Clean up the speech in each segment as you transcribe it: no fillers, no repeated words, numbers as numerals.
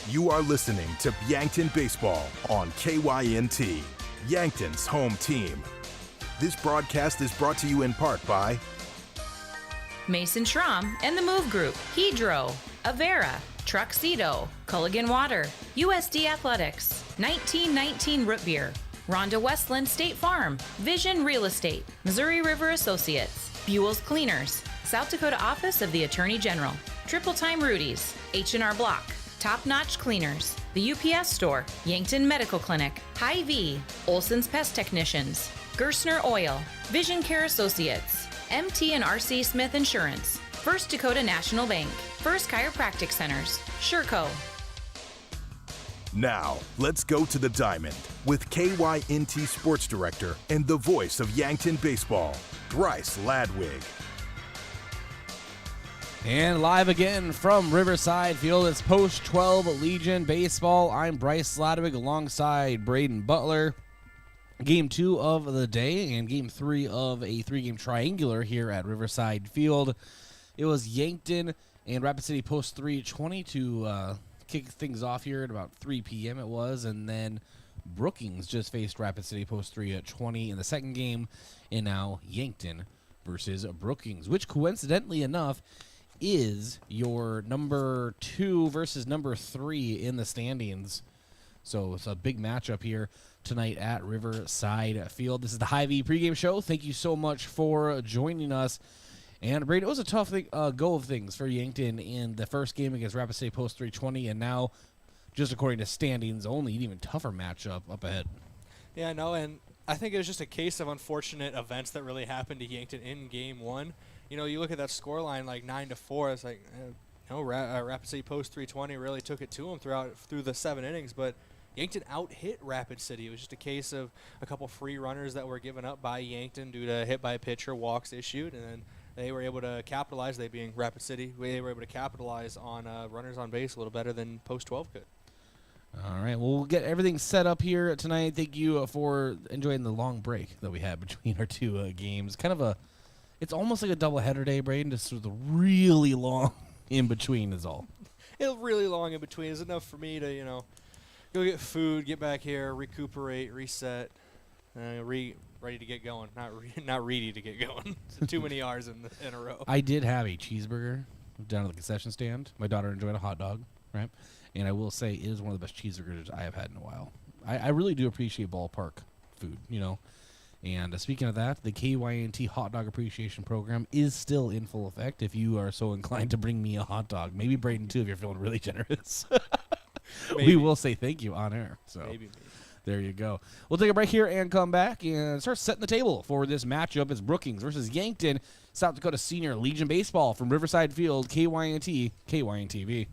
You are listening to Yankton Baseball on KYNT, Yankton's home team. This broadcast is brought to you in part by Mason Schramm and the Move Group, Hedro, Avera, Truxedo, Culligan Water, USD Athletics, 1919 Root Beer, Rhonda Westland State Farm, Vision Real Estate, Missouri River Associates, Buell's Cleaners, South Dakota Office of the Attorney General, Triple Time Rudy's, H&R Block, Top Notch Cleaners, the UPS Store, Yankton Medical Clinic, Hy-Vee, Olson's Pest Technicians, Gerstner Oil, Vision Care Associates, MT and RC Smith Insurance, First Dakota National Bank, First Chiropractic Centers, Sherco. Now, let's go to the diamond with KYNT Sports Director and the voice of Yankton Baseball, Bryce Ladwig. And live again from Riverside Field, it's post-12 Legion Baseball. I'm Bryce Ladwig alongside Brayden Butler. Game 2 of the day and Game 3 of a 3-game triangular here at Riverside Field. It was Yankton and Rapid City Post 320 to kick things off here at about 3 p.m. it was, and then Brookings just faced Rapid City Post 3 at 20 in the second game, and now Yankton versus Brookings, which coincidentally enough is your number 2 versus number 3 in the standings. So it's a big matchup here tonight at Riverside Field. This is the Hy-Vee pregame show. Thank you so much for joining us. And Brayden, it was a tough go of things for Yankton in the first game against Rapid City Post 320, and now, just according to standings only, an even tougher matchup up ahead. Yeah, no, and I think it was just a case of unfortunate events that really happened to Yankton in Game 1. You know, you look at that scoreline like 9-4. It's like, Rapid City Post 320 really took it to them through the 7 innings, but Yankton out-hit Rapid City. It was just a case of a couple free runners that were given up by Yankton due to hit by a pitcher, walks issued, and then they were able to capitalize, they being Rapid City, they were able to capitalize on runners on base a little better than Post 12 could. All right, well, we'll get everything set up here tonight. Thank you for enjoying the long break that we had between our 2 games. It's almost like a doubleheader day, Brayden, just sort of really long in between is all. It's really long in between is enough for me to, go get food, get back here, recuperate, reset, ready to get going. Not ready to get going. Too many R's in a row. I did have a cheeseburger down at the concession stand. My daughter enjoyed a hot dog, right? And I will say it is one of the best cheeseburgers I have had in a while. I really do appreciate ballpark food, And speaking of that, the KYNT Hot Dog Appreciation Program is still in full effect if you are so inclined to bring me a hot dog. Maybe Brayden, too, if you're feeling really generous. We will say thank you on air. So Maybe. There you go. We'll take a break here and come back and start setting the table for this matchup. It's Brookings versus Yankton, South Dakota Senior Legion Baseball from Riverside Field, KYNT, KYNTV.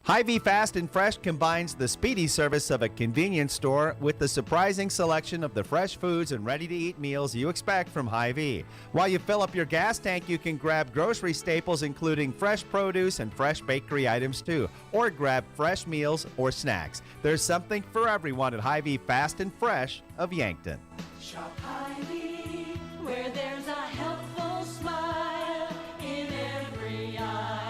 Hy-Vee Fast and Fresh combines the speedy service of a convenience store with the surprising selection of the fresh foods and ready-to-eat meals you expect from Hy-Vee. While you fill up your gas tank, you can grab grocery staples including fresh produce and fresh bakery items too, or grab fresh meals or snacks. There's something for everyone at Hy-Vee Fast and Fresh of Yankton. Shop Hy-Vee, where there's a helpful smile in every aisle.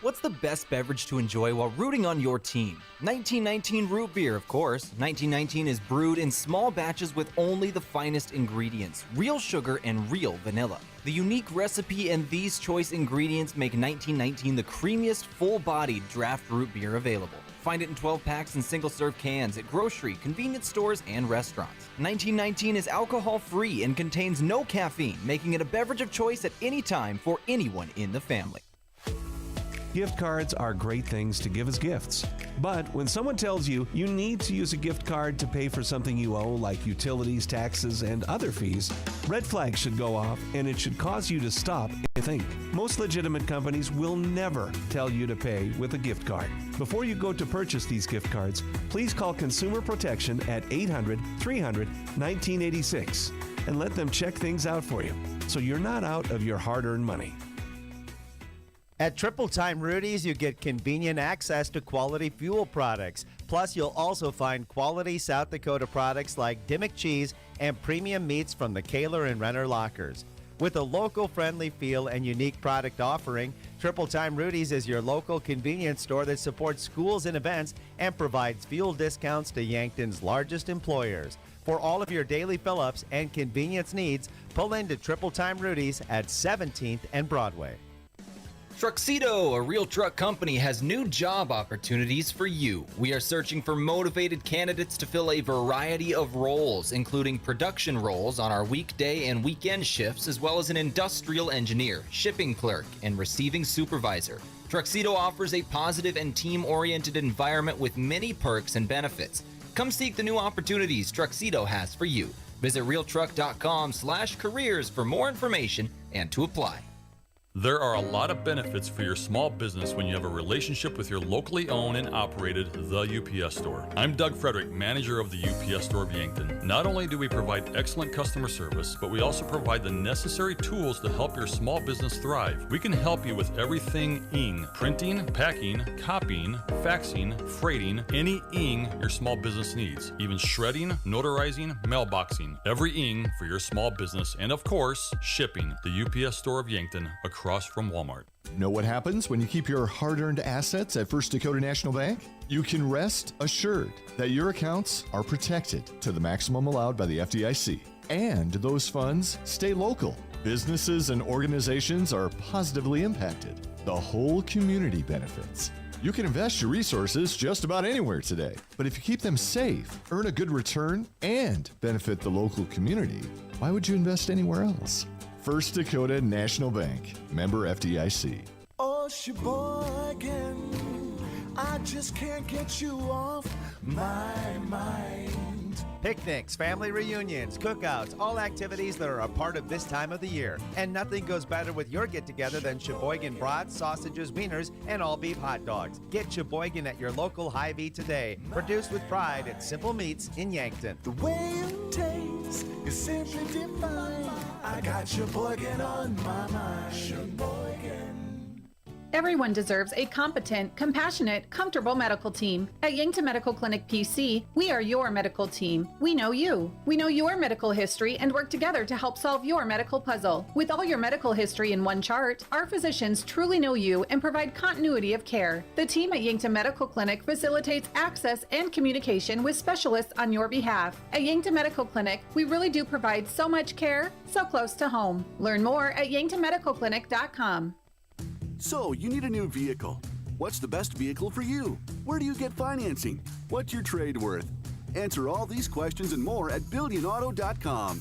What's the best beverage to enjoy while rooting on your team? 1919 root beer, of course. 1919 is brewed in small batches with only the finest ingredients, real sugar and real vanilla. The unique recipe and these choice ingredients make 1919 the creamiest, full-bodied draft root beer available. Find it in 12 packs and single-serve cans at grocery, convenience stores, and restaurants. 1919 is alcohol-free and contains no caffeine, making it a beverage of choice at any time for anyone in the family. Gift cards are great things to give as gifts. But when someone tells you you need to use a gift card to pay for something you owe, like utilities, taxes, and other fees, red flags should go off, and it should cause you to stop and think. Most legitimate companies will never tell you to pay with a gift card. Before you go to purchase these gift cards, please call Consumer Protection at 800-300-1986 and let them check things out for you so you're not out of your hard-earned money. At Triple Time Rudy's, you get convenient access to quality fuel products. Plus, you'll also find quality South Dakota products like Dimmock cheese and premium meats from the Kaler and Renner lockers. With a local-friendly feel and unique product offering, Triple Time Rudy's is your local convenience store that supports schools and events and provides fuel discounts to Yankton's largest employers. For all of your daily fill-ups and convenience needs, pull into Triple Time Rudy's at 17th and Broadway. Truxedo, a real truck company, has new job opportunities for you. We are searching for motivated candidates to fill a variety of roles, including production roles on our weekday and weekend shifts, as well as an industrial engineer, shipping clerk, and receiving supervisor. Truxedo offers a positive and team-oriented environment with many perks and benefits. Come seek the new opportunities Truxedo has for you. Visit realtruck.com/careers for more information and to apply. There are a lot of benefits for your small business when you have a relationship with your locally owned and operated The UPS Store. I'm Doug Frederick, manager of the UPS Store of Yankton. Not only do we provide excellent customer service, but we also provide the necessary tools to help your small business thrive. We can help you with everything ing, printing, packing, copying, faxing, freighting, any ing your small business needs, even shredding, notarizing, mailboxing, every ing for your small business, and of course, shipping. The UPS Store of Yankton, across from Walmart. Know what happens when you keep your hard-earned assets at First Dakota National Bank? You can rest assured that your accounts are protected to the maximum allowed by the FDIC. And those funds stay local. Businesses and organizations are positively impacted. The whole community benefits. You can invest your resources just about anywhere today. But if you keep them safe, earn a good return, and benefit the local community, why would you invest anywhere else? First Dakota National Bank, member FDIC. Oh, Sheboygan, I just can't get you off my mind. Picnics, family reunions, cookouts, all activities that are a part of this time of the year. And nothing goes better with your get-together than Sheboygan brats, sausages, wieners, and all-beef hot dogs. Get Sheboygan at your local Hy-Vee today. Produced with pride at Simple Meats in Yankton. The way it tastes is simply divine. I got Sheboygan on my mind. Sheboygan. Everyone deserves a competent, compassionate, comfortable medical team. At Yankton Medical Clinic PC, we are your medical team. We know you. We know your medical history and work together to help solve your medical puzzle. With all your medical history in one chart, our physicians truly know you and provide continuity of care. The team at Yankton Medical Clinic facilitates access and communication with specialists on your behalf. At Yankton Medical Clinic, we really do provide so much care, so close to home. Learn more at yanktonmedicalclinic.com. So, you need a new vehicle. What's the best vehicle for you? Where do you get financing? What's your trade worth? Answer all these questions and more at BillionAuto.com.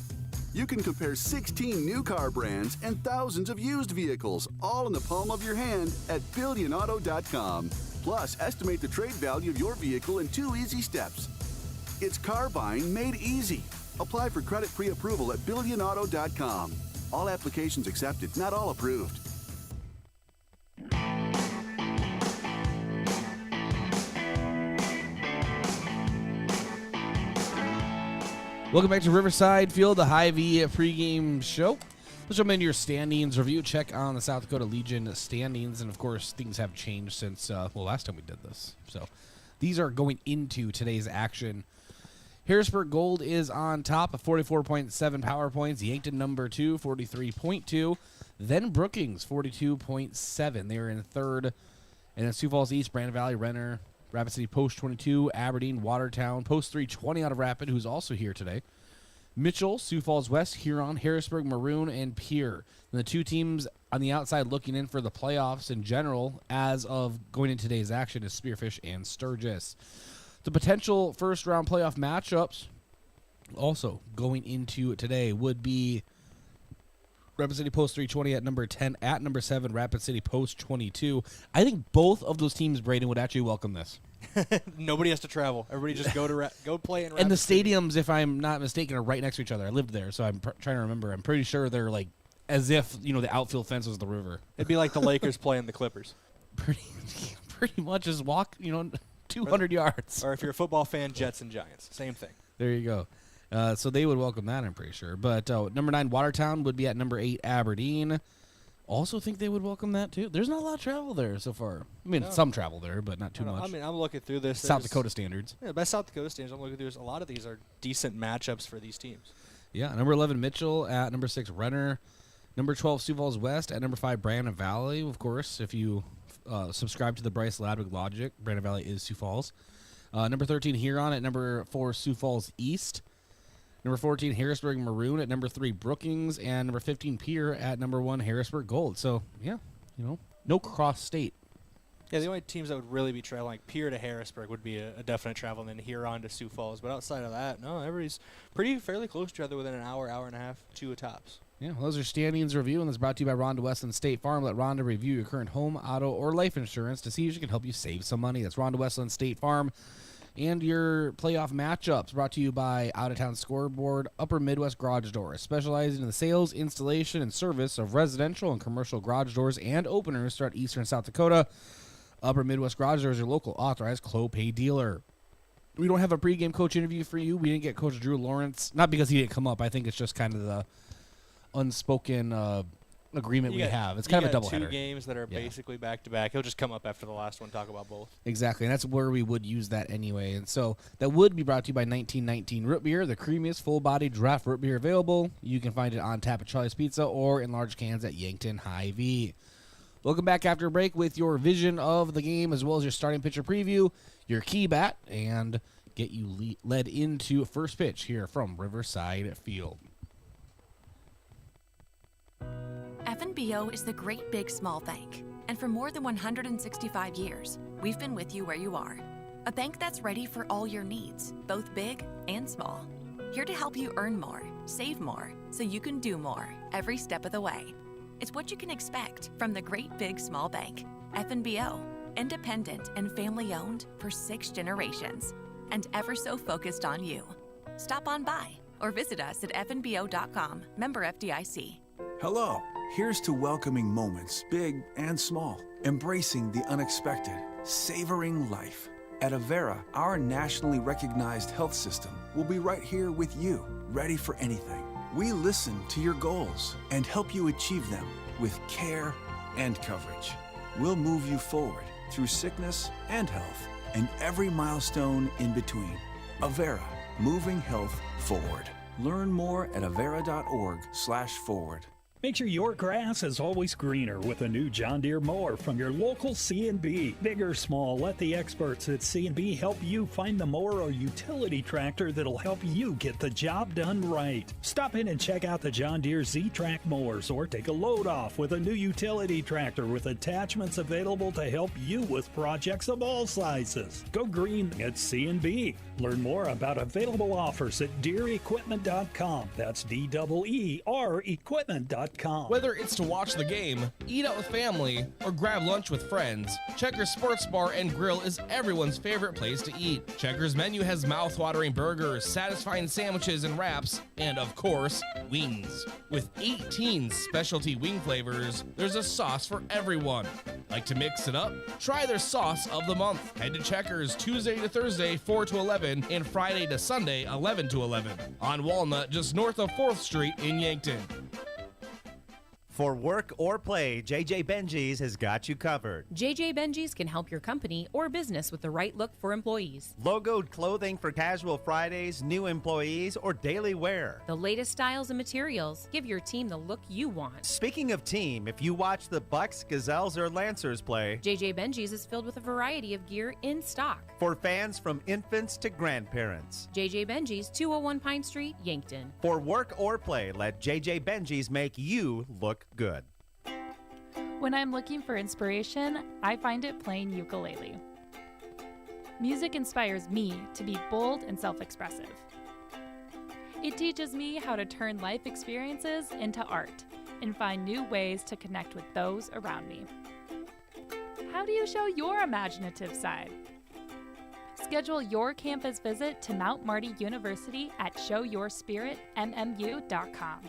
You can compare 16 new car brands and thousands of used vehicles, all in the palm of your hand at BillionAuto.com. Plus, estimate the trade value of your vehicle in 2 easy steps. It's car buying made easy. Apply for credit pre-approval at BillionAuto.com. All applications accepted, not all approved. Welcome back to Riverside Field, the Hy-Vee pregame show. Let's jump into your standings review. Check on the South Dakota Legion standings. And, of course, things have changed since, last time we did this. So these are going into today's action. Harrisburg Gold is on top of 44.7 power points. Yankton number 2, 43.2. Then Brookings, 42.7. They're in third. And then Sioux Falls East, Brandon Valley, Renner, Rapid City Post 22, Aberdeen, Watertown, Post 320 out of Rapid, who's also here today. Mitchell, Sioux Falls West, Huron, Harrisburg, Maroon, and Pierre. And the two teams on the outside looking in for the playoffs in general as of going into today's action is Spearfish and Sturgis. The potential first-round playoff matchups also going into today would be Rapid City Post 320 at number 10, at number 7, Rapid City Post 22. I think both of those teams, Brayden, would actually welcome this. Nobody has to travel. Everybody just go play in Rapid And the City. stadiums, if I'm not mistaken, are right next to each other. I lived there, so I'm trying to remember. I'm pretty sure they're like as if, the outfield fence was the river. It'd be like the Lakers playing the Clippers. Pretty much just walk, 200 yards. Or if you're a football fan, Jets and Giants. Same thing. There you go. So they would welcome that, I'm pretty sure. But number 9, Watertown would be at number 8, Aberdeen. Also think they would welcome that, too. There's not a lot of travel there so far. I mean, some travel there, but not too much. I mean, I'm looking through this. South Dakota standards. Yeah, by South Dakota standards, I'm looking through this. A lot of these are decent matchups for these teams. Yeah, number 11, Mitchell. At number 6, Renner. Number 12, Sioux Falls West. At number 5, Brandon Valley. Of course, if you subscribe to the Bryce Ladwig logic, Brandon Valley is Sioux Falls. Number 13, Huron. At number 4, Sioux Falls East. Number 14, Harrisburg Maroon. At number 3, Brookings. And number 15, Pier. At number 1, Harrisburg Gold. So, yeah, no cross-state. Yeah, the only teams that would really be traveling, like Pier to Harrisburg, would be a definite travel, and then Huron to Sioux Falls. But outside of that, no, everybody's fairly close to each other within an hour and a half, 2 tops. Yeah, well, those are standings review, and that's brought to you by Rhonda Weston State Farm. Let Rhonda review your current home, auto, or life insurance to see if she can help you save some money. That's Rhonda Weston State Farm. And your playoff matchups brought to you by Out of Town Scoreboard, Upper Midwest Garage Doors, specializing in the sales, installation, and service of residential and commercial garage doors and openers throughout eastern South Dakota. Upper Midwest Garage Doors is your local authorized Clopay dealer. We don't have a pregame coach interview for you. We didn't get Coach Drew Lawrence, not because he didn't come up. I think it's just kind of the unspoken agreement we have. It's kind of a doubleheader. 2 games that are basically back-to-back. He'll just come up after the last one, talk about both. Exactly, and that's where we would use that anyway. And so that would be brought to you by 1919 Root Beer, the creamiest full-bodied draft root beer available. You can find it on tap at Charlie's Pizza or in large cans at Yankton Hy-Vee. Welcome back after a break with your vision of the game as well as your starting pitcher preview, your key bat, and get you led into first pitch here from Riverside Field. FNBO is the great big small bank, and for more than 165 years, we've been with you where you are. A bank that's ready for all your needs, both big and small. Here to help you earn more, save more, so you can do more every step of the way. It's what you can expect from the great big small bank. FNBO, independent and family owned for 6 generations, and ever so focused on you. Stop on by or visit us at fnbo.com, member FDIC. Hello, here's to welcoming moments, big and small, embracing the unexpected, savoring life. At Avera, our nationally recognized health system will be right here with you, ready for anything. We listen to your goals and help you achieve them with care and coverage. We'll move you forward through sickness and health and every milestone in between. Avera, moving health forward. Learn more at avera.org/forward. Make sure your grass is always greener with a new John Deere mower from your local C&B. Big or small, let the experts at C&B help you find the mower or utility tractor that'll help you get the job done right. Stop in and check out the John Deere Z-Track mowers or take a load off with a new utility tractor with attachments available to help you with projects of all sizes. Go green at C&B. Learn more about available offers at DeereEquipment.com. That's DEER equipment.com. Whether it's to watch the game, eat out with family, or grab lunch with friends, Checkers Sports Bar and Grill is everyone's favorite place to eat. Checkers' menu has mouth-watering burgers, satisfying sandwiches and wraps, and of course, wings. With 18 specialty wing flavors, there's a sauce for everyone. Like to mix it up? Try their sauce of the month. Head to Checkers Tuesday to Thursday, 4 to 11, and Friday to Sunday, 11 to 11. On Walnut, just north of 4th Street in Yankton. For work or play, JJ Benji's has got you covered. JJ Benji's can help your company or business with the right look for employees. Logoed clothing for casual Fridays, new employees, or daily wear. The latest styles and materials. Give your team the look you want. Speaking of team, if you watch the Bucks, Gazelles, or Lancers play, JJ Benji's is filled with a variety of gear in stock. For fans from infants to grandparents. JJ Benji's, 201 Pine Street, Yankton. For work or play, let JJ Benji's make you look good. When I'm looking for inspiration, I find it playing ukulele. Music inspires me to be bold and self-expressive. It teaches me how to turn life experiences into art and find new ways to connect with those around me. How do you show your imaginative side? Schedule your campus visit to Mount Marty University at showyourspiritmmu.com.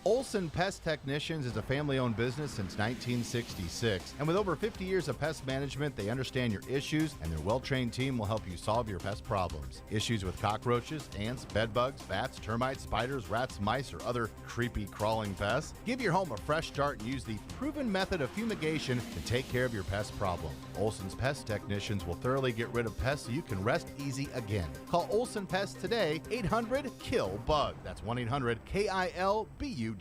Olson Pest Technicians is a family-owned business since 1966, and with over 50 years of pest management, they understand your issues, and their well-trained team will help you solve your pest problems. Issues with cockroaches, ants, bedbugs, bats, termites, spiders, rats, mice, or other creepy crawling pests? Give your home a fresh start and use the proven method of fumigation to take care of your pest problem. Olson's Pest Technicians will thoroughly get rid of pests so you can rest easy again. Call Olson Pest today, 800-KILL-BUG. That's 1-800-KILBUG.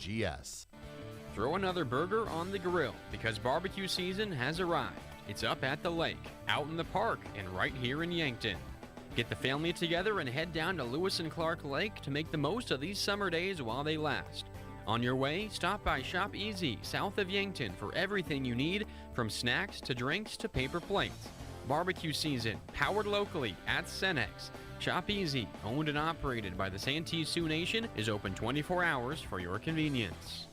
throw another burger on the grill because barbecue season has arrived. It's up at the lake, out in the park, and right here in Yankton. Get the family together and head down to Lewis and Clark Lake to make the most of these summer days while they last. On your way, stop by Shop Easy, south of Yankton, for everything you need, from snacks to drinks to paper plates. Barbecue season, powered locally at Cenex. Shop Easy, owned and operated by the Santee Sioux Nation, is open 24 hours for your convenience.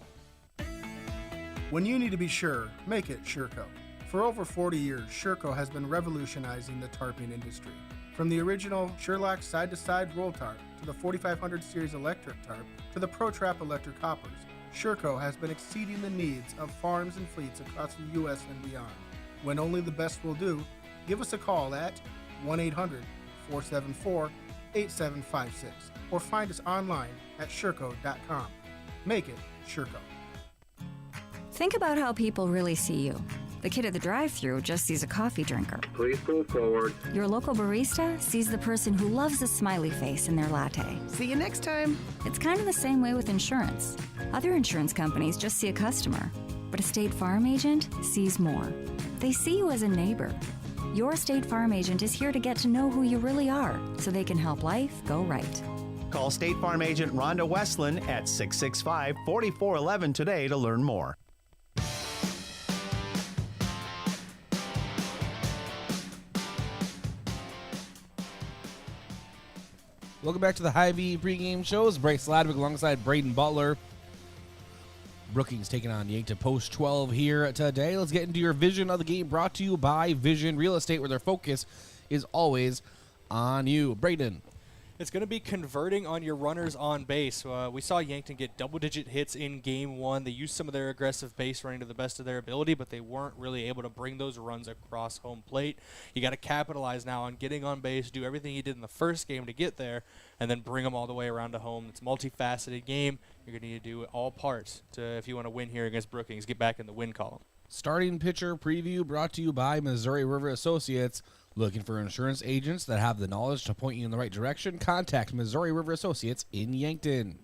When you need to be sure, make it Sureco. For over 40 years, Sureco has been revolutionizing the tarping industry. From the original Sherlock side-to-side roll tarp to the 4500 series electric tarp to the ProTrap electric hoppers, Sureco has been exceeding the needs of farms and fleets across the U.S. and beyond. When only the best will do, give us a call at 1-800-474-8756 or find us online at Sureco.com. Make it Sureco. Think about how people really see you. The kid at the drive-thru just sees a coffee drinker. Please pull forward. Your local barista sees the person who loves a smiley face in their latte. See you next time. It's kind of the same way with insurance. Other insurance companies just see a customer, but a State Farm agent sees more. They see you as a neighbor. Your State Farm agent is here to get to know who you really are so they can help life go right. Call State Farm agent Rhonda Westland at 665-4411 today to learn more. Welcome back to the Hy-Vee pregame shows. Bryce Ladwig alongside Brayden Butler. Brookings taking on Yankton Post 12 here today. Let's get into your vision of the game, brought to you by Vision Real Estate, where their focus is always on you. Brayden. It's going to be converting on your runners on base. We saw Yankton get double-digit hits in Game 1. They used some of their aggressive base running to the best of their ability, but they weren't really able to bring those runs across home plate. You got to capitalize now on getting on base, do everything you did in the first game to get there, and then bring them all the way around to home. It's a multifaceted game. You're going to need to do all parts if you want to win here against Brookings, get back in the win column. Starting pitcher preview brought to you by Missouri River Associates. Looking for insurance agents that have the knowledge to point you in the right direction? Contact Missouri River Associates in Yankton.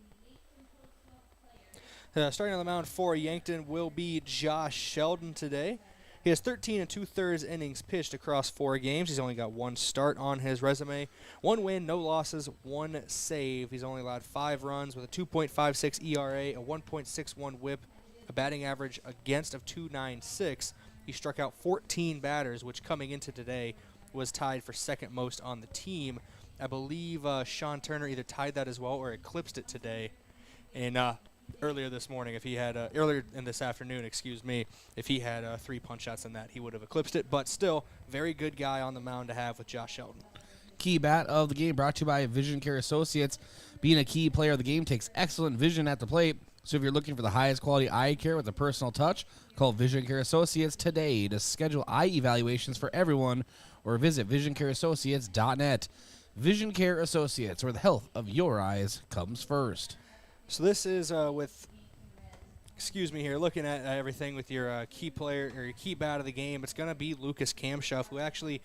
Starting on the mound for Yankton will be Josh Sheldon today. He has 13 2/3 innings pitched across 4 games. He's only got 1 start on his resume. 1 win, no losses, 1 save. He's only allowed 5 runs with a 2.56 ERA, a 1.61 whip, a batting average against of 296. He struck out 14 batters, which coming into today was tied for second most on the team. I believe Sean Turner either tied that as well or eclipsed it today. And earlier this morning, if he had earlier in this afternoon, if he had 3 punch shots in that, he would have eclipsed it. But still, very good guy on the mound to have with Josh Sheldon. Key bat of the game brought to you by Vision Care Associates. Being a key player of the game takes excellent vision at the plate. So if you're looking for the highest quality eye care with a personal touch, call Vision Care Associates today to schedule eye evaluations for everyone or visit visioncareassociates.net. Vision Care Associates, where the health of your eyes comes first. So this is looking at everything with your key player or your key bat of the game. It's going to be Lucas Kamschuff, who actually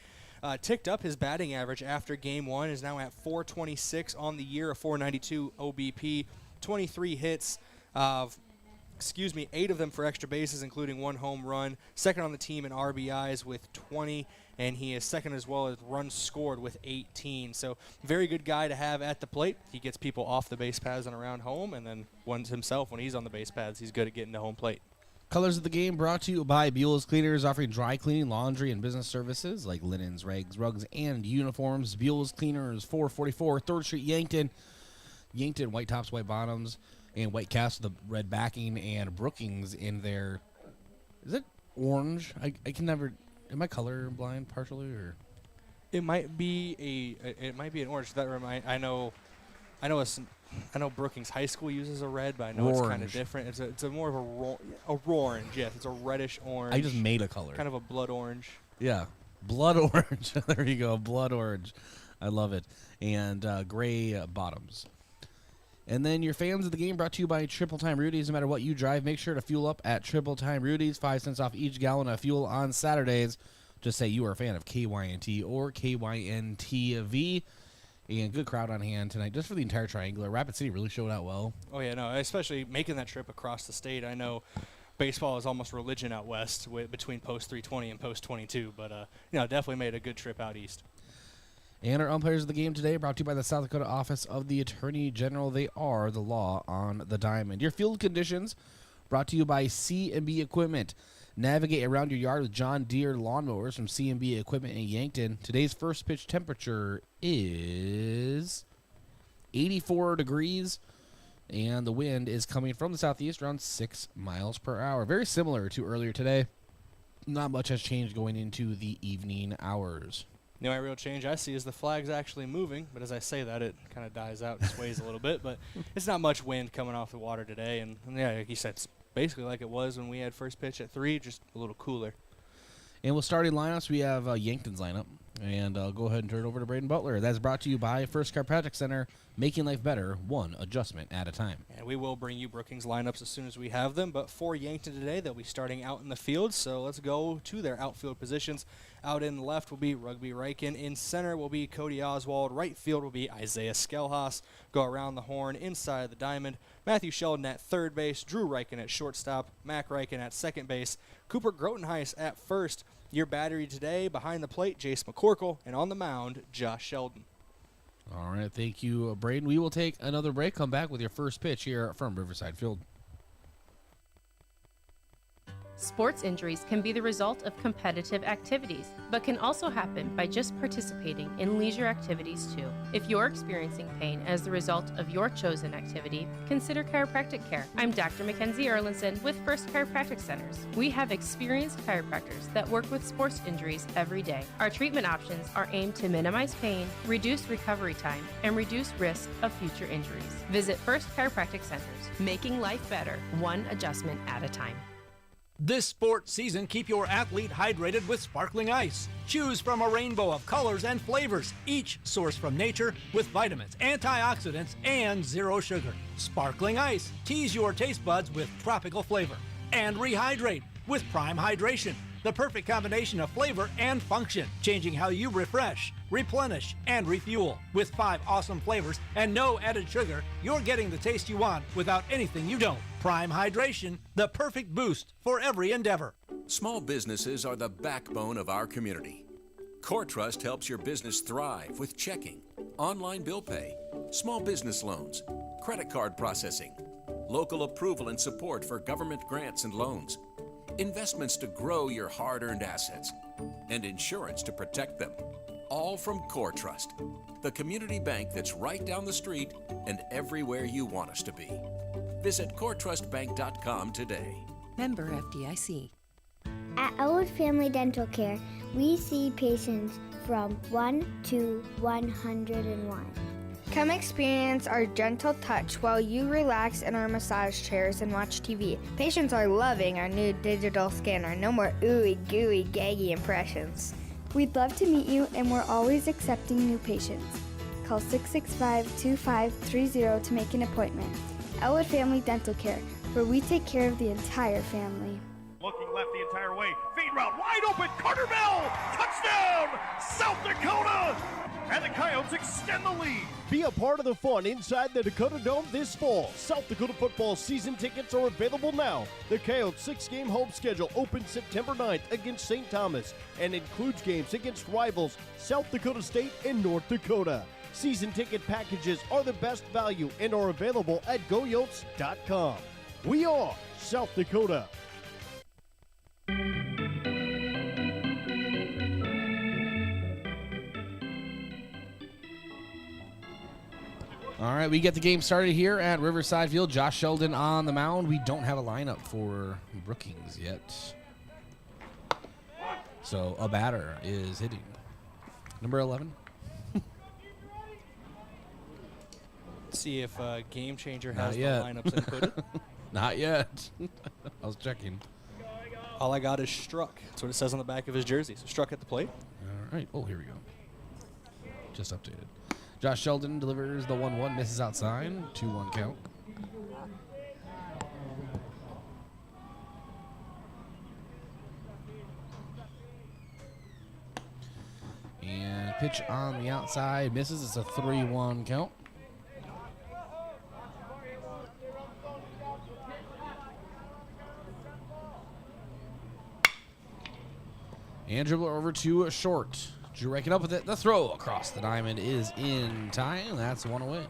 ticked up his batting average after Game 1, is now at 426 on the year, a 492 OBP, 23 hits. 8 of them for extra bases, including 1 home run. Second on the team in RBIs with 20, and he is second as well as runs scored with 18. So very good guy to have at the plate. He gets people off the base paths and around home, and then when he's on the base paths, he's good at getting to home plate. Colors of the game brought to you by Buell's Cleaners, offering dry cleaning, laundry, and business services like linens, rags, rugs, and uniforms. Buell's Cleaners, 444 3rd Street, Yankton. Yankton, white tops, white bottoms, and white caps with the red backing, and Brookings in there. Is it orange? I can never. Am I color blind partially, or? It might be an orange. I know Brookings High School uses a red, but I know it's kind of different. It's a more of a orange. Yes, it's a reddish orange. I just made a color. Kind of a blood orange. Yeah, blood orange. There you go, blood orange. I love it. And gray bottoms. And then your fans of the game brought to you by Triple Time Rudy's. No matter what you drive, make sure to fuel up at Triple Time Rudy's. 5 cents off each gallon of fuel on Saturdays. Just say you are a fan of KYNT or KYNTV. And good crowd on hand tonight, just for the entire triangular. Rapid City really showed out well. Oh, yeah, no, especially making that trip across the state. I know baseball is almost religion out west between post 320 and post 22, but, definitely made a good trip out east. And our umpires of the game today brought to you by the South Dakota Office of the Attorney General. They are the law on the diamond. Your field conditions brought to you by C&B Equipment. Navigate around your yard with John Deere lawnmowers from C&B Equipment in Yankton. Today's first pitch temperature is 84 degrees, and the wind is coming from the southeast around 6 miles per hour. Very similar to earlier today. Not much has changed going into the evening hours. The only real change I see is the flag's actually moving, but as I say that, it kind of dies out and sways a little bit. But it's not much wind coming off the water today. And yeah, like you said, it's basically like it was when we had first pitch at 3, just a little cooler. And we'll start in lineups. We have Yankton's lineup. And I'll go ahead and turn it over to Brayden Butler. That's brought to you by First Chiropractic Center, making life better, one adjustment at a time. And we will bring you Brookings lineups as soon as we have them. But for Yankton today, they'll be starting out in the field. So let's go to their outfield positions. Out in left will be Rugby Reichen. In center will be Cody Oswald. Right field will be Isaiah Skelhaas. Go around the horn inside the diamond. Matthew Sheldon at third base. Drew Reichen at shortstop. Mac Reichen at second base. Cooper Grotenheis at first. Your battery today, behind the plate, Jace McCorkle, and on the mound, Josh Sheldon. All right, thank you, Brayden. We will take another break. Come back with your first pitch here from Riverside Field. Sports injuries can be the result of competitive activities, but can also happen by just participating in leisure activities too. If you're experiencing pain as the result of your chosen activity, consider chiropractic care. I'm Dr. Mackenzie Erlinson with First Chiropractic Centers. We have experienced chiropractors that work with sports injuries every day. Our treatment options are aimed to minimize pain, reduce recovery time, and reduce risk of future injuries. Visit First Chiropractic Centers, making life better, one adjustment at a time. This sports season, keep your athlete hydrated with sparkling ice. Choose from a rainbow of colors and flavors, each sourced from nature with vitamins, antioxidants, and zero sugar. Sparkling ice, tease your taste buds with tropical flavor. And rehydrate with Prime Hydration, the perfect combination of flavor and function, changing how you refresh, replenish, and refuel. With 5 awesome flavors and no added sugar, you're getting the taste you want without anything you don't. Prime Hydration, the perfect boost for every endeavor. Small businesses are the backbone of our community. CoreTrust helps your business thrive with checking, online bill pay, small business loans, credit card processing, local approval and support for government grants and loans, investments to grow your hard-earned assets, and insurance to protect them. All from CoreTrust, the community bank that's right down the street and everywhere you want us to be. Visit CoreTrustBank.com today. Member FDIC. At Ladwig Family Dental Care, we see patients from 1 to 101. Come experience our gentle touch while you relax in our massage chairs and watch TV. Patients are loving our new digital scanner. No more ooey gooey gaggy impressions. We'd love to meet you, and we're always accepting new patients. Call 665-2530 to make an appointment. Ladwig Family Dental Care, where we take care of the entire family. Looking left the entire way. Feed route wide open. Carter Bell. Touchdown. South Dakota. And the Coyotes extend the lead. Be a part of the fun inside the Dakota Dome this fall. South Dakota football season tickets are available now. The Coyotes' 6-game home schedule opens September 9th against St. Thomas and includes games against rivals South Dakota State and North Dakota. Season ticket packages are the best value and are available at goyotes.com. We are South Dakota. All right, we get the game started here at Riverside Field. Josh Sheldon on the mound. We don't have a lineup for Brookings yet. So a batter is hitting. Number 11. See if Game Changer has the lineups inputted. Not yet. I was checking. All I got is Struck. That's what it says on the back of his jersey. So Struck at the plate. All right. Oh, here we go. Just updated. Josh Sheldon delivers the 1-1, misses outside. 2-1 count. And Pitch on the outside. Misses. It's a 3-1 count. And dribbler over to a short. Jurek it up with it. The throw across the diamond is in time. That's one away.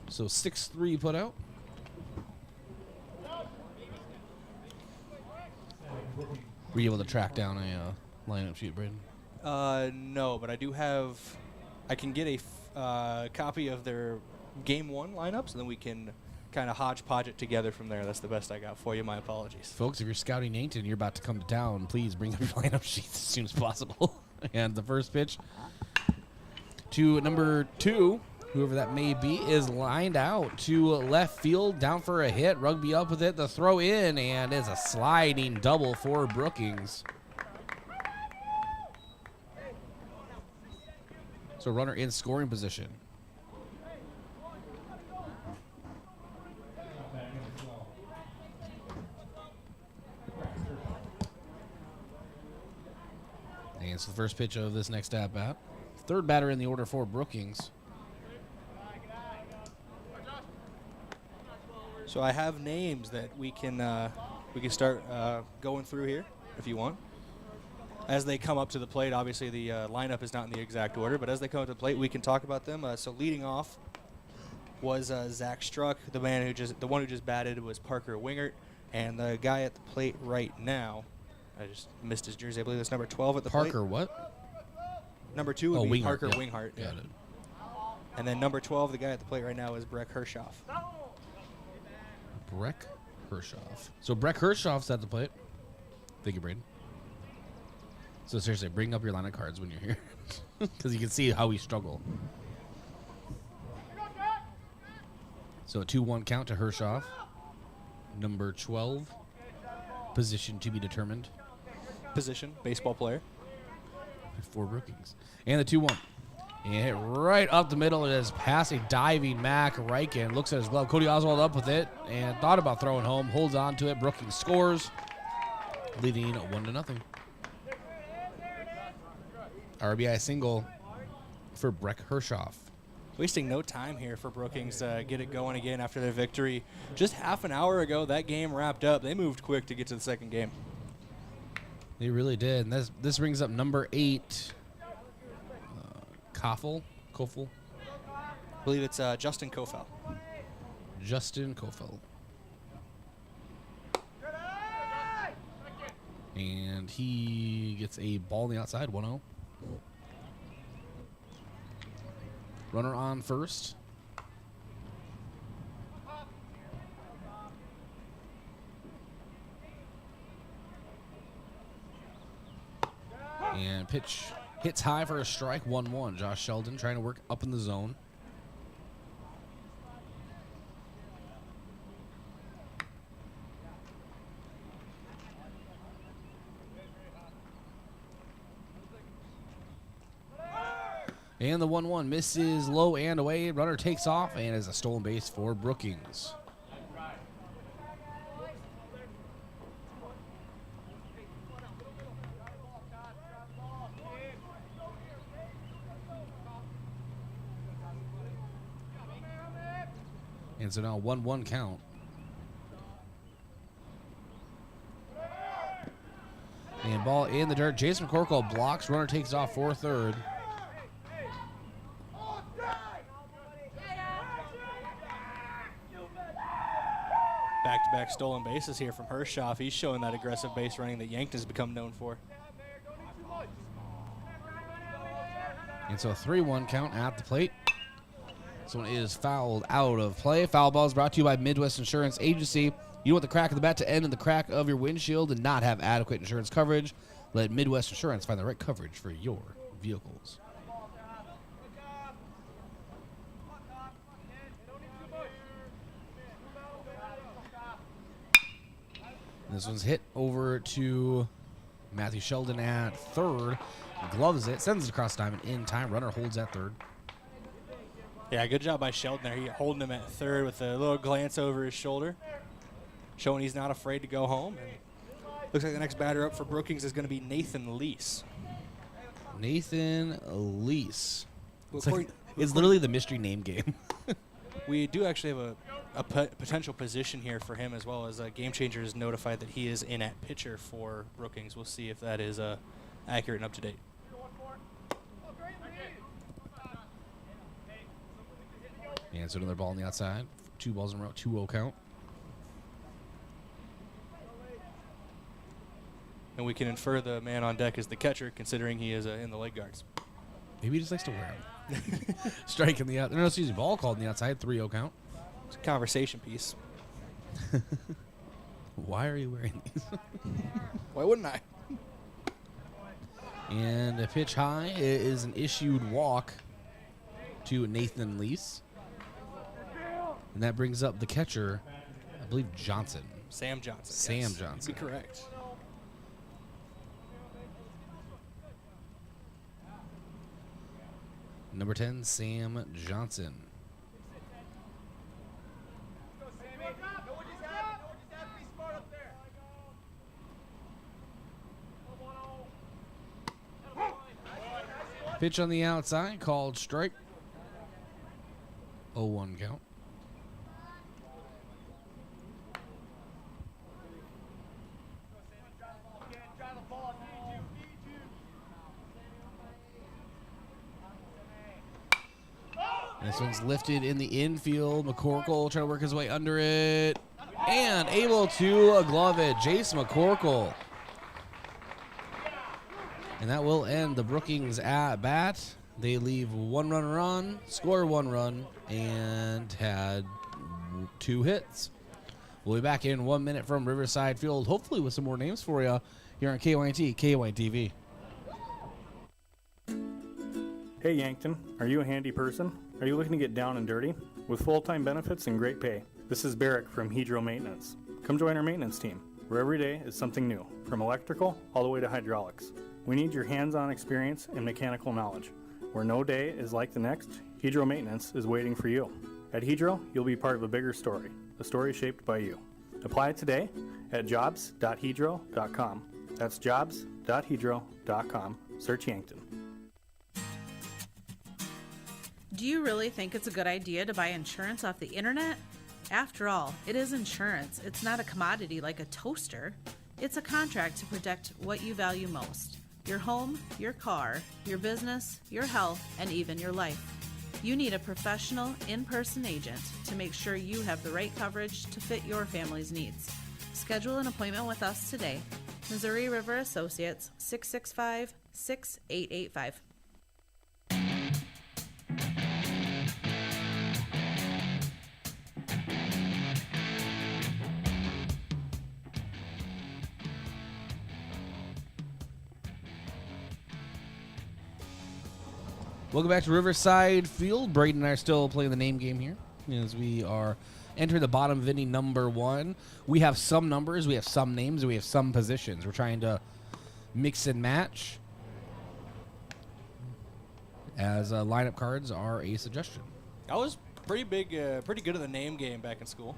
So 6-3 put out. Were you able to track down a lineup sheet, Brayden? No, but I do have. I can get a copy of their Game 1 lineups, and then we can kind of hodgepodge it together from there. That's the best I got for you. My apologies. Folks, if you're scouting Yankton, you're about to come to town, please bring up your lineup sheets as soon as possible. And the first pitch to number 2, whoever that may be, is lined out to left field, down for a hit. Rugby up with it, the throw in, and it's a sliding double for Brookings. So runner in scoring position. And it's the first pitch of this next at-bat. Third batter in the order for Brookings. So I have names that we can start going through here if you want. As they come up to the plate, obviously the lineup is not in the exact order, but as they come up to the plate, we can talk about them. So leading off was Zach Struck. The one who just batted was Parker Wingert, and the guy at the plate right now, I just missed his jersey. I believe it's number 12 at the plate. Parker what? Number 2 would be Wingert, Parker yeah. Winghart. Got it. And then number 12, the guy at the plate right now is Breck Hershoff. Breck Hershoff. So Breck Hershoff's at the plate. Thank you, Brayden. So seriously, bring up your line of cards when you're here, because you can see how we struggle. So a 2-1 count to Hershoff. Number 12. Position to be determined. Position, baseball player. For Brookings. And the 2-1. And hit right up the middle. It is past a diving Mac Reichen. Looks at his glove. Cody Oswald up with it and thought about throwing home. Holds on to it. Brookings scores, leading 1-0. RBI single for Breck Hershoff. Wasting no time here for Brookings to get it going again after their victory. Just half an hour ago, that game wrapped up. They moved quick to get to the second game. They really did. And this brings up number 8, Koffel. I believe it's Justin Kofel. Justin Kofel. And he gets a ball on the outside, 1-0. Runner on first. And pitch hits high for a strike, 1-1. Josh Sheldon trying to work up in the zone. And the 1-1 misses low and away. Runner takes off and is a stolen base for Brookings. And so now 1-1 count. And ball in the dirt. Jason McCorkle blocks. Runner takes off for third. Back-to-back stolen bases here from Hershoff. He's showing that aggressive base running that Yankton's become known for. And so a 3-1 count at the plate. This one is fouled out of play. Foul ball is brought to you by Midwest Insurance Agency. You want the crack of the bat to end in the crack of your windshield and not have adequate insurance coverage? Let Midwest Insurance find the right coverage for your vehicles. This one's hit over to Matthew Sheldon at third. Gloves it, sends it across the diamond in time. Runner holds at third. Yeah, good job by Sheldon there. He holding him at third with a little glance over his shoulder, showing he's not afraid to go home. And Looks like the next batter up for Brookings is going to be Nathan Lease. Nathan Lease. Well, It's literally the mystery name game. We do actually have a potential position here for him, as well as Game Changer is notified that he is in at pitcher for Brookings. We'll see if that is accurate and up to date. And so another ball on the outside. 2 balls in a row, 2-0 count. And we can infer the man on deck is the catcher, considering he is in the leg guards. Maybe he just likes to wear them. Strike in the out. No, excuse me. Ball called in the outside. 3-0 count. It's a conversation piece. Why are you wearing these? Why wouldn't I? And a pitch high is an issued walk to Nathan Lease. And that brings up the catcher, I believe Johnson. Sam Johnson. Sam yes. Johnson. You'd be correct. Number 10, Sam Johnson. Pitch on the outside, called strike. 0-1 count. This one's lifted in the infield. McCorkle trying to work his way under it. And able to glove it. Jace McCorkle. And that will end the Brookings at bat. They leave 1 run, score 1 run, and had 2 hits. We'll be back in 1 minute from Riverside Field, hopefully with some more names for you here on KYNT, KYNTV. Hey Yankton, are you a handy person? Are you looking to get down and dirty? With full-time benefits and great pay. This is Barrick from Hedro Maintenance. Come join our maintenance team, where every day is something new, from electrical all the way to hydraulics. We need your hands-on experience and mechanical knowledge. Where no day is like the next, Hedro Maintenance is waiting for you. At Hedro, you'll be part of a bigger story, a story shaped by you. Apply today at jobs.hedro.com. That's jobs.hedro.com. Search Yankton. Do you really think it's a good idea to buy insurance off the internet? After all, it is insurance. It's not a commodity like a toaster. It's a contract to protect what you value most. Your home, your car, your business, your health, and even your life. You need a professional, in-person agent to make sure you have the right coverage to fit your family's needs. Schedule an appointment with us today. Missouri River Associates, 665-6885. Welcome back to Riverside Field. Brayden and I are still playing the name game here as we are entering the bottom of inning number 1. We have some numbers, we have some names, and we have some positions. We're trying to mix and match as lineup cards are a suggestion. I was pretty good at the name game back in school.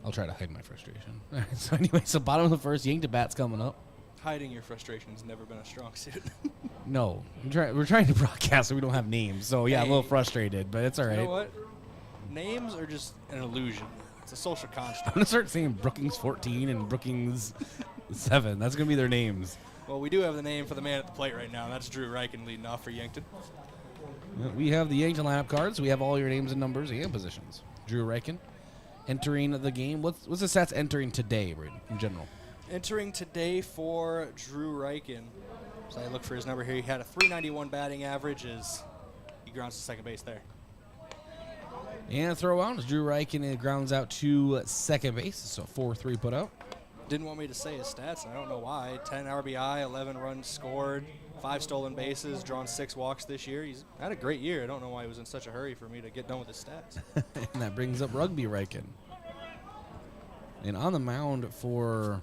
I'll try to hide my frustration. All right, so anyway, so bottom of the first, Yankton bat's coming up. Hiding your frustration has never been a strong suit. No, we're trying to broadcast so we don't have names. So yeah, I'm a little frustrated, but it's all right. You know what? Names are just an illusion. It's a social construct. I'm gonna start saying Brookings 14 and Brookings 7. That's gonna be their names. Well, we do have the name for the man at the plate right now, and that's Drew Reichen leading off for Yankton. We have the Yankton lineup cards. We have all your names and numbers and positions. Drew Reichen entering the game. What's the stats entering today, Brayden, in general? Entering today for Drew Reichen. So I look for his number here. He had a .391 batting average as he grounds to second base there. And throw out as Drew Reichen, and it grounds out to second base. So 4-3 put out. Didn't want me to say his stats, and I don't know why. 10 RBI, 11 runs scored, 5 stolen bases, drawn 6 walks this year. He's had a great year. I don't know why he was in such a hurry for me to get done with his stats. And that brings up Rugby Reichen. And on the mound for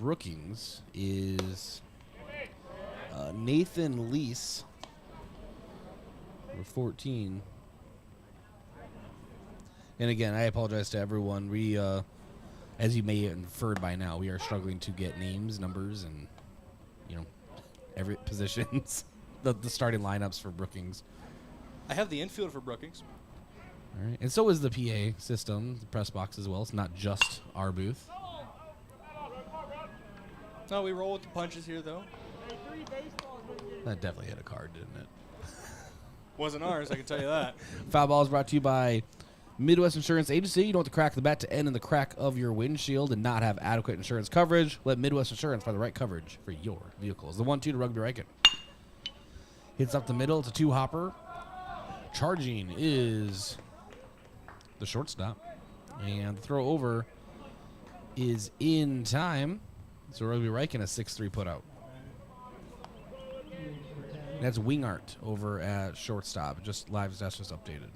Brookings is Nathan Lease for 14. And again, I apologize to everyone. We As you may have inferred by now, we are struggling to get names, numbers, and, every positions, the starting lineups for Brookings. I have the infield for Brookings. All right. And so is the PA system, the press box as well. It's not just our booth. No, we roll with the punches here, though. That definitely hit a card, didn't it? Wasn't ours, I can tell you that. Foul ball is brought to you by Midwest Insurance Agency. You don't want the crack of the bat to end in the crack of your windshield and not have adequate insurance coverage. Let Midwest Insurance find the right coverage for your vehicles. The 1-2 to Rugby Riken. Hits up the middle. It's a two-hopper. Charging is the shortstop. And the throw over is in time. So Rugby Riken a 6-3 put out. That's Wingart over at shortstop. Just live, that's just updated.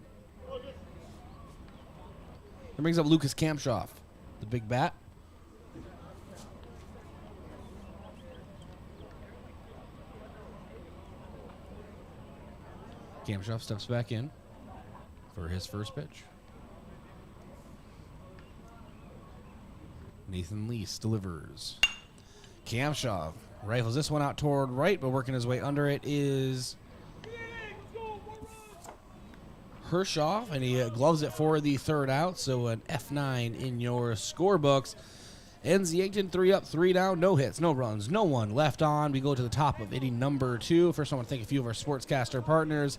That brings up Lucas Kamshoff, the big bat. Kamshoff steps back in for his first pitch. Nathan Lease delivers. Kamshoff rifles this one out toward right, but working his way under it is Hershoff, and he gloves it for the third out, so an F9 in your scorebooks. Ends Yankton 3 up, 3 down, no hits, no runs, no one left on. We go to the top of inning number 2. First, I want to thank a few of our sportscaster partners,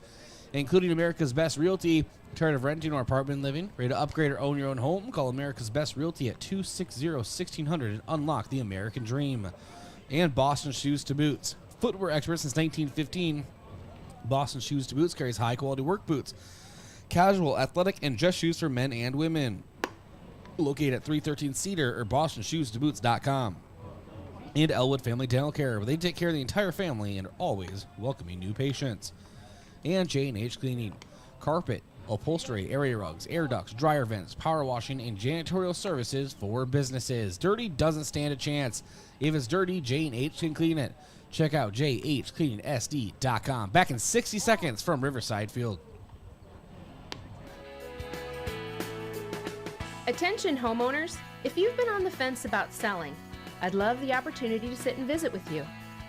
including America's Best Realty. Tired of renting or apartment living? Ready to upgrade or own your own home? Call America's Best Realty at 260-1600 and unlock the American dream. And Boston Shoes to Boots. Footwear expert since 1915. Boston Shoes to Boots carries high-quality work boots, casual, athletic, and dress shoes for men and women. Located at 313 Cedar or BostonShoesToBoots.com. And Elwood Family Dental Care, where they take care of the entire family and are always welcoming new patients. And J&H Cleaning. Carpet, upholstery, area rugs, air ducts, dryer vents, power washing, and janitorial services for businesses. Dirty doesn't stand a chance. If it's dirty, J&H can clean it. Check out jhcleaningsd.com. Back in 60 seconds from Riverside Field. Attention homeowners, if you've been on the fence about selling, I'd love the opportunity to sit and visit with you.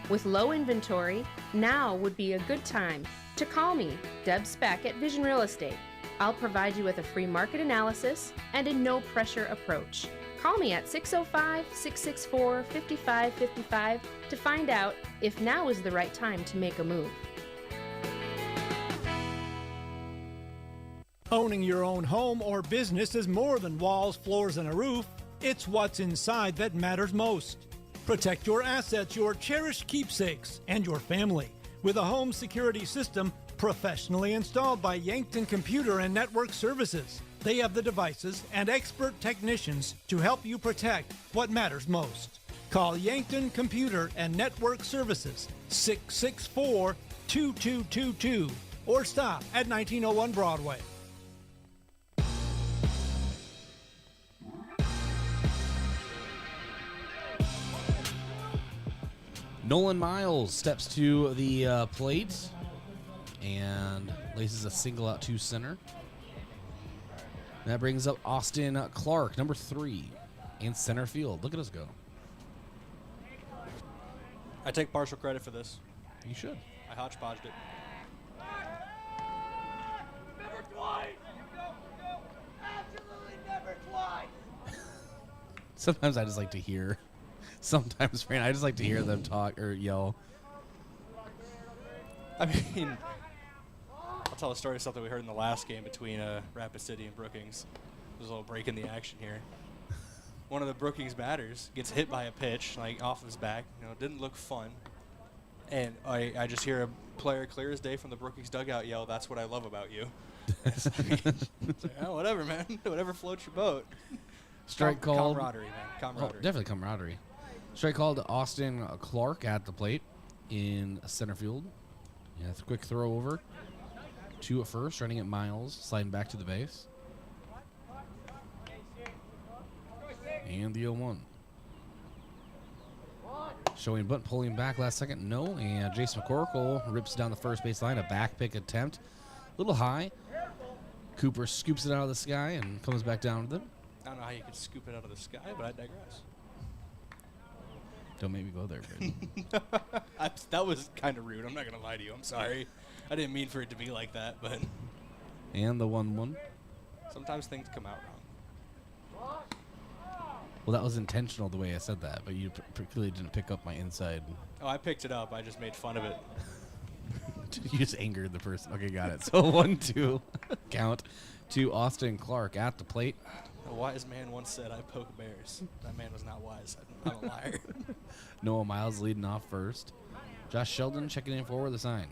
With low inventory, now would be a good time to call me, Deb Speck at Vision Real Estate. I'll provide you with a free market analysis and a no-pressure approach. Call me at 605-664-5555 to find out if now is the right time to make a move. Owning your own home or business is more than walls, floors, and a roof. It's what's inside that matters most. Protect your assets, your cherished keepsakes, and your family with a home security system professionally installed by Yankton Computer and Network Services. They have the devices and expert technicians to help you protect what matters most. Call Yankton Computer and Network Services 664-2222 or stop at 1901 Broadway. Nolan Miles steps to the plate and laces a single out to center. That brings up Austin Clark, number 3, in center field. Look at us go. I take partial credit for this. You should. I hodgepodged it. Never twice! Absolutely never twice! Sometimes I just like to hear. Sometimes, Fran, I just like to hear them talk or yell. I mean, I'll tell a story of something we heard in the last game between Rapid City and Brookings. There's a little break in the action here. One of the Brookings batters gets hit by a pitch, like off his back. Didn't look fun. And I just hear a player clear as day from the Brookings dugout yell, "That's what I love about you." It's like, oh, whatever, man. Whatever floats your boat. Strike called. Camaraderie, man. Camaraderie. Oh, definitely camaraderie. Strike called to Austin Clark at the plate in center field. Yeah, it's a quick throw over. 2 at first, running at Miles, sliding back to the base. And the 0-1. Showing bunt, pulling back last second, no. And Jason McCorkle rips down the first base line, a back pick attempt. A little high. Cooper scoops it out of the sky and comes back down with it. I don't know how you could scoop it out of the sky, but I digress. Don't make me go there, Brayden. That was kind of rude. I'm not going to lie to you. I'm sorry. I didn't mean for it to be like that, but... And the 1-1. Sometimes things come out wrong. Well, that was intentional the way I said that, but you clearly didn't pick up my inside. Oh, I picked it up. I just made fun of it. You just angered the person. Okay, got it. So 1-2 count to Austin Clark at the plate. A wise man once said, I poke bears. That man was not wise. I'm a liar. Noah Miles leading off first. Josh Sheldon checking in for the sign.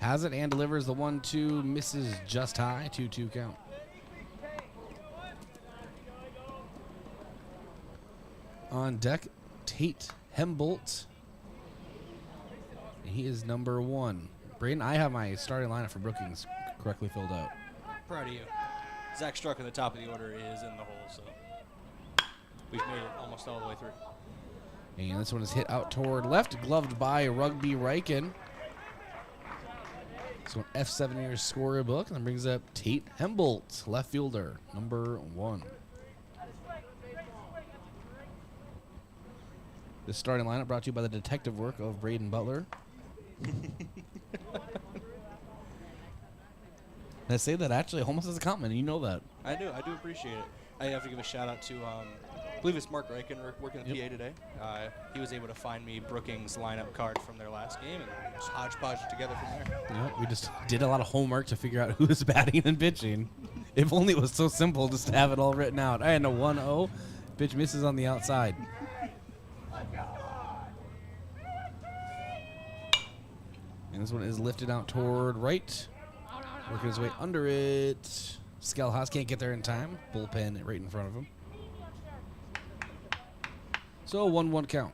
Has it and delivers the 1-2. Misses just high. 2-2 count. On deck, Tate Hembolt. He is number 1. Brayden, I have my starting lineup for Brookings correctly filled out. Proud of you. Zach Struck in the top of the order is in the hole, so we've made it almost all the way through. And this one is hit out toward left, gloved by Rugby Riken. So an F7 year scorer book, and brings up Tate Hembolt, left fielder, number 1. This starting lineup brought to you by the detective work of Brayden Butler. I say that actually almost as a compliment, and you know that. I do appreciate it. I have to give a shout out to, I believe it's Mark Riken working the PA today. He was able to find me Brookings lineup card from their last game and just hodgepodge it together from there. Yep, we just did a lot of homework to figure out who is batting and pitching. If only it was so simple just to have it all written out. And a 1-0. Pitch misses on the outside. And this one is lifted out toward right. Working his way under it. Skelhaus can't get there in time. Bullpen right in front of him. So 1-1 count.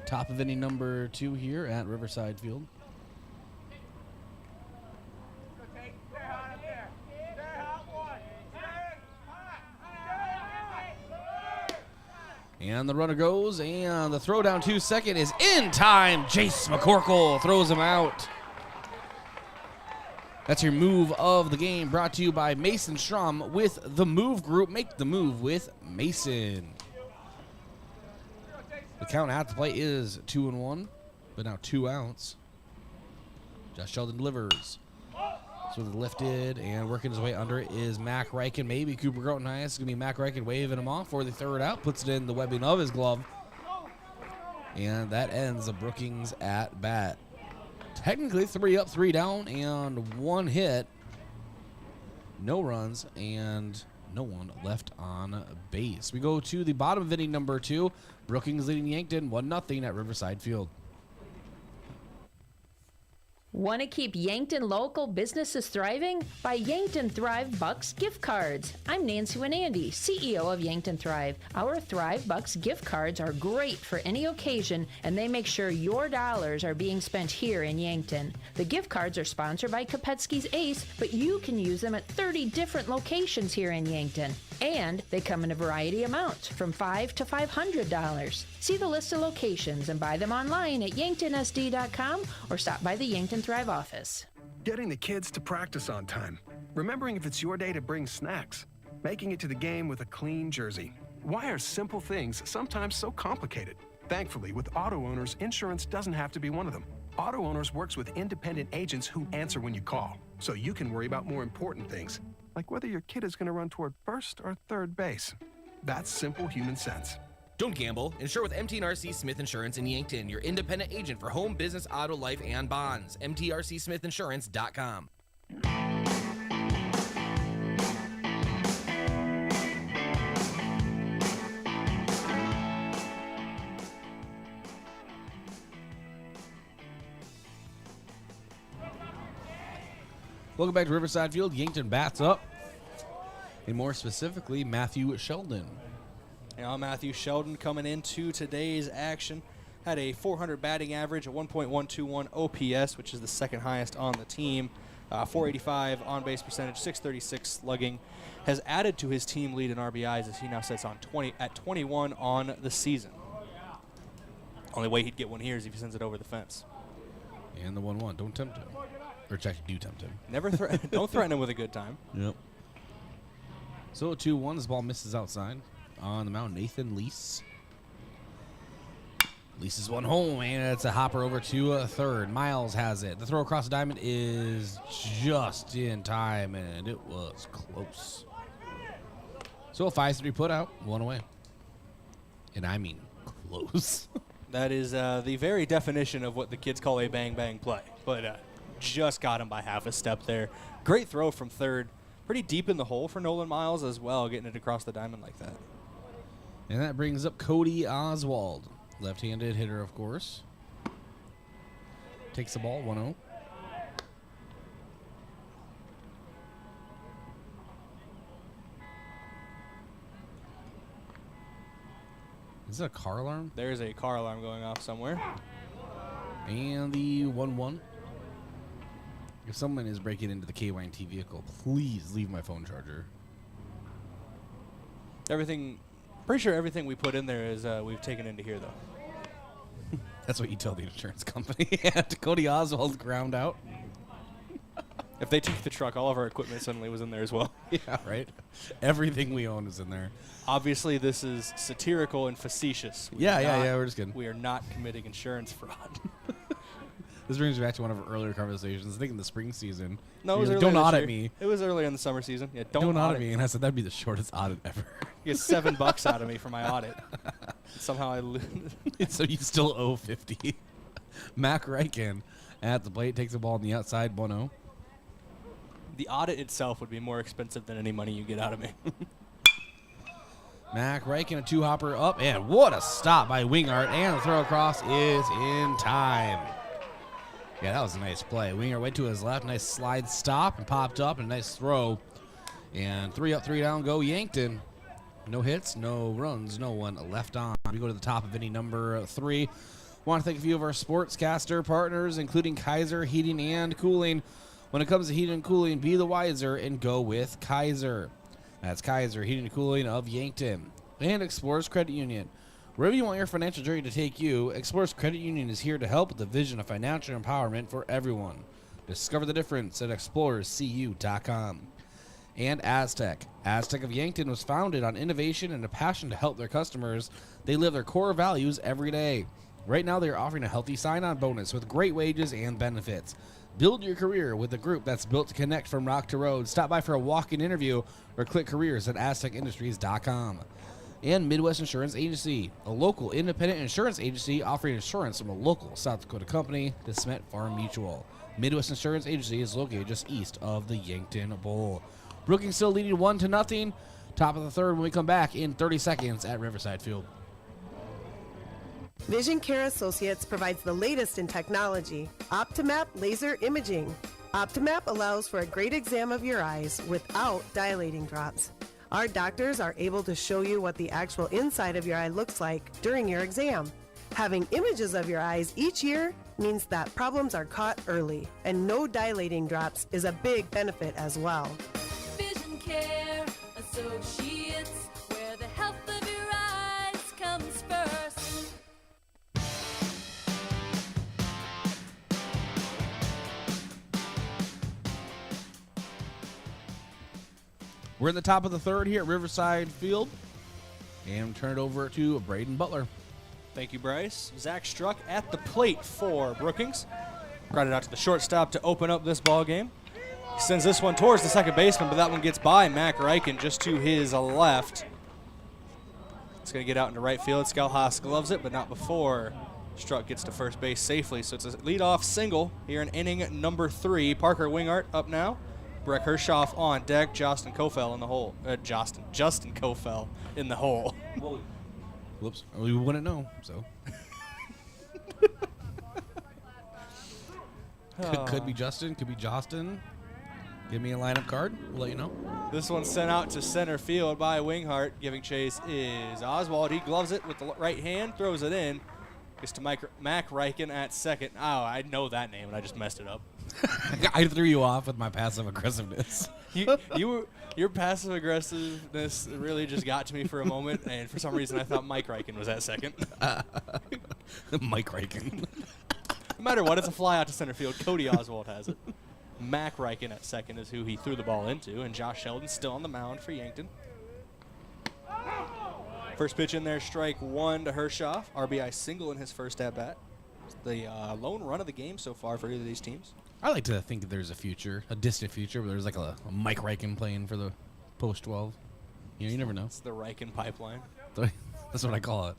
Top of inning number 2 here at Riverside Field. And the runner goes, and the throw down to second is in time. Jace McCorkle throws him out. That's your move of the game, brought to you by Mason Strom with the Move Group. Make the move with Mason. The count at the plate is 2-1, but now 2 outs. Josh Sheldon delivers. So lifted and working his way under it is Mac Riken. Maybe Cooper Grotenheis. It's going to be Mac Riken waving him off for the third out. Puts it in the webbing of his glove. And that ends the Brookings at bat. Technically 3 up, 3 down, and 1 hit. No runs and no one left on base. We go to the bottom of inning number 2. Brookings leading Yankton 1-0 at Riverside Field. Want to keep Yankton local businesses thriving? Buy Yankton Thrive Bucks gift cards. I'm Nancy Winandy, CEO of Yankton Thrive. Our Thrive Bucks gift cards are great for any occasion, and they make sure your dollars are being spent here in Yankton. The gift cards are sponsored by Kopetsky's Ace, but you can use them at 30 different locations here in Yankton. And they come in a variety of amounts, from $5 to $500. See the list of locations and buy them online at yanktonsd.com or stop by the Yankton Thrive office. Getting the kids to practice on time. Remembering if it's your day to bring snacks. Making it to the game with a clean jersey. Why are simple things sometimes so complicated? Thankfully, with auto owners, insurance doesn't have to be one of them. Auto Owners works with independent agents who answer when you call, so you can worry about more important things, like whether your kid is going to run toward first or third base. That's simple human sense. Don't gamble. Insure with MTRC Smith Insurance in Yankton, your independent agent for home, business, auto, life, and bonds. MTRCSmithInsurance.com. Welcome back to Riverside Field. Yankton bats up. And more specifically, Matthew Sheldon. Now Matthew Sheldon coming into today's action. Had a 400 batting average, a 1.121 OPS, which is the second highest on the team. 485 on-base percentage, 636 slugging. Has added to his team lead in RBIs as he now sits on 21 on the season. Only way he'd get one here is if he sends it over the fence. And the 1-1. Don't tempt him. Or check, do tempt him. Never don't threaten him with a good time. Yep. So 2-1, this ball misses outside. On the mound, Nathan Lease. Leases one home, and it's a hopper over to third. Miles has it. The throw across the diamond is just in time, and it was close. So a 5-3 put out, one away. And I mean close. That is the very definition of what the kids call a bang-bang play. But just got him by half a step there. Great throw from third. Pretty deep in the hole for Nolan Miles as well, getting it across the diamond like that. And that brings up Cody Oswald. Left-handed hitter, of course. Takes the ball, 1-0. Is it a car alarm? There's a car alarm going off somewhere. And the 1-1. If someone is breaking into the KYNT vehicle, please leave my phone charger. Pretty sure everything we put in there is we've taken into here, though. That's what you tell the insurance company. And Cody Oswald ground out. If they took the truck, all of our equipment suddenly was in there as well. Yeah, right? Everything we own is in there. Obviously, this is satirical and facetious. Yeah, we're just kidding. We are not committing insurance fraud. This brings me back to one of our earlier conversations. I think in the spring season. No, it was don't audit me. It was earlier in the summer season. Yeah, don't audit me. And I said, that'd be the shortest audit ever. You get $7 out of me for my audit. Somehow I lose. So you still owe 50. Mac Reichen at the plate takes the ball on the outside, 1-0. The audit itself would be more expensive than any money you get out of me. Mac Reichen, a two-hopper up, and what a stop by Wingart, and the throw across is in time. Yeah, that was a nice play. Wingart went to his left, nice slide stop, and popped up, and a nice throw. And 3 up, 3 down, go Yankton. No hits, no runs, no one left on. We go to the top of inning number 3. Want to thank a few of our sportscaster partners, including Kaiser Heating and Cooling. When it comes to heating and cooling, be the wiser and go with Kaiser. That's Kaiser Heating and Cooling of Yankton. And Explorers Credit Union. Wherever you want your financial journey to take you, Explorers Credit Union is here to help with the vision of financial empowerment for everyone. Discover the difference at explorerscu.com. And Aztec. Aztec of Yankton was founded on innovation and a passion to help their customers. They live their core values every day. Right now, they are offering a healthy sign-on bonus with great wages and benefits. Build your career with a group that's built to connect from rock to road. Stop by for a walk-in interview or click careers at aztecindustries.com. And Midwest Insurance Agency, a local independent insurance agency offering insurance from a local South Dakota company, DeSmet Farm Mutual. Midwest Insurance Agency is located just east of the Yankton Bowl. Brookings still leading 1-0. Top of the third when we come back in 30 seconds at Riverside Field. Vision Care Associates provides the latest in technology, Optimap laser imaging. Optimap allows for a great exam of your eyes without dilating drops. Our doctors are able to show you what the actual inside of your eye looks like during your exam. Having images of your eyes each year means that problems are caught early, and no dilating drops is a big benefit as well. Vision Care Associates, where the health of your eyes comes first. We're in the top of the third here at Riverside Field. And turn it over to Brayden Butler. Thank you, Bryce. Zach Struck at the plate for Brookings. Grounded out to the shortstop to open up this ball game. He sends this one towards the second baseman, but that one gets by Mac Reichen just to his left. It's going to get out into right field. Skalhas gloves it, but not before Struck gets to first base safely. So it's a leadoff single here in inning number 3. Parker Wingart up now. Breck Hershoff on deck. Justin Kofel in the hole. Justin Kofel in the hole. Whoops. We wouldn't know, so. Could be Justin. Could be Justin. Give me a lineup card. We'll let you know. This one's sent out to center field by Wingart. Giving chase is Oswald. He gloves it with the right hand, throws it in. Gets to Mac Reichen at second. Oh, I know that name, and I just messed it up. I threw you off with my passive aggressiveness. Your passive aggressiveness really just got to me for a moment, and for some reason I thought Mike Reichen was at second. Mike Reichen. No matter what, it's a fly out to center field. Cody Oswald has it. Mac Reichen at second is who he threw the ball into, and Josh Sheldon still on the mound for Yankton. First pitch in there, strike one to Hershoff. RBI single in his first at-bat. The lone run of the game so far for either of these teams. I like to think that there's a future, a distant future, where there's like a Mike Reichen playing for the post-12. You know, you never know. It's the Reichen pipeline. That's what I call it.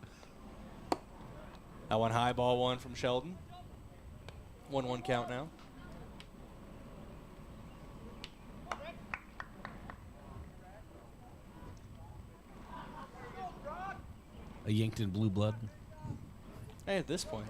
That one high, ball one from Sheldon. 1-1 count now. A Yankton blue blood. Hey, at this point,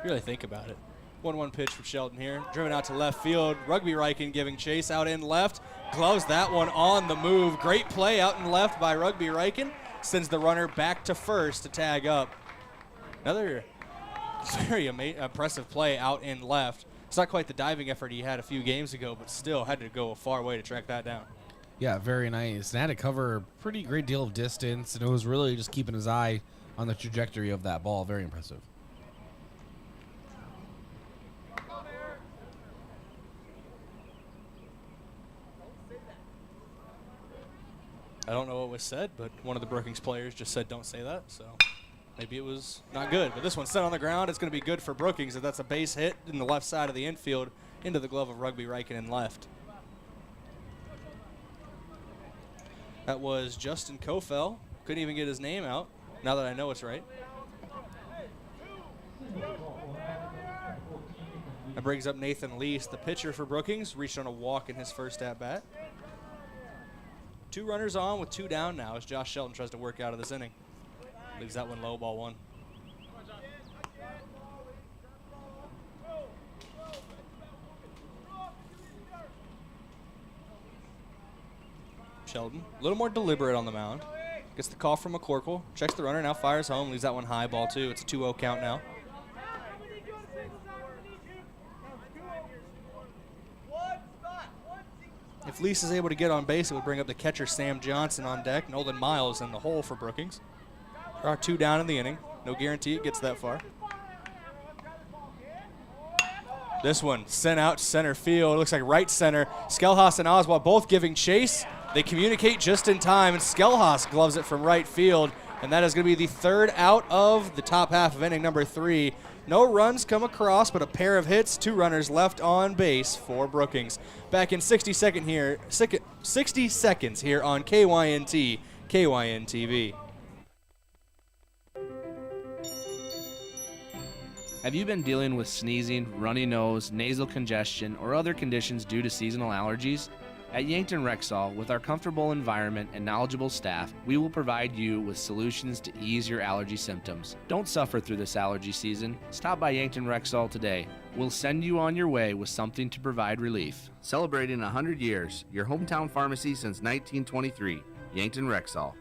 you really think about it. 1-1 pitch from Sheldon here. Driven out to left field. Rugby Reichen giving chase out in left. Gloves that one on the move. Great play out in left by Rugby Reichen. Sends the runner back to first to tag up. Another very impressive play out in left. It's not quite the diving effort he had a few games ago, but still had to go a far way to track that down. Yeah, very nice. And had to cover a pretty great deal of distance, and it was really just keeping his eye on the trajectory of that ball. Very impressive. I don't know what was said, but one of the Brookings players just said don't say that, so maybe it was not good. But this one's set on the ground. It's going to be good for Brookings if that's a base hit in the left side of the infield into the glove of Rugby Reichen in left. That was Justin Kofel. Couldn't even get his name out, now that I know it's right. That brings up Nathan Lease, the pitcher for Brookings, reached on a walk in his first at-bat. 2 runners on with 2 down now as Josh Shelton tries to work out of this inning. Leaves that one low, ball 1. Sheldon, a little more deliberate on the mound. Gets the call from McCorkle, checks the runner, now fires home, leaves that one high, ball 2. It's a 2-0 count now. If Lease is able to get on base, it would bring up the catcher Sam Johnson on deck. Nolan Miles in the hole for Brookings. There are 2 down in the inning. No guarantee it gets that far. This one sent out to center field. It looks like right center. Skelhaas and Oswald both giving chase. They communicate just in time, and Skelhaas gloves it from right field. And that is going to be the 3rd out of the top half of inning number 3. No runs come across, but a pair of hits, 2 runners left on base for Brookings. Back in 60 seconds here on KYNT, KYNTV. Have you been dealing with sneezing, runny nose, nasal congestion, or other conditions due to seasonal allergies? At Yankton Rexall, with our comfortable environment and knowledgeable staff, we will provide you with solutions to ease your allergy symptoms. Don't suffer through this allergy season. Stop by Yankton Rexall today. We'll send you on your way with something to provide relief. Celebrating 100 years, your hometown pharmacy since 1923, Yankton Rexall.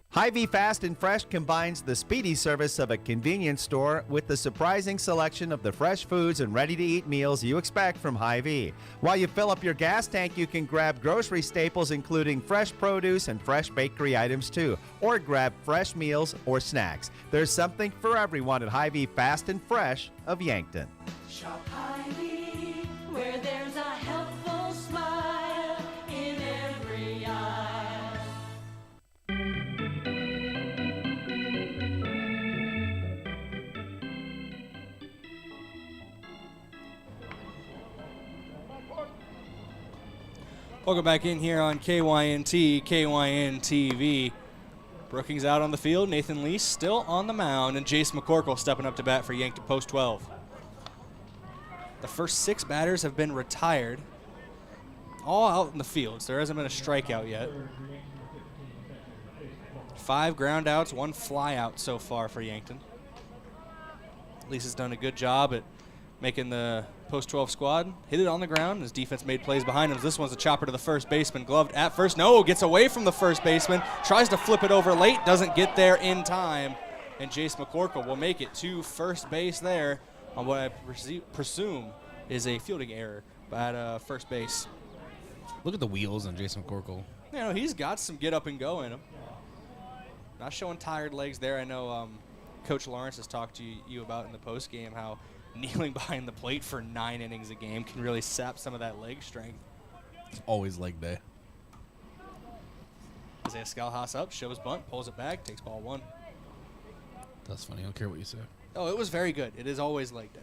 Hy-Vee Fast and Fresh combines the speedy service of a convenience store with the surprising selection of the fresh foods and ready-to-eat meals you expect from Hy-Vee. While you fill up your gas tank, you can grab grocery staples including fresh produce and fresh bakery items too, or grab fresh meals or snacks. There's something for everyone at Hy-Vee Fast and Fresh of Yankton. Shop Hy-Vee, where there's a helpful smile in every eye. Welcome back in here on KYNT, KYNTV. Brookings out on the field. Nathan Lease still on the mound, and Jace McCorkle stepping up to bat for Yankton Post 12. The first 6 batters have been retired, all out in the field, so there hasn't been a strikeout yet. 5 ground outs, 1 fly out so far for Yankton. Lease has done a good job at making the Post 12 squad hit it on the ground. His defense made plays behind him. This one's a chopper to the first baseman. Gloved at first. No, gets away from the first baseman. Tries to flip it over late. Doesn't get there in time. And Jace McCorkle will make it to first base there on what I presume is a fielding error at first base. Look at the wheels on Jason McCorkle. You know, he's got some get up and go in him. Not showing tired legs there. I know Coach Lawrence has talked to you about in the post game how kneeling behind the plate for 9 innings a game can really sap some of that leg strength. It's always leg day. Isaiah Skalhas up, shows bunt, pulls it back, takes ball 1. That's funny. I don't care what you say. Oh, it was very good. It is always leg day.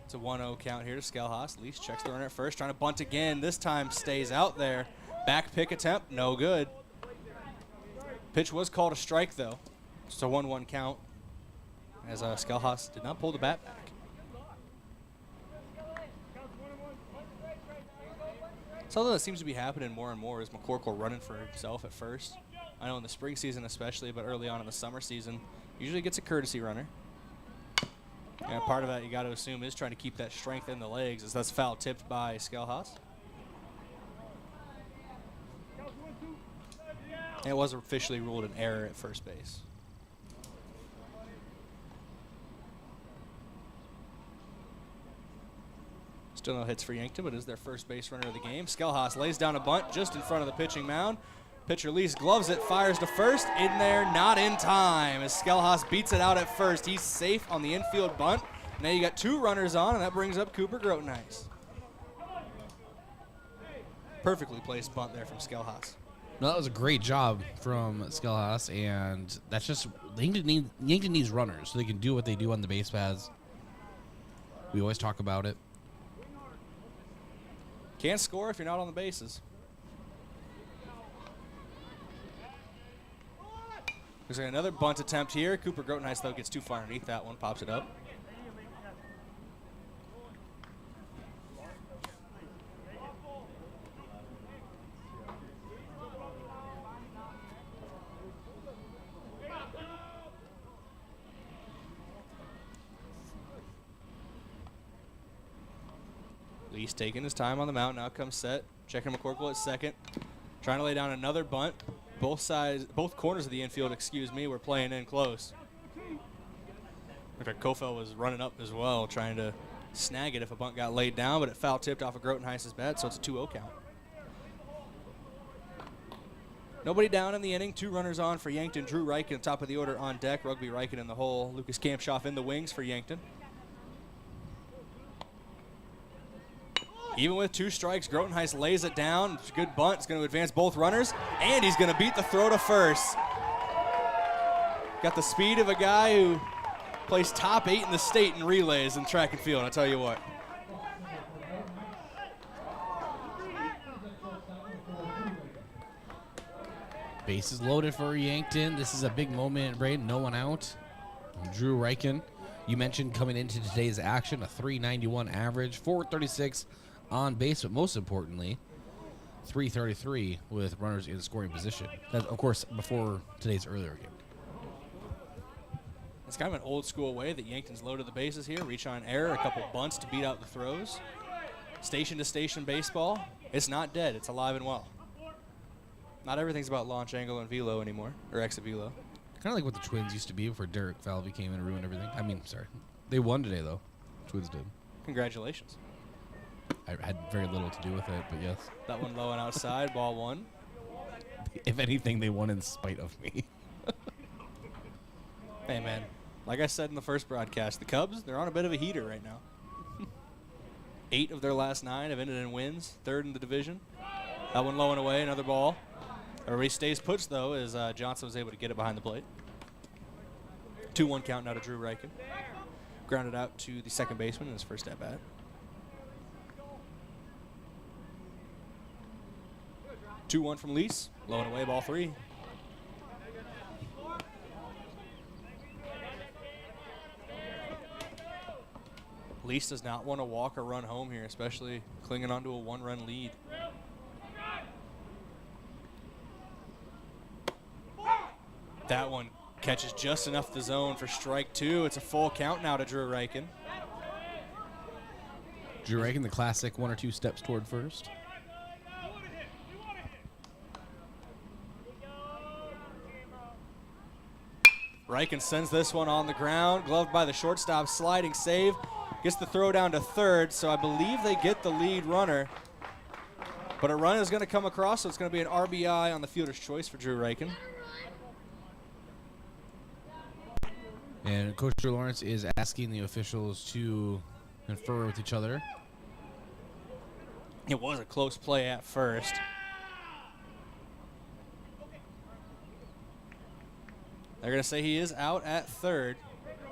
It's a 1-0 count here to Skalhas. Lease checks the runner at first, trying to bunt again. This time stays out there. Back pick attempt, no good. Pitch was called a strike, though. It's a 1-1 count, as Skalhas did not pull the bat back. Something that seems to be happening more and more is McCorkle running for himself at first. I know in the spring season especially, but early on in the summer season, usually gets a courtesy runner. And part of that you got to assume is trying to keep that strength in the legs, as that's foul tipped by Skalhas. And it was officially ruled an error at first base. Still no hits for Yankton, but is their first base runner of the game. Skalhas lays down a bunt just in front of the pitching mound. Pitcher Lease gloves it, fires to first. In there, not in time, as Skalhas beats it out at first. He's safe on the infield bunt. Now you got 2 runners on, and that brings up Cooper Grotenice. Perfectly placed bunt there from Skalhas. No, that was a great job from Skalhas, and that's just Yankton needs runners so they can do what they do on the base paths. We always talk about it. Can't score if you're not on the bases. There's another bunt attempt here. Cooper Grotenice, though, gets too far underneath that one, pops it up. Lease taking his time on the mound. Now comes set. Checking McCorkle at second. Trying to lay down another bunt. Both corners of the infield, were playing in close. In fact, Kofel was running up as well, trying to snag it if a bunt got laid down, but it foul tipped off of Grotenice's bat, so it's a 2-0 count. Nobody down in the inning. 2 runners on for Yankton. Drew Reichen, top of the order on deck. Rugby Reichen in the hole. Lucas Kampshoff in the wings for Yankton. Even with 2 strikes, Grotenice lays it down. It's a good bunt. It's going to advance both runners, and he's going to beat the throw to first. Got the speed of a guy who plays top 8 in the state in relays in track and field, I'll tell you what. Bases loaded for Yankton. This is a big moment, Brayden. No one out. Drew Reichen, you mentioned coming into today's action, a .391 average, 436 on base, but most importantly, .333 with runners in scoring position. That's, of course, before today's earlier game. It's kind of an old school way that Yankton's loaded the bases here. Reach on error, a couple bunts to beat out the throws. Station to station baseball. It's not dead. It's alive and well. Not everything's about launch angle and velo anymore, or exit velo. Kind of like what the Twins used to be before Derek Falvey came in and ruined everything. I mean, sorry. They won today, though. Twins did. Congratulations. I had very little to do with it, but yes. That one low and outside, ball 1. If anything, they won in spite of me. Hey, man. Like I said in the first broadcast, the Cubs, they're on a bit of a heater right now. 8 of their last 9 have ended in wins, 3rd in the division. That one low and away, another ball. Everybody stays put, though, as Johnson was able to get it behind the plate. 2-1 count now to Drew Reichen. Grounded out to the second baseman in his first at-bat. Two-1 from Lease. Low and away, ball 3. Lease does not want to walk or run home here, especially clinging onto a 1-run lead. That one catches just enough the zone for strike 2. It's a full count now to Drew Reichen. Drew Reichen, the classic 1 or 2 steps toward first. Reichen sends this one on the ground, gloved by the shortstop, sliding save. Gets the throw down to third, so I believe they get the lead runner. But a run is going to come across, so it's going to be an RBI on the fielder's choice for Drew Reichen. And Coach Drew Lawrence is asking the officials to confer with each other. It was a close play at first. They're going to say he is out at third.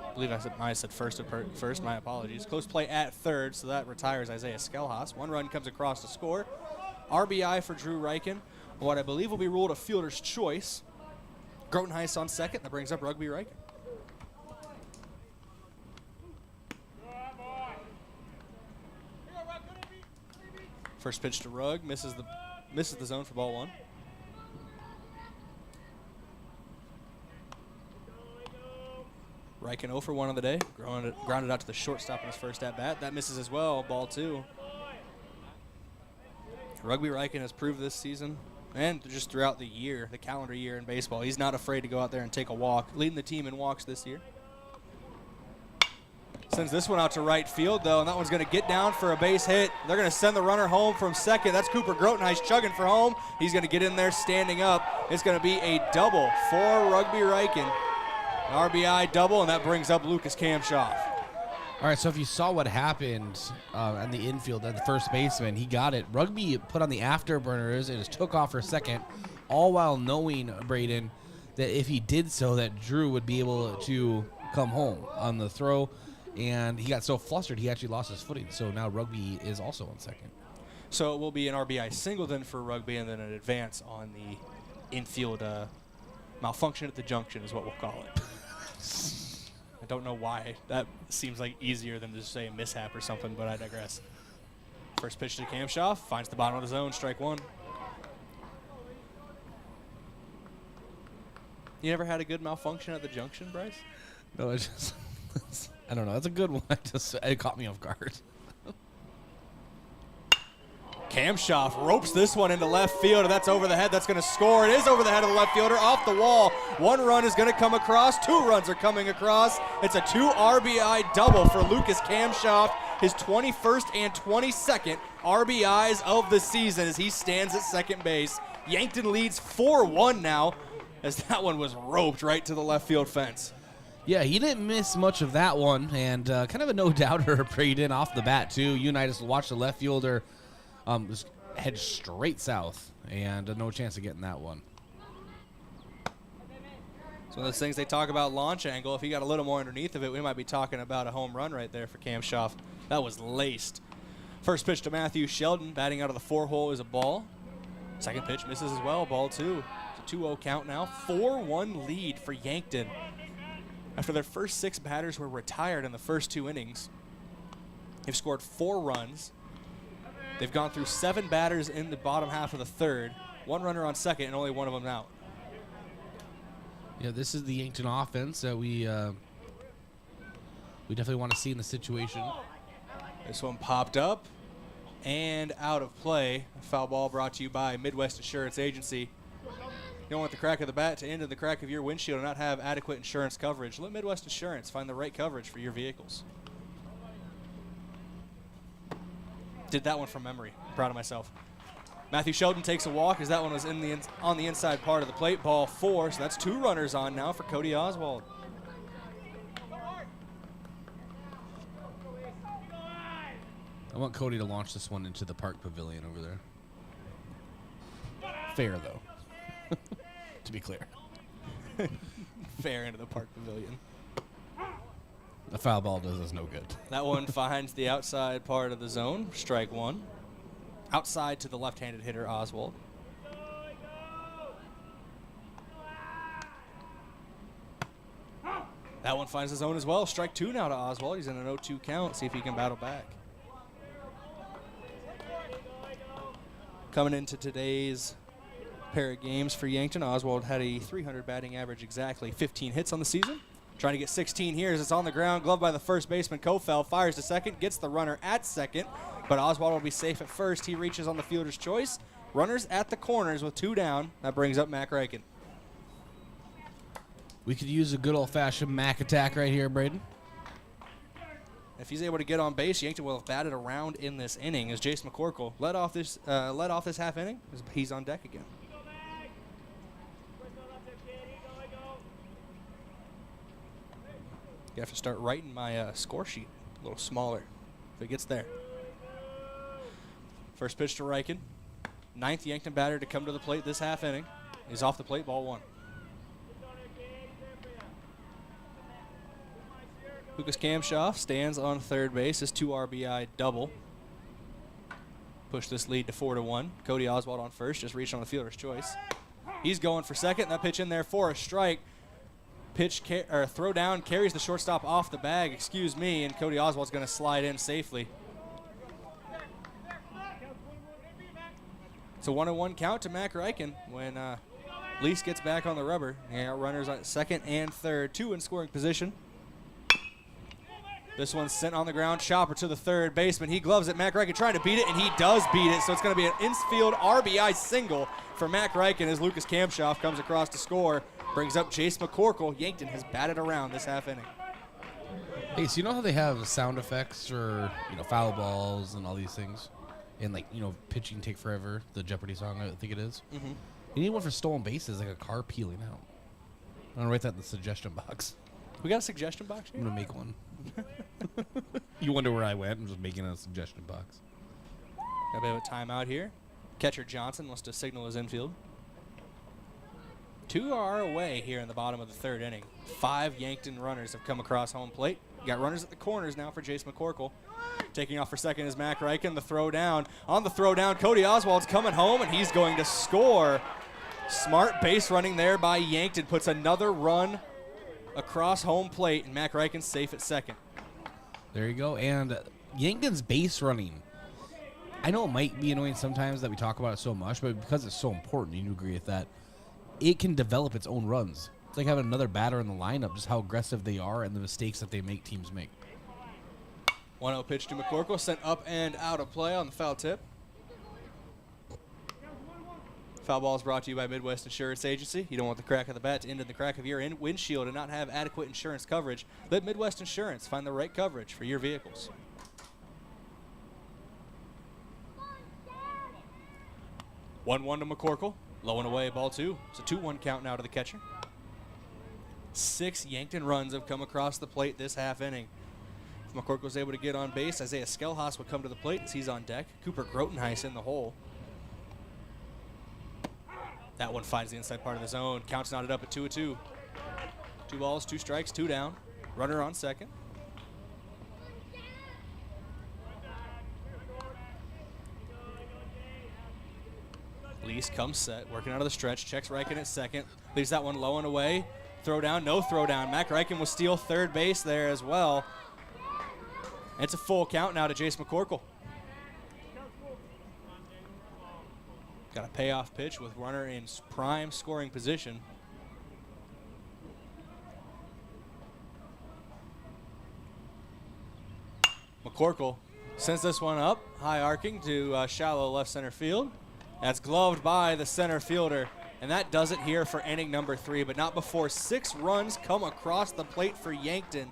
I believe I said first. My apologies. Close play at third, so that retires Isaiah Skelhaus. One run comes across to score. RBI for Drew Reichen. What I believe will be ruled a fielder's choice. Grotenheis on second. That brings up Rugby Reichen. First pitch to Rugg. Misses the zone for ball one. Reichen 0 for 1 on the day. Grounded out to the shortstop in his first at-bat. That misses as well, ball 2. Rugby Reichen has proved this season, and just throughout the year, the calendar year in baseball, he's not afraid to go out there and take a walk, leading the team in walks this year. Sends this one out to right field, though, and that one's going to get down for a base hit. They're going to send the runner home from second. That's Cooper Grotenheis chugging for home. He's going to get in there standing up. It's going to be a double for Rugby Reichen. An RBI double, and that brings up Lucas Kamshoff. All right, so if you saw what happened on the infield at the first baseman, he got it. Rugby put on the afterburners and just took off for second, all while knowing, Brayden, that if he did so, that Drew would be able to come home on the throw. And he got so flustered, he actually lost his footing. So now Rugby is also on second. So it will be an RBI single then for Rugby, and then an advance on the infield malfunction at the junction is what we'll call it. I don't know why. That seems like easier than to just say a mishap or something, but I digress. First pitch to Kamshoff, finds the bottom of the zone, strike one. You never had a good malfunction at the junction, Bryce? No, it's just, I don't know. That's a good one. It caught me off guard. Kamshoff ropes this one into left field, and that's over the head. That's going to score. It is over the head of the left fielder, off the wall. One run is going to come across. 2 runs are coming across. It's a 2 RBI double for Lucas Kamshoff, his 21st and 22nd RBIs of the season as he stands at second base. Yankton leads 4-1 now as that one was roped right to the left field fence. Yeah, he didn't miss much of that one, and kind of a no-doubter Brayden off the bat, too. You and I just watched the left fielder just head straight south, and no chance of getting that one. It's one of those things they talk about launch angle. If he got a little more underneath of it, we might be talking about a home run right there for Kamshoff. That was laced. First pitch to Matthew Sheldon, batting out of the 4-hole is a ball. Second pitch misses as well, ball 2. It's a 2-0 count now. 4-1 lead for Yankton. After their first 6 batters were retired in the first 2 innings, they've scored 4 runs. They've gone through 7 batters in the bottom half of the third, 1 runner on second, and only 1 of them out. Yeah, this is the Yankton offense that we definitely want to see in the situation. This one popped up and out of play. A foul ball brought to you by Midwest Insurance Agency. You don't want the crack of the bat to end in the crack of your windshield and not have adequate insurance coverage. Let Midwest Insurance find the right coverage for your vehicles. Did that one from memory. I'm proud of myself. Matthew Sheldon takes a walk as that one was on the inside part of the plate. Ball 4, so that's 2 runners on now for Cody Oswald. I want Cody to launch this one into the park pavilion over there. Fair, though. To be clear. Fair into the park pavilion. The foul ball does us no good. That one finds the outside part of the zone. Strike 1. Outside to the left-handed hitter, Oswald. That one finds the zone as well. Strike 2 now to Oswald. He's in an 0-2 count. See if he can battle back. Coming into today's pair of games for Yankton, Oswald had a 300 batting average exactly, 15 hits on the season. Trying to get 16 here as it's on the ground. Gloved by the first baseman, Kofel. Fires to second, gets the runner at second. But Oswald will be safe at first. He reaches on the fielder's choice. Runners at the corners with 2 down. That brings up Mac Reichen. We could use a good old-fashioned Mac attack right here, Brayden. If he's able to get on base, Yankton will have batted around in this inning as Jace McCorkle led off this half inning. He's on deck again. You have to start writing my score sheet a little smaller if it gets there. First pitch to Reichen. Ninth Yankton batter to come to the plate this half inning. He's off the plate, ball 1. Lucas Kamshoff stands on third base. His 2 RBI double. Push this lead to 4-1. Cody Oswald on first, just reached on the fielder's choice. He's going for second. That pitch in there for a strike. Throw down, carries the shortstop off the bag, and Cody Oswald's going to slide in safely. It's a 1-1 count to Mac Reichen when Lease gets back on the rubber. They got runners on second and third, 2 in scoring position. This one's sent on the ground, chopper to the third baseman. He gloves it. Mac Reichen trying to beat it, and he does beat it. So it's going to be an infield RBI single for Mac Reichen as Lucas Kamshoff comes across to score. Brings up Jace McCorkle. Yankton has batted around this half inning. Hey, so you know how they have sound effects for, foul balls and all these things? And, pitching take forever, the Jeopardy song, I think it is. Mm-hmm. You need one for stolen bases, like a car peeling out. I'm going to write that in the suggestion box. We got a suggestion box here? I'm going to make one. You wonder where I went? I'm just making a suggestion box. Got a bit of a timeout here. Catcher Johnson wants to signal his infield. 2 are away here in the bottom of the third inning. 5 Yankton runners have come across home plate. You got runners at the corners now for Jace McCorkle. Taking off for second is Mac Reichen. The throw down. On the throw down, Cody Oswald's coming home, and he's going to score. Smart base running there by Yankton. Puts another run across home plate, and Mac Reichen's safe at second. There you go. And Yankton's base running. I know it might be annoying sometimes that we talk about it so much, but because it's so important, you agree with that, it can develop its own runs. It's like having another batter in the lineup, just how aggressive they are and the mistakes that teams make. 1-0 pitch to McCorkle, sent up and out of play on the foul tip. Foul ball is brought to you by Midwest Insurance Agency. You don't want the crack of the bat to end in the crack of your windshield and not have adequate insurance coverage. Let Midwest Insurance find the right coverage for your vehicles. One to McCorkle. Low and away, ball 2. It's a 2-1 count now to the catcher. 6 Yankton runs have come across the plate this half inning. If McCorkle's able to get on base, Isaiah Skelhaus will come to the plate as he's on deck. Cooper Grotenheis in the hole. That one finds the inside part of the zone. Counts knotted up at 2-2. 2 balls, 2 strikes, 2 down. Runner on second. Lease comes set, working out of the stretch, checks Reichen at second, leaves that one low and away. Throw down, no throw down. Mac Reichen will steal third base there as well. It's a full count now to Jace McCorkle. Got a payoff pitch with runner in prime scoring position. McCorkle sends this one up, high arcing to shallow left center field. That's gloved by the center fielder, and that does it here for inning number 3, but not before 6 runs come across the plate for Yankton.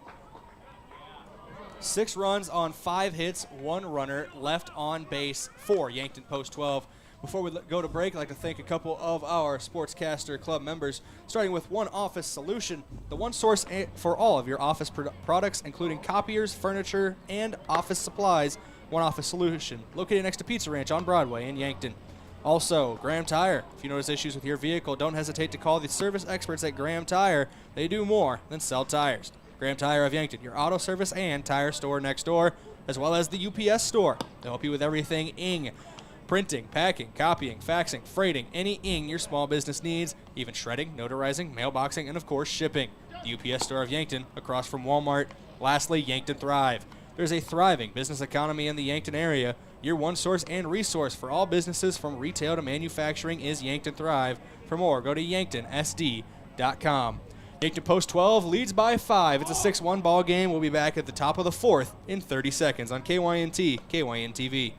6 runs on 5 hits, 1 runner left on base for Yankton Post 12. Before we go to break, I'd like to thank a couple of our Sportscaster Club members, starting with One Office Solution, the one source for all of your office products, including copiers, furniture, and office supplies. One Office Solution, located next to Pizza Ranch on Broadway in Yankton. Also, Graham Tire. If you notice issues with your vehicle, don't hesitate to call the service experts at Graham Tire. They do more than sell tires. Graham Tire of Yankton, your auto service and tire store next door, as well as the UPS store. They'll help you with everything ing. Printing, packing, copying, faxing, freighting, any ing your small business needs, even shredding, notarizing, mailboxing, and of course shipping. The UPS store of Yankton, across from Walmart. Lastly, Yankton Thrive. There's a thriving business economy in the Yankton area. Your one source and resource for all businesses from retail to manufacturing is Yankton Thrive. For more, go to yanktonsd.com. Yankton Post 12 leads by 5. It's a 6-1 ball game. We'll be back at the top of the 4th in 30 seconds on KYNT, KYNTV.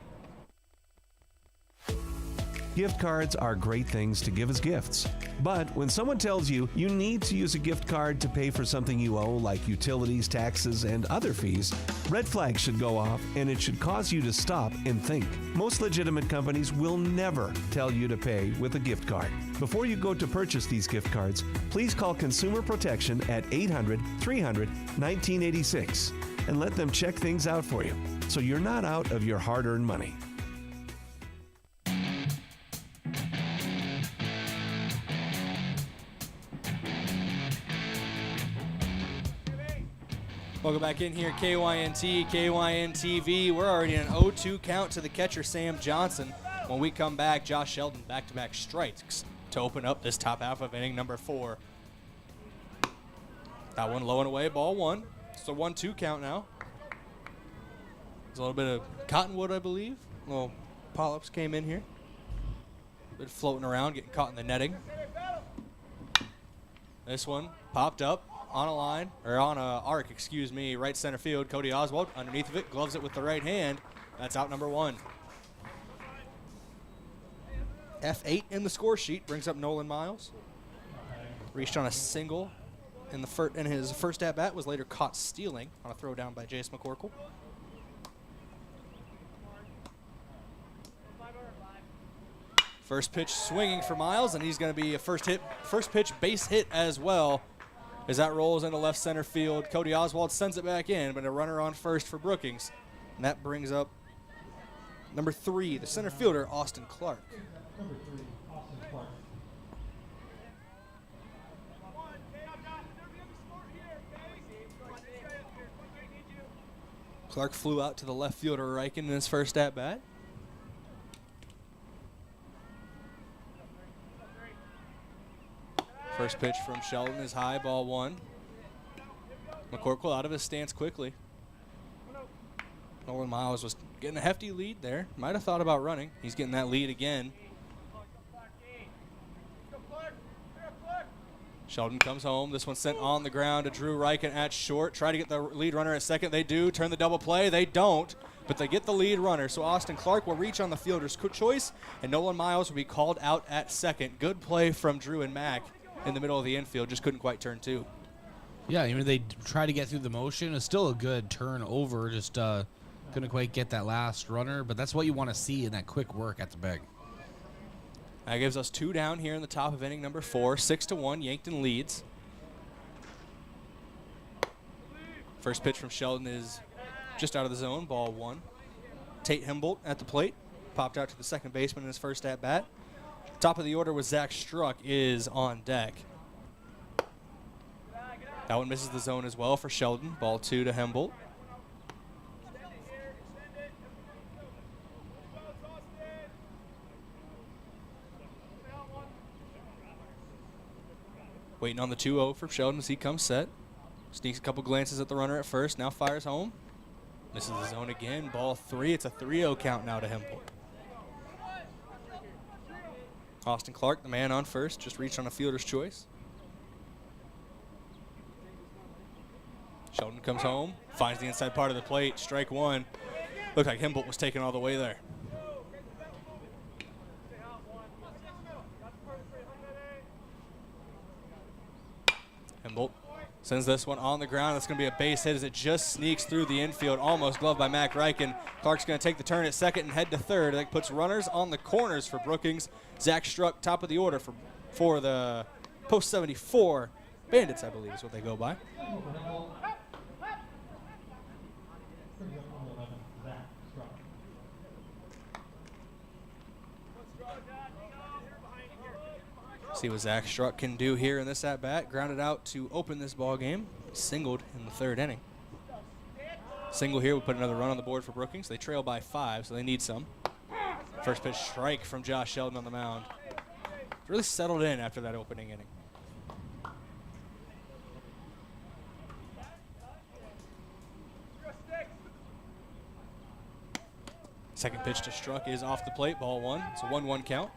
Gift cards are great things to give as gifts. But when someone tells you you need to use a gift card to pay for something you owe, like utilities, taxes, and other fees, red flags should go off, and it should cause you to stop and think. Most legitimate companies will never tell you to pay with a gift card. Before you go to purchase these gift cards, please call Consumer Protection at 800-300-1986 and let them check things out for you so you're not out of your hard-earned money. Welcome back in here, KYNT, KYNTV. We're already in an 0-2 count to the catcher, Sam Johnson. When we come back, Josh Sheldon back-to-back strikes to open up this top half of inning number 4. That one low and away, ball 1. It's a 1-2 count now. There's a little bit of cottonwood, I believe. Little polyps came in here. Been floating around, getting caught in the netting. This one popped up. On a line, or on a arc, right center field. Cody Oswald underneath of it, gloves it with the right hand. That's out number 1. F8 in the score sheet brings up Nolan Miles. Reached on a single in his first at bat, was later caught stealing on a throw down by Jace McCorkle. First pitch swinging for Miles, and he's going to be a first pitch base hit as well. As that rolls into left center field, Cody Oswald sends it back in, but a runner on first for Brookings. And that brings up number 3, the center fielder, Austin Clark. Clark flew out to the left fielder, Reichen, in his first at-bat. First pitch from Sheldon is high, ball 1. McCorkle out of his stance quickly. Nolan Miles was getting a hefty lead there. Might have thought about running. He's getting that lead again. Sheldon comes home. This one's sent on the ground to Drew Reichen at short. Try to get the lead runner at second. They do. Turn the double play. They don't. But they get the lead runner. So Austin Clark will reach on the fielder's choice, and Nolan Miles will be called out at second. Good play from Drew and Mack in the middle of the infield. Just couldn't quite turn 2. Yeah, they try to get through the motion. It's still a good turn over. Just couldn't quite get that last runner. But that's what you want to see in that quick work at the bag. That gives us 2 down here in the top of inning number 4. 6-1, Yankton leads. First pitch from Sheldon is just out of the zone, ball 1. Tate Himbolt at the plate. Popped out to the second baseman in his first at-bat. Top of the order with Zach Struck is on deck. That one misses the zone as well for Sheldon. Ball 2 to Himbolt. Waiting on the 2-0 for Sheldon as he comes set. Sneaks a couple glances at the runner at first. Now fires home. Misses the zone again. Ball 3. It's a 3-0 count now to Himbolt. Austin Clark, the man on first, just reached on a fielder's choice. Sheldon comes home, finds the inside part of the plate. Strike 1. Looked like Himbolt was taken all the way there. Himbolt sends this one on the ground. It's going to be a base hit as it just sneaks through the infield, almost gloved by Mac Reichen. Clark's going to take the turn at second and head to third. That puts runners on the corners for Brookings. Zach Struck, top of the order for the post 74 Bandits, I believe is what they go by. See what Zach Struck can do here in this at-bat. Grounded out to open this ball game. Singled in the 3rd inning. Single here would put another run on the board for Brookings. They trail by 5, so they need some. First pitch strike from Josh Sheldon on the mound. Really settled in after that opening inning. Second pitch to Struck is off the plate, ball 1. It's a 1-1 count.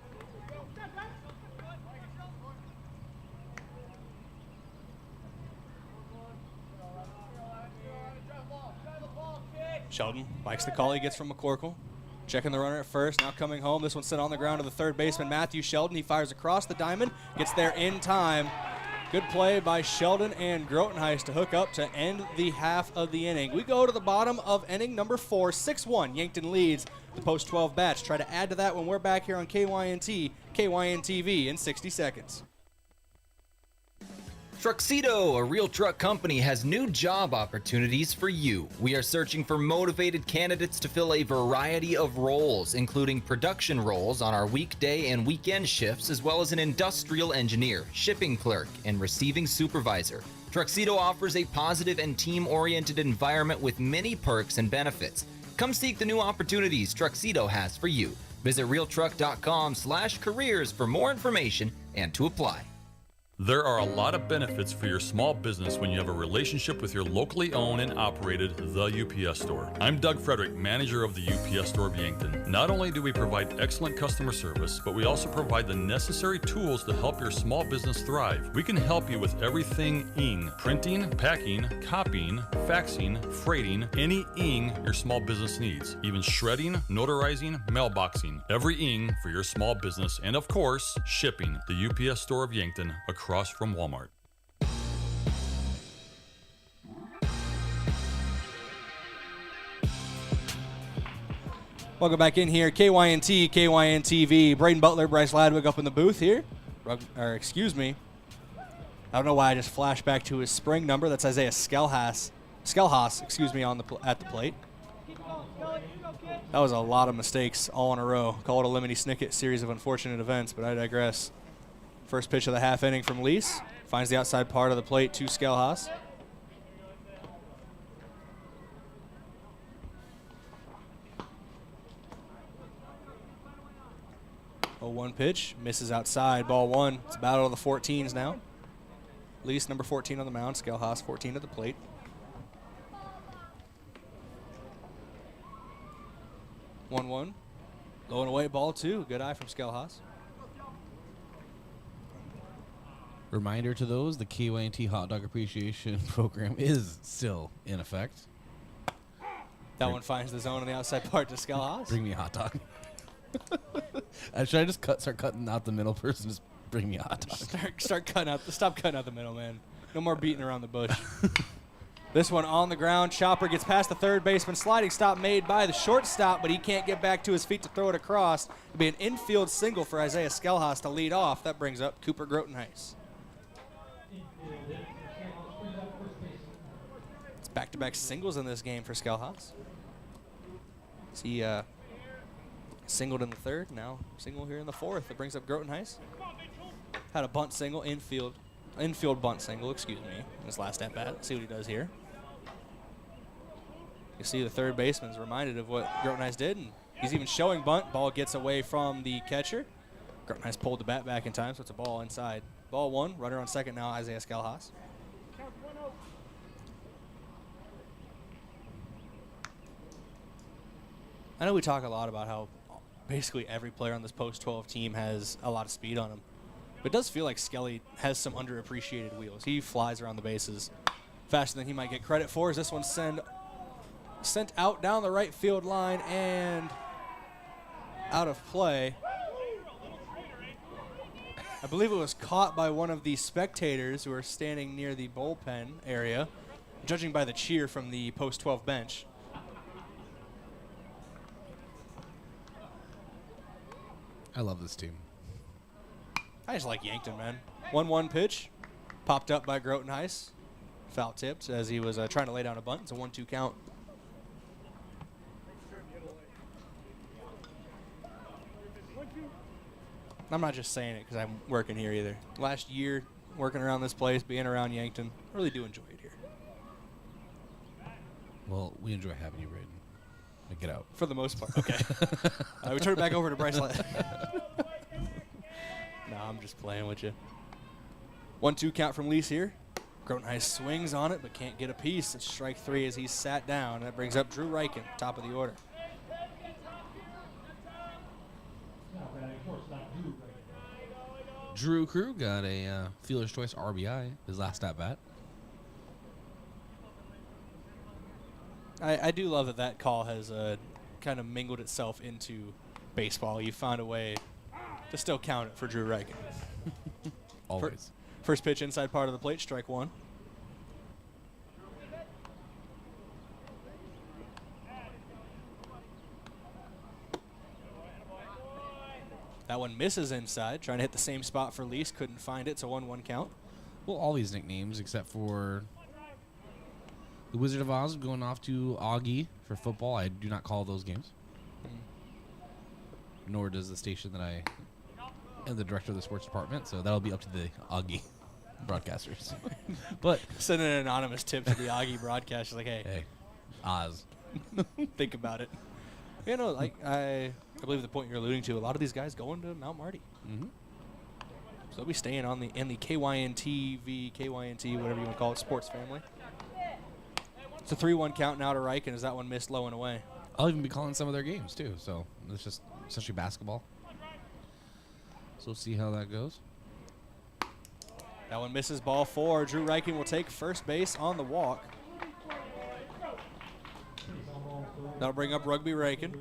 Sheldon likes the call he gets from McCorkle. Checking the runner at first, now coming home. This one's sent on the ground to the third baseman, Matthew Sheldon. He fires across the diamond, gets there in time. Good play by Sheldon and Grotenhuis to hook up to end the half of the inning. We go to the bottom of inning number 4, 6-1. Yankton leads the post-12 batch. Try to add to that when we're back here on KYNT, KYNTV in 60 seconds. Truxedo, a real truck company, has new job opportunities for you. We are searching for motivated candidates to fill a variety of roles, including production roles on our weekday and weekend shifts, as well as an industrial engineer, shipping clerk, and receiving supervisor. Truxedo offers a positive and team-oriented environment with many perks and benefits. Come seek the new opportunities Truxedo has for you. Visit realtruck.com/careers for more information and to apply. There are a lot of benefits for your small business when you have a relationship with your locally owned and operated The UPS Store. I'm Doug Frederick, manager of the UPS Store of Yankton. Not only do we provide excellent customer service, but we also provide the necessary tools to help your small business thrive. We can help you with everything ing, printing, packing, copying, faxing, freighting, any ing your small business needs, even shredding, notarizing, mailboxing, every ing for your small business, and of course, shipping. The UPS Store of Yankton, across from Walmart. Welcome back in here, KYNT, KYNTV. Brayden Butler, Bryce Ladwig up in the booth here. I don't know why I just flashed back to his spring number. That's Isaiah Skelhaas, at the plate. That was a lot of mistakes all in a row. Call it a Lemony Snicket series of unfortunate events, but I digress. First pitch of the half inning from Lease. Finds the outside part of the plate to Skelhaas. Oh, 1 pitch. Misses outside. Ball 1. It's a battle of the 14s now. Lease number 14 on the mound. Skelhaas 14 at the plate. 1-1. Low and away, ball 2. Good eye from Skelhaas. Reminder to those, the KYNT Hot Dog Appreciation Program is still in effect. That one finds the zone on the outside part to Skelhaas. Bring me a hot dog. Should I just start cutting out the middle person? Just bring me a hot dog. Stop cutting out the middle, man. No more beating around the bush. This one on the ground. Chopper gets past the third baseman. Sliding stop made by the shortstop, but he can't get back to his feet to throw it across. It'll be an infield single for Isaiah Skelhaas to lead off. That brings up Cooper Grotenhuis. It's back-to-back singles in this game for Skelhaas. He singled in the third, now single here in the fourth. That brings up Grotenhuis. Had a bunt single, infield bunt single, excuse me, in his last at-bat. Let's see what he does here. You see the third baseman's reminded of what Grotenhuis did, and he's even showing bunt. Ball gets away from the catcher. Grotenhuis pulled the bat back in time, so it's a ball inside. Ball 1, runner on second now, Isaiah Skelhaas. I know we talk a lot about how basically every player on this post-12 team has a lot of speed on him. But it does feel like Skelly has some underappreciated wheels. He flies around the bases faster than he might get credit for. As this one's sent out down the right field line and out of play. I believe it was caught by one of the spectators who are standing near the bullpen area, judging by the cheer from the post-12 bench. I love this team. I just like Yankton, man. 1-1 pitch, popped up by Grotenhuis. Foul tipped as he was trying to lay down a bunt. It's a 1-2 count. I'm not just saying it because I'm working here either. Last year, working around this place, being around Yankton, I really do enjoy it here. Well, we enjoy having you, Brayden. Get out. For the most part. Okay. We turn it back over to Bryce. No, I'm just playing with you. 1-2 count from Lease here. Grotenhuis swings on it, but can't get a piece. It's strike 3 as he's sat down. That brings up Drew Reichen, top of the order. Drew Crew got a Fielder's Choice RBI his last at bat. I do love that call has kind of mingled itself into baseball. You found a way to still count it for Drew Reichen. Always. First pitch inside part of the plate, strike one. That one misses inside, trying to hit the same spot for Lease. Couldn't find it, so 1-1 count. Well, all these nicknames except for the Wizard of Oz going off to Augie for football. I do not call those games. Nor does the station that I am the director of the sports department, so that'll be up to the Augie broadcasters. But send an anonymous tip to the Augie broadcasters, like, hey, Oz. Think about it. You know, like I believe the point you're alluding to, a lot of these guys going to Mount Marty. Mm-hmm. So they'll be staying in the KYNTV, KYNT, whatever you want to call it, sports family. It's a 3-1 count now to Reichen as that one missed low and away. I'll even be calling some of their games, too. So it's just essentially basketball. So we'll see how that goes. That one misses, ball 4. Drew Reichen will take first base on the walk. That'll bring up Rugby Reichen.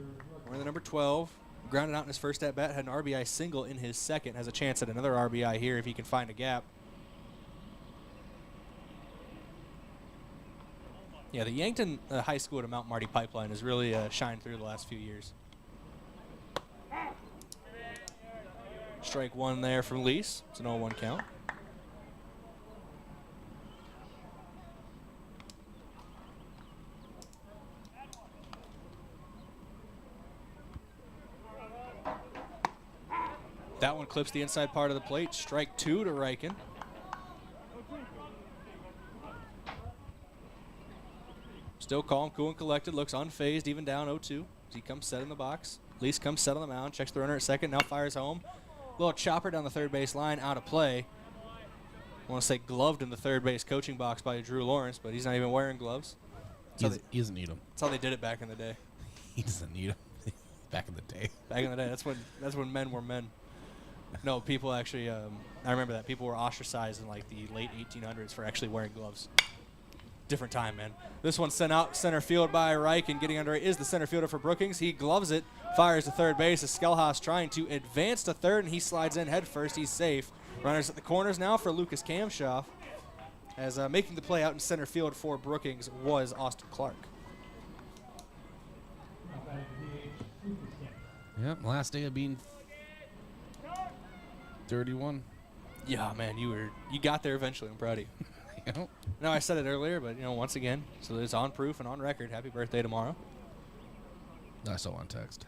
We're the number 12. Grounded out in his first at-bat, had an RBI single in his second. Has a chance at another RBI here if he can find a gap. Yeah, the Yankton High School to Mount Marty pipeline has really shined through the last few years. Strike one there from Lease. It's an 0-1 count. That one clips the inside part of the plate. Strike 2 to Reichen. Still calm, cool, and collected. Looks unfazed, even down 0-2. As he comes set in the box. Lease comes set on the mound. Checks the runner at second. Now fires home. Little chopper down the third base line. Out of play. I want to say gloved in the third base coaching box by Drew Lawrence, but he's not even wearing gloves. He doesn't need them. That's how they did it back in the day. He doesn't need them. Back in the day. Back in the day. That's when men were men. No, people actually, I remember that. People were ostracized in like the late 1800s for actually wearing gloves. Different time, man. This one sent out center field by Reichen. Getting under it is the center fielder for Brookings. He gloves it, fires to third base. As Skelhaus trying to advance to third, and he slides in head first. He's safe. Runners at the corners now for Lucas Kamshoff. As making the play out in center field for Brookings was Austin Clark. Yep, last day of being 31. Yeah, man, you got there eventually. I'm proud of you. Yep. No, I said it earlier, but once again, so it's on proof and on record. Happy birthday tomorrow. I still want text.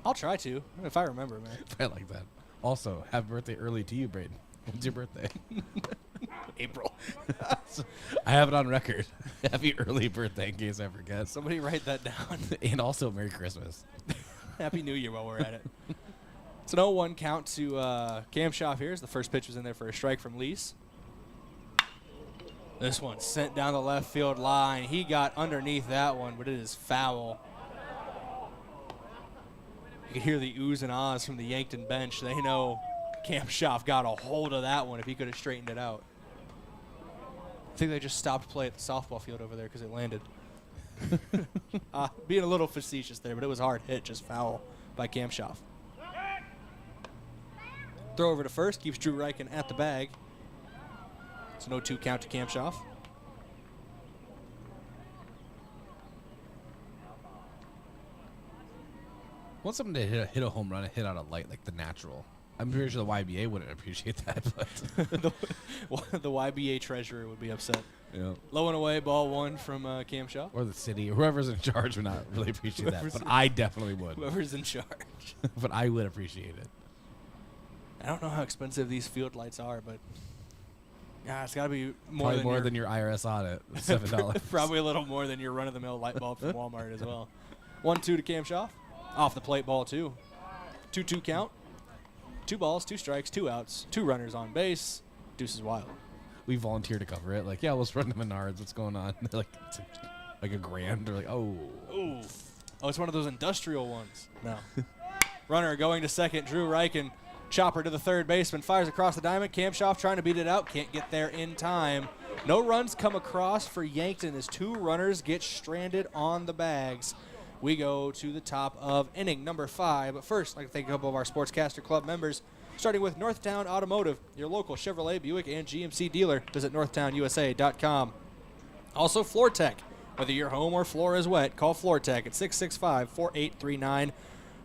I'll try to if I remember, man. I like that. Also, happy birthday early to you, Brayden. When's your birthday? April. I have it on record. Happy early birthday in case I forget. Somebody write that down. And also Merry Christmas. Happy New Year while we're at it. It's an 0-1 count to Kamshoff here as the first pitch was in there for a strike from Lease. This one sent down the left field line. He got underneath that one, but it is foul. You can hear the oohs and ahs from the Yankton bench. They know Kamshoff got a hold of that one if he could have straightened it out. I think they just stopped play at the softball field over there because it landed. Being a little facetious there, but it was a hard hit, just foul by Kamshoff. Throw over to first, keeps Drew Reichen at the bag. It's an 0-2 count to Kamshoff. Want someone to hit a home run and hit out a light like the natural. I'm pretty sure the YBA wouldn't appreciate that, but the YBA treasurer would be upset. Yeah. Low and away, ball 1 from Kamshoff. Or the city, or whoever's in charge would not really appreciate that, but I definitely would. Whoever's in charge. But I would appreciate it. I don't know how expensive these field lights are, but yeah, it's got to be more than your IRS audit, $7. Probably a little more than your run-of-the-mill light bulb from Walmart as well. 1-2 to Kamshoff. Off the plate, ball 2. 2-2 count. 2 balls, 2 strikes, 2 outs, 2 runners on base. Deuces wild. We volunteer to cover it. Like, yeah, let's run to Menards. What's going on? They're like a grand. They're like, oh. Ooh. Oh, it's one of those industrial ones. No. Runner going to second. Drew Reichen. Chopper to the third baseman. Fires across the diamond. Kamshoff trying to beat it out. Can't get there in time. No runs come across for Yankton as 2 runners get stranded on the bags. we go to the top of inning number 5. But first, I'd like to thank a couple of our Sportscaster Club members, starting with Northtown Automotive, your local Chevrolet, Buick, and GMC dealer. Visit northtownusa.com. Also, Floor Tech. Whether your home or floor is wet, call Floor Tech at 665-4839.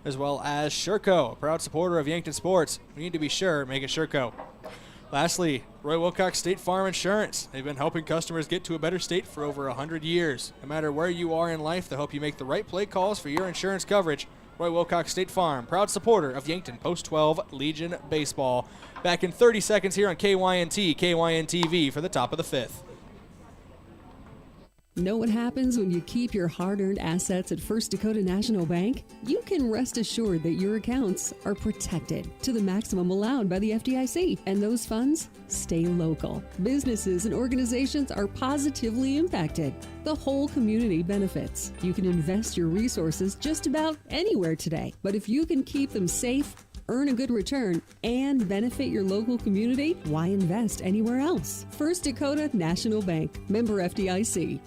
As well as Sherco, a proud supporter of Yankton Sports. We need to be sure, make it Sherco. Lastly, Roy Wilcox State Farm Insurance. They've been helping customers get to a better state for over 100 years. No matter where you are in life, they'll help you make the right play calls for your insurance coverage. Roy Wilcox State Farm, proud supporter of Yankton Post-12 Legion Baseball. Back in 30 seconds here on KYNT, KYNTV for the top of the 5th. Know what happens when you keep your hard-earned assets at First Dakota National Bank? You can rest assured that your accounts are protected to the maximum allowed by the FDIC, and those funds stay local. Businesses and organizations are positively impacted. The whole community benefits. You can invest your resources just about anywhere today, but if you can keep them safe, earn a good return, and benefit your local community, why invest anywhere else? First Dakota National Bank, member FDIC.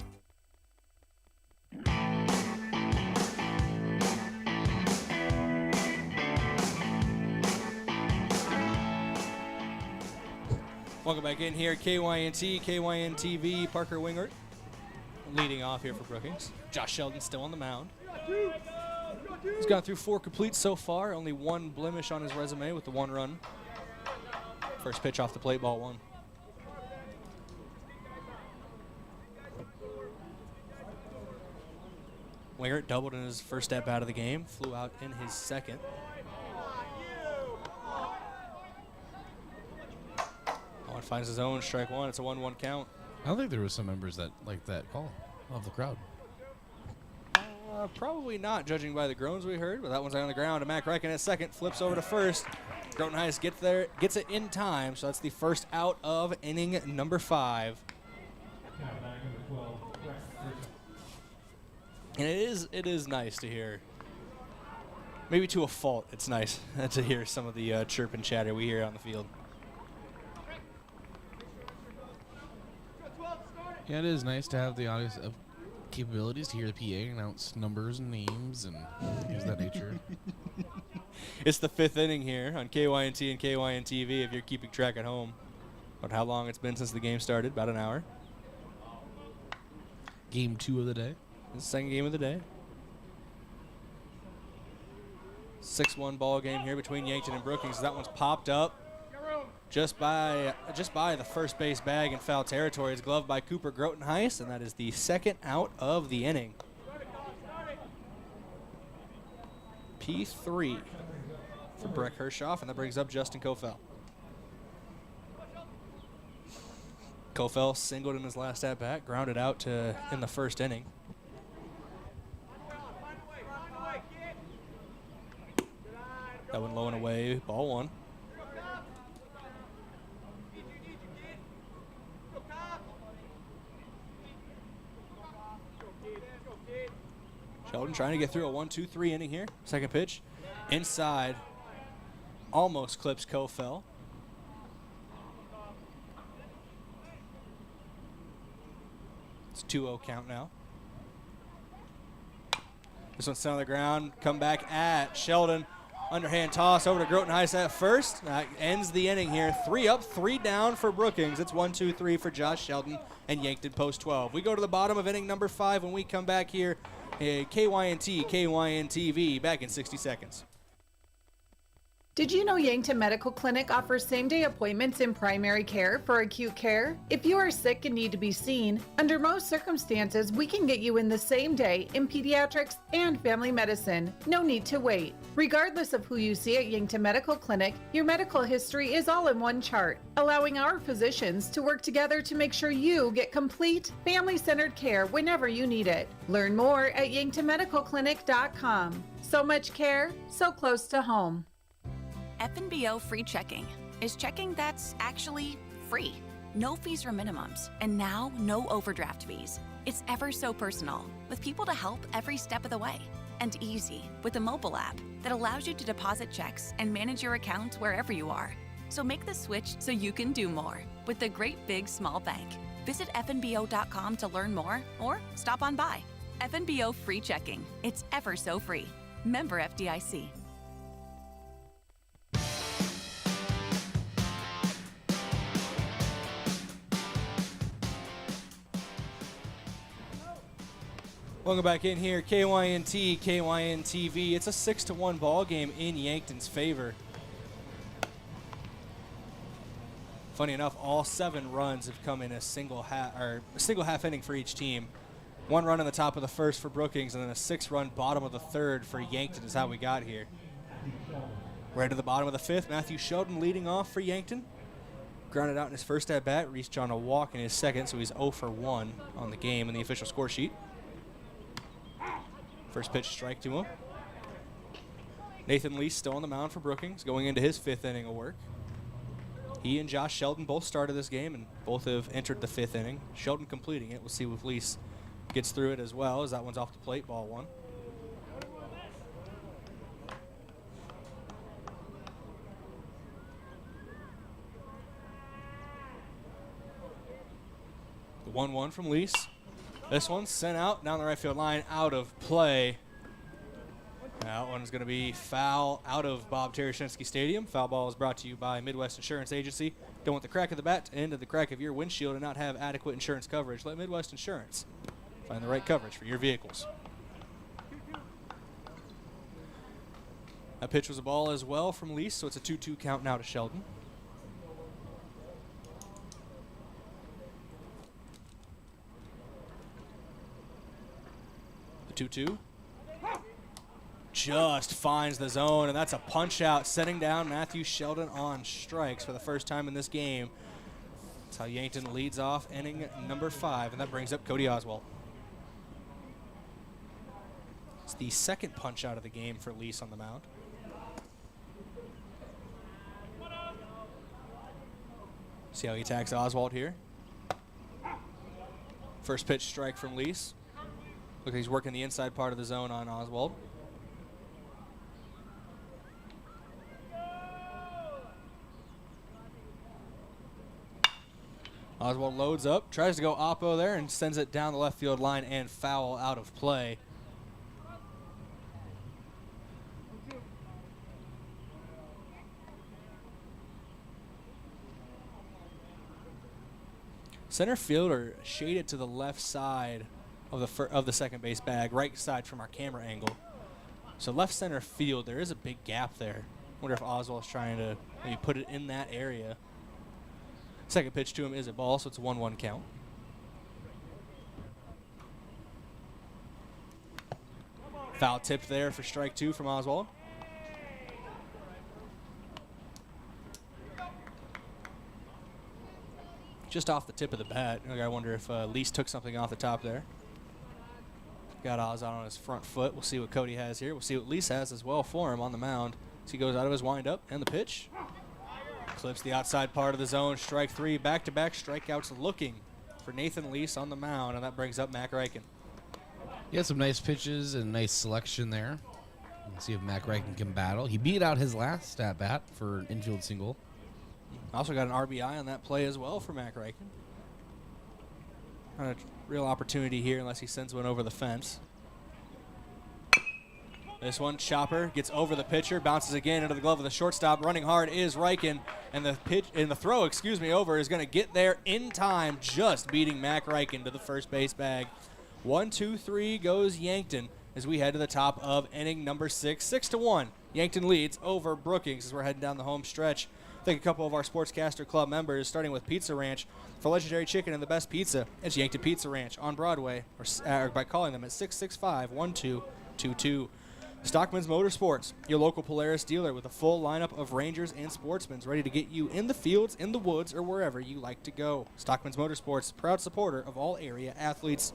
Welcome back in here, KYNT, KYNTV, Parker Wingert leading off here for Brookings. Josh Sheldon still on the mound. He's gone through 4 completes so far, only 1 blemish on his resume with the 1 run. First pitch off the plate, ball 1. Wingert doubled in his first step out of the game, flew out in his second. Owen finds his own, strike 1. It's a 1-1 count. I don't think there was some members that liked that call of the crowd. Probably not, judging by the groans we heard, but that one's on the ground. And Mac Reichen at second, flips over to first. Grotenhuis gets there, gets it in time, so that's the first out of inning number 5. And it is nice to hear. Maybe to a fault, it's nice to hear some of the chirp and chatter we hear on the field. Yeah, it is nice to have the audio capabilities to hear the PA announce numbers and names and things of that nature. It's the 5th inning here on KYNT and KYNTV if you're keeping track at home. About how long it's been since the game started, about an hour. Game 2 of the day. The second game of the day. 6-1 ball game here between Yankton and Brookings. That one's popped up just by the first base bag in foul territory. It's gloved by Cooper Grotenhuis, and that is the second out of the inning. P3 for Breck Hershoff, and that brings up Justin Kofel. Kofel singled in his last at-bat, grounded out in the first inning. That one low and away, ball 1. Sheldon trying to get through a 1-2-3 inning here. Second pitch, inside, almost clips Kofel. It's 2-0 count now. This one's still on the ground. Come back at Sheldon. Underhand toss over to Grotenhuis at first. That ends the inning here. 3 up, 3 down for Brookings. It's 1-2-3 for Josh Sheldon and Yankton Post-12. We go to the bottom of inning number 5 when we come back here. KYNT, KYNTV, back in 60 seconds. Did you know Yankton Medical Clinic offers same-day appointments in primary care for acute care? If you are sick and need to be seen, under most circumstances, we can get you in the same day in pediatrics and family medicine. No need to wait. Regardless of who you see at Yankton Medical Clinic, your medical history is all in one chart, allowing our physicians to work together to make sure you get complete, family-centered care whenever you need it. Learn more at yanktonmedicalclinic.com. So much care, so close to home. FNBO free checking is checking that's actually free. No fees or minimums, and now no overdraft fees. It's ever so personal, with people to help every step of the way. And easy, with a mobile app that allows you to deposit checks and manage your account wherever you are. So make the switch so you can do more with the Great Big Small Bank. Visit FNBO.com to learn more or stop on by. FNBO free checking. It's ever so free. Member FDIC. Welcome back in here, KYNT, KYNTV. It's a 6-1 ball game in Yankton's favor. Funny enough, all 7 runs have come in a single half inning for each team. 1 run in the top of the first for Brookings, and then a 6-run bottom of the third for Yankton is how we got here. Right to the bottom of the 5th, Matthew Sheldon leading off for Yankton. Grounded out in his first at bat, reached on a walk in his second, so he's 0 for 1 on the game in the official score sheet. First pitch strike to him. Nathan Lee still on the mound for Brookings, going into his 5th inning of work. He and Josh Sheldon both started this game and both have entered the 5th inning. Sheldon completing it. We'll see if Lee gets through it as well, as that one's off the plate, ball 1. The 1-1 from Lease. This one's sent out down the right field line, out of play. That one's going to be foul out of Bob Tereshinski Stadium. Foul ball is brought to you by Midwest Insurance Agency. Don't want the crack of the bat to end at the crack of your windshield and not have adequate insurance coverage. Let Midwest Insurance find the right coverage for your vehicles. That pitch was a ball as well from Lease, so it's a 2-2 count now to Sheldon. The 2-2. Just finds the zone, and that's a punch out, setting down Matthew Sheldon on strikes for the first time in this game. That's how Yankton leads off inning number 5, and that brings up Cody Oswald. It's the second punch out of the game for Lease on the mound. See how he attacks Oswald here. First pitch strike from Lease. Look like he's working the inside part of the zone on Oswald. Oswald loads up, tries to go oppo there, and sends it down the left field line and foul out of play. Center fielder shaded to the left side of the second base bag, right side from our camera angle. So left center field, there is a big gap there. Wonder if Oswald's trying to maybe put it in that area. Second pitch to him is a ball, so it's a 1-1 count. Foul tip there for strike 2 from Oswald. Just off the tip of the bat. I wonder if Lease took something off the top there. Got Oz out on his front foot. We'll see what Cody has here. We'll see what Lease has as well for him on the mound. So he goes out of his windup and the pitch. Clips the outside part of the zone. Strike 3. Back-to-back strikeouts looking for Nathan Lease on the mound, and that brings up Mac Reichen. He had some nice pitches and nice selection there. Let's see if Mac Reichen can battle. He beat out his last at-bat for an infield single. Also got an RBI on that play as well for Mac Reichen. Not a real opportunity here unless he sends one over the fence. This one, chopper, gets over the pitcher, bounces again into the glove of the shortstop. Running hard is Reichen, and the throw over is going to get there in time, just beating Mac Reichen to the first base bag. 1-2-3 goes Yankton as we head to the top of inning number 6. 6-1. Yankton leads over Brookings as we're heading down the home stretch. Thank a couple of our Sportscaster Club members, starting with Pizza Ranch. For legendary chicken and the best pizza, it's Yankton Pizza Ranch on Broadway, or by calling them at 665-1222. Stockman's Motorsports, your local Polaris dealer with a full lineup of Rangers and Sportsmans ready to get you in the fields, in the woods, or wherever you like to go. Stockman's Motorsports, proud supporter of all area athletes.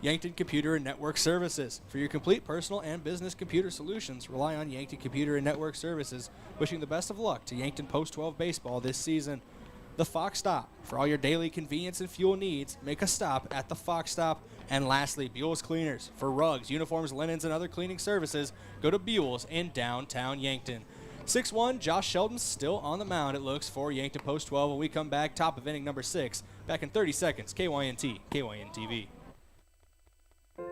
Yankton Computer and Network Services. For your complete personal and business computer solutions, rely on Yankton Computer and Network Services. Wishing the best of luck to Yankton Post-12 baseball this season. The Fox Stop. For all your daily convenience and fuel needs, make a stop at the Fox Stop. And lastly, Buell's Cleaners. For rugs, uniforms, linens, and other cleaning services, go to Buell's in downtown Yankton. 6-1, Josh Sheldon's still on the mound, it looks, for Yankton Post-12 when we come back, top of inning number 6. Back in 30 seconds, KYNT, KYNTV.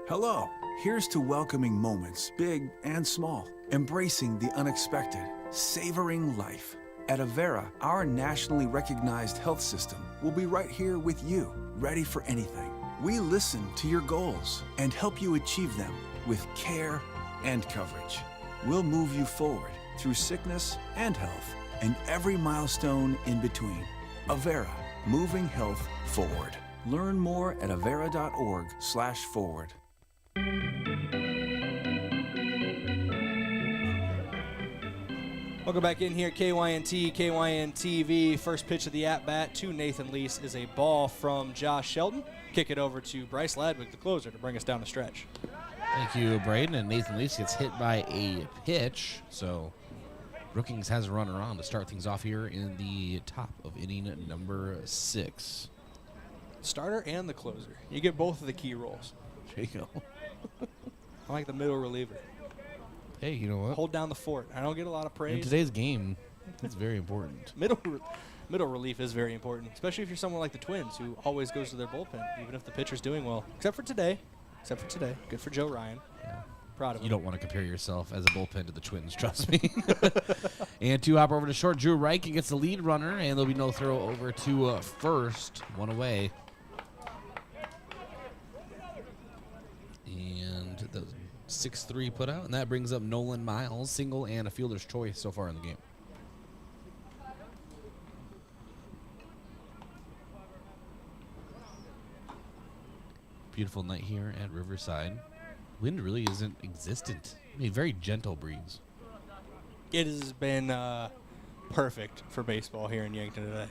Hello. Here's to welcoming moments, big and small, embracing the unexpected, savoring life. At Avera, our nationally recognized health system will be right here with you, ready for anything. We listen to your goals and help you achieve them with care and coverage. We'll move you forward through sickness and health and every milestone in between. Avera, moving health forward. Learn more at avera.org/forward. Welcome back in here, KYNT, KYNTV. First pitch of the at-bat to Nathan Lease is a ball from Josh Shelton. Kick it over to Bryce Ladwig, the closer, to bring us down the stretch. Thank you, Brayden. And Nathan Lease gets hit by a pitch, so Brookings has a runner on to start things off here in the top of inning number 6. Starter and the closer. You get both of the key roles. There you go. I like the middle reliever. Hey, you know what? Hold down the fort. I don't get a lot of praise. In today's game, it's very important. Middle relief is very important, especially if you're someone like the Twins who always goes to their bullpen, even if the pitcher's doing well. Except for today. Good for Joe Ryan. Yeah. Proud of him. You don't want to compare yourself as a bullpen to the Twins, trust me. And 2 hop over to short. Drew Reichen gets the lead runner, and there'll be no throw over to first. 1 away. And the 6-3 put out, and that brings up Nolan Miles, single and a fielder's choice so far in the game. Beautiful night here at Riverside. Wind really isn't existent. I mean, very gentle breeze. It has been perfect for baseball here in Yankton today.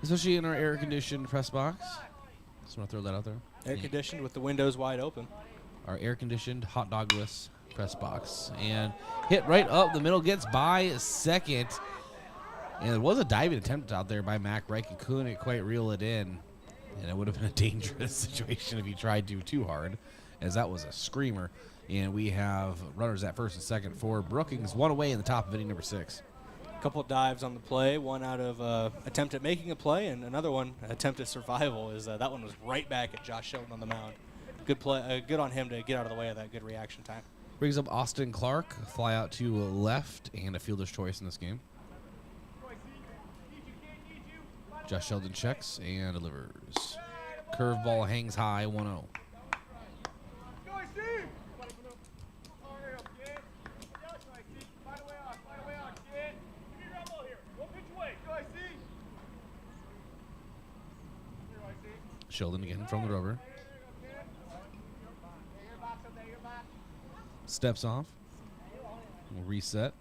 Especially in our air-conditioned press box. Just want to throw that out there. Air-conditioned with the windows wide open. Our air-conditioned hot dogless press box. And hit right up the middle, gets by second. And there was a diving attempt out there by Mac Reich. He couldn't quite reel it in. And it would have been a dangerous situation if he tried to too hard, as that was a screamer. And we have runners at first and second for Brookings. 1 away in the top of inning number 6. A couple of dives on the play, one out of attempt at making a play, and another one attempt at survival. Is that one was right back at Josh Shelton on the mound. Good play, good on him to get out of the way of that. Good reaction time. Brings up Austin Clark, fly out to left, and a fielder's choice in this game. Josh Sheldon checks and delivers. Curveball hangs high, 1-0. Sheldon again from the rubber. Steps off. We'll reset.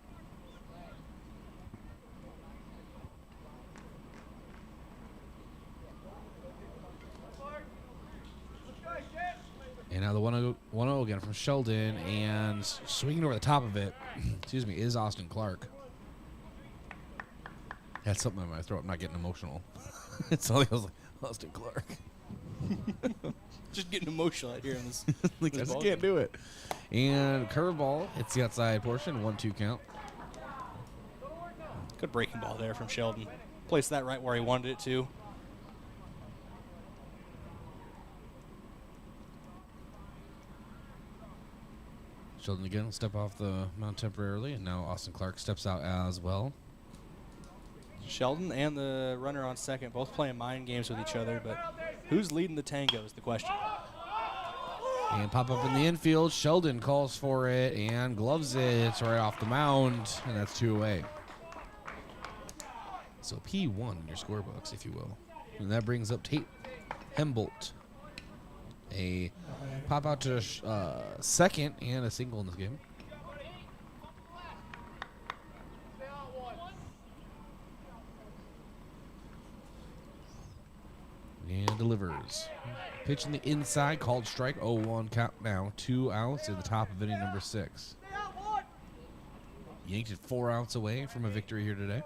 And now the 1-0 again from Sheldon, and swinging over the top of it, excuse me, is Austin Clark. That's something in my throat. I'm not getting emotional. It's all I was like, Austin Clark. Just getting emotional out here in this. Like, I just can't do it. And curveball, it's the outside portion, 1-2 count. Good breaking ball there from Sheldon. Placed that right where he wanted it to. Sheldon again will step off the mound temporarily, and now Austin Clark steps out as well. Sheldon and the runner on second both playing mind games with each other, but who's leading the tango is the question. And pop up in the infield. Sheldon calls for it and gloves it right off the mound, and that's 2 away. So P1 in your scorebooks, if you will. And that brings up Tate Hembolt. A pop out to second and a single in this game. And delivers. Pitch in the inside, called strike, 0-1 count now. 2 outs in the top of inning number 6. Yanked it 4 outs away from a victory here today.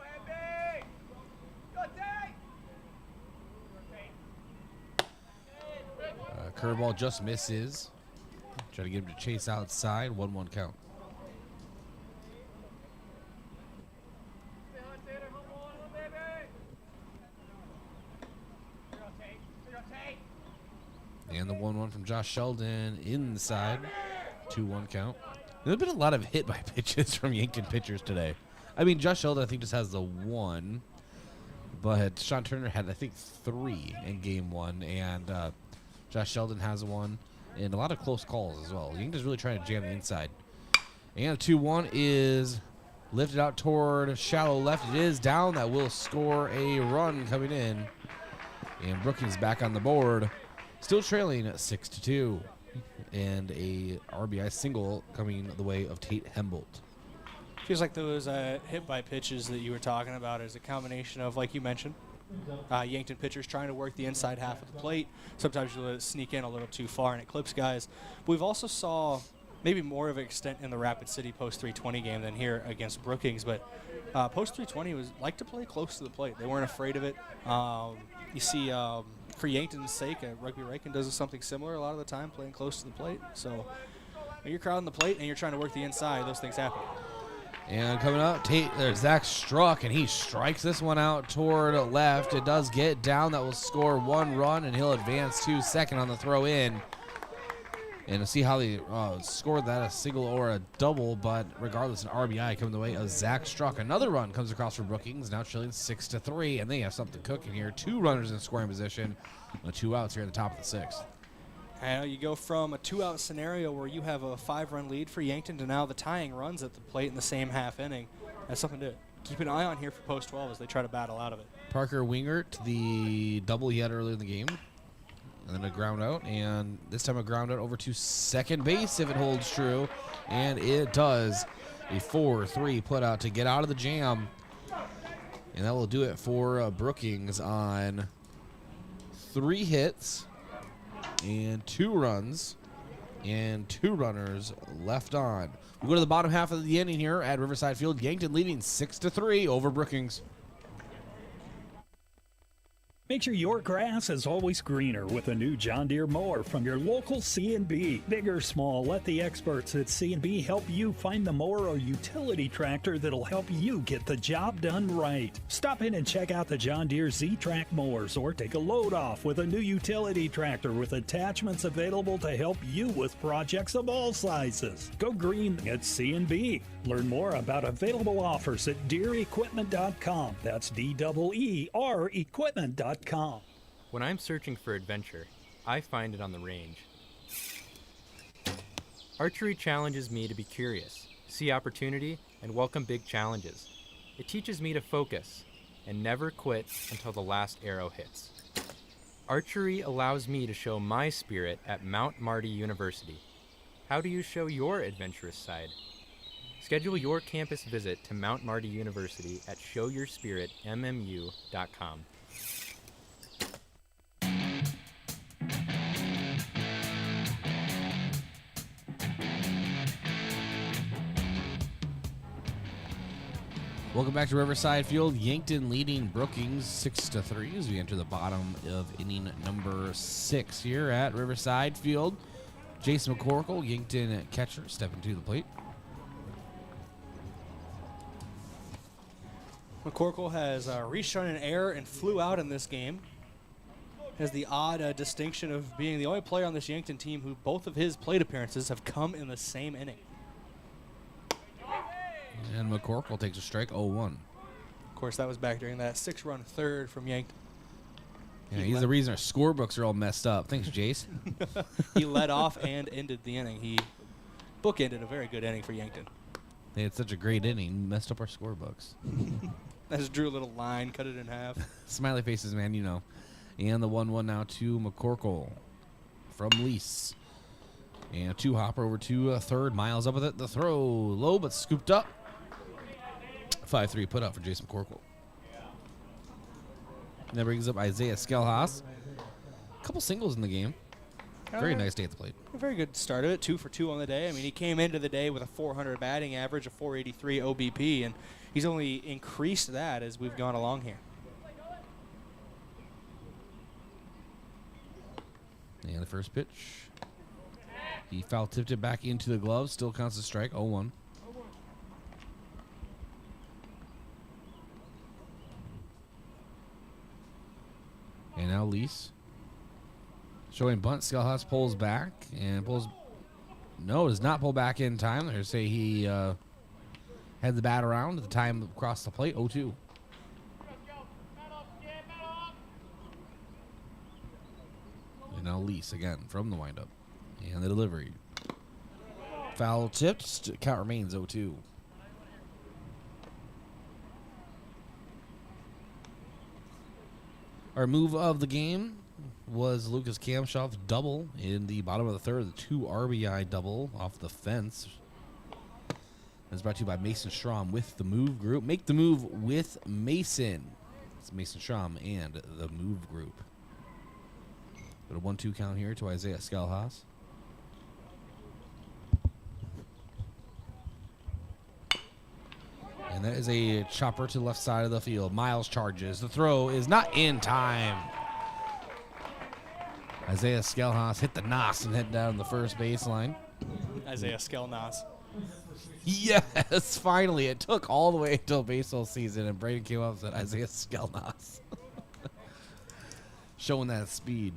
Curveball just misses. Try to get him to chase outside. 1-1 count. And the 1-1 2-1 from Josh Sheldon inside. 2-1 count. There's been a lot of hit by pitches from Yankton pitchers today. I mean, Josh Sheldon, I think, just has the one. But Sean Turner had, I think, 3 in game 1. And Josh Sheldon has one. And a lot of close calls as well. Yankton's really trying to jam the inside. And 2-1 is lifted out toward shallow left. It is down. That will score a run coming in. And Brookings back on the board. Still trailing at 6-2. And a RBI single coming the way of Tate Hembolt. Feels like those hit by pitches that you were talking about is a combination of, like you mentioned, Yankton pitchers trying to work the inside half of the plate. Sometimes you let it sneak in a little too far and it clips guys. But we've also saw maybe more of an extent in the Rapid City post 320 game than here against Brookings. But post 320 was like to play close to the plate. They weren't afraid of it. You see, for Yankton's sake, Rugby Riken does something similar a lot of the time, playing close to the plate. So when you're crowding the plate and you're trying to work the inside, those things happen. And coming up, there's Zach Struck, and he strikes this one out toward left. It does get down. That will score 1 run, and he'll advance to second on the throw in. And to see how they scored that, a single or a double, but regardless, an RBI coming the way of Zach Struck. Another run comes across from Brookings, now trailing 6-3, and they have something cooking here. 2 runners in scoring position, and 2 outs here at the top of the 6th. You go from a 2-out scenario where you have a 5-run lead for Yankton to now the tying runs at the plate in the same half inning. That's something to keep an eye on here for post 12 as they try to battle out of it. Parker Wingert, the double he had earlier in the game. And then a ground out, and this time a ground out over to second base if it holds true. And it does. A 4-3 put out to get out of the jam. And that will do it for Brookings on 3 hits and 2 runs and 2 runners left on. We go to the bottom half of the inning here at Riverside Field-Yankton leading 6-3 over Brookings. Make sure your grass is always greener with a new John Deere mower from your local C&B. Big or small, let the experts at C&B help you find the mower or utility tractor that'll help you get the job done right. Stop in and check out the John Deere Z-Track mowers or take a load off with a new utility tractor with attachments available to help you with projects of all sizes. Go green at C&B. Learn more about available offers at DeereEquipment.com. That's DEER equipment.com. When I'm searching for adventure, I find it on the range. Archery challenges me to be curious, see opportunity, and welcome big challenges. It teaches me to focus and never quit until the last arrow hits. Archery allows me to show my spirit at Mount Marty University. How do you show your adventurous side? Schedule your campus visit to Mount Marty University at showyourspiritmmu.com. Welcome back to Riverside Field-Yankton leading Brookings 6-3 as we enter the bottom of inning number 6 here at Riverside Field. Jason McCorkle, Yankton catcher, stepping to the plate. McCorkle has reached on an error and flew out in this game. Has the odd distinction of being the only player on this Yankton team who both of his plate appearances have come in the same inning. And McCorkle takes a strike, 0-1. Of course, that was back during that 6-run third from Yankton. Yeah, he's the reason our scorebooks are all messed up. Thanks, Jace. He led off and ended the inning. He bookended a very good inning for Yankton. They had such a great inning, messed up our scorebooks. I just drew a little line, cut it in half. Smiley faces, man, you know. And the 1-1 now to McCorkle from Lease. And a 2-hopper over to third. Miles up with it. The throw low but scooped up. 5-3 put out for Jason McCorkle. That brings up Isaiah Skelhaas. A couple singles in the game. Very nice day at the plate. A very good start of it, 2 for 2 on the day. I mean, he came into the day with a 400 batting average, a 483 OBP, and he's only increased that as we've gone along here. And the first pitch. He foul tipped it back into the glove. Still counts as strike, 0-1. And now Lease. Showing bunt. Skelhaus pulls back and pulls. No, does not pull back in time. They say he had the bat around at the time across the plate. 0-2. And now Lease again from the windup. And the delivery. Foul tipped. Count remains 0-2. Our move of the game was Lucas Kamshoff's double in the bottom of the third. The 2 RBI double off the fence. It's brought to you by Mason Strom with the Move Group. Make the move with Mason. It's Mason Strom and the Move Group. Got a 1-2 count here to Isaiah Skelhaus. And that is a chopper to the left side of the field. Miles charges. The throw is not in time. Isaiah Skelhaus hit the nos and head down the first baseline. Isaiah Skelnos. Yes, finally. It took all the way until baseball season, and Brayden came up and said Isaiah Skelnos. Showing that speed.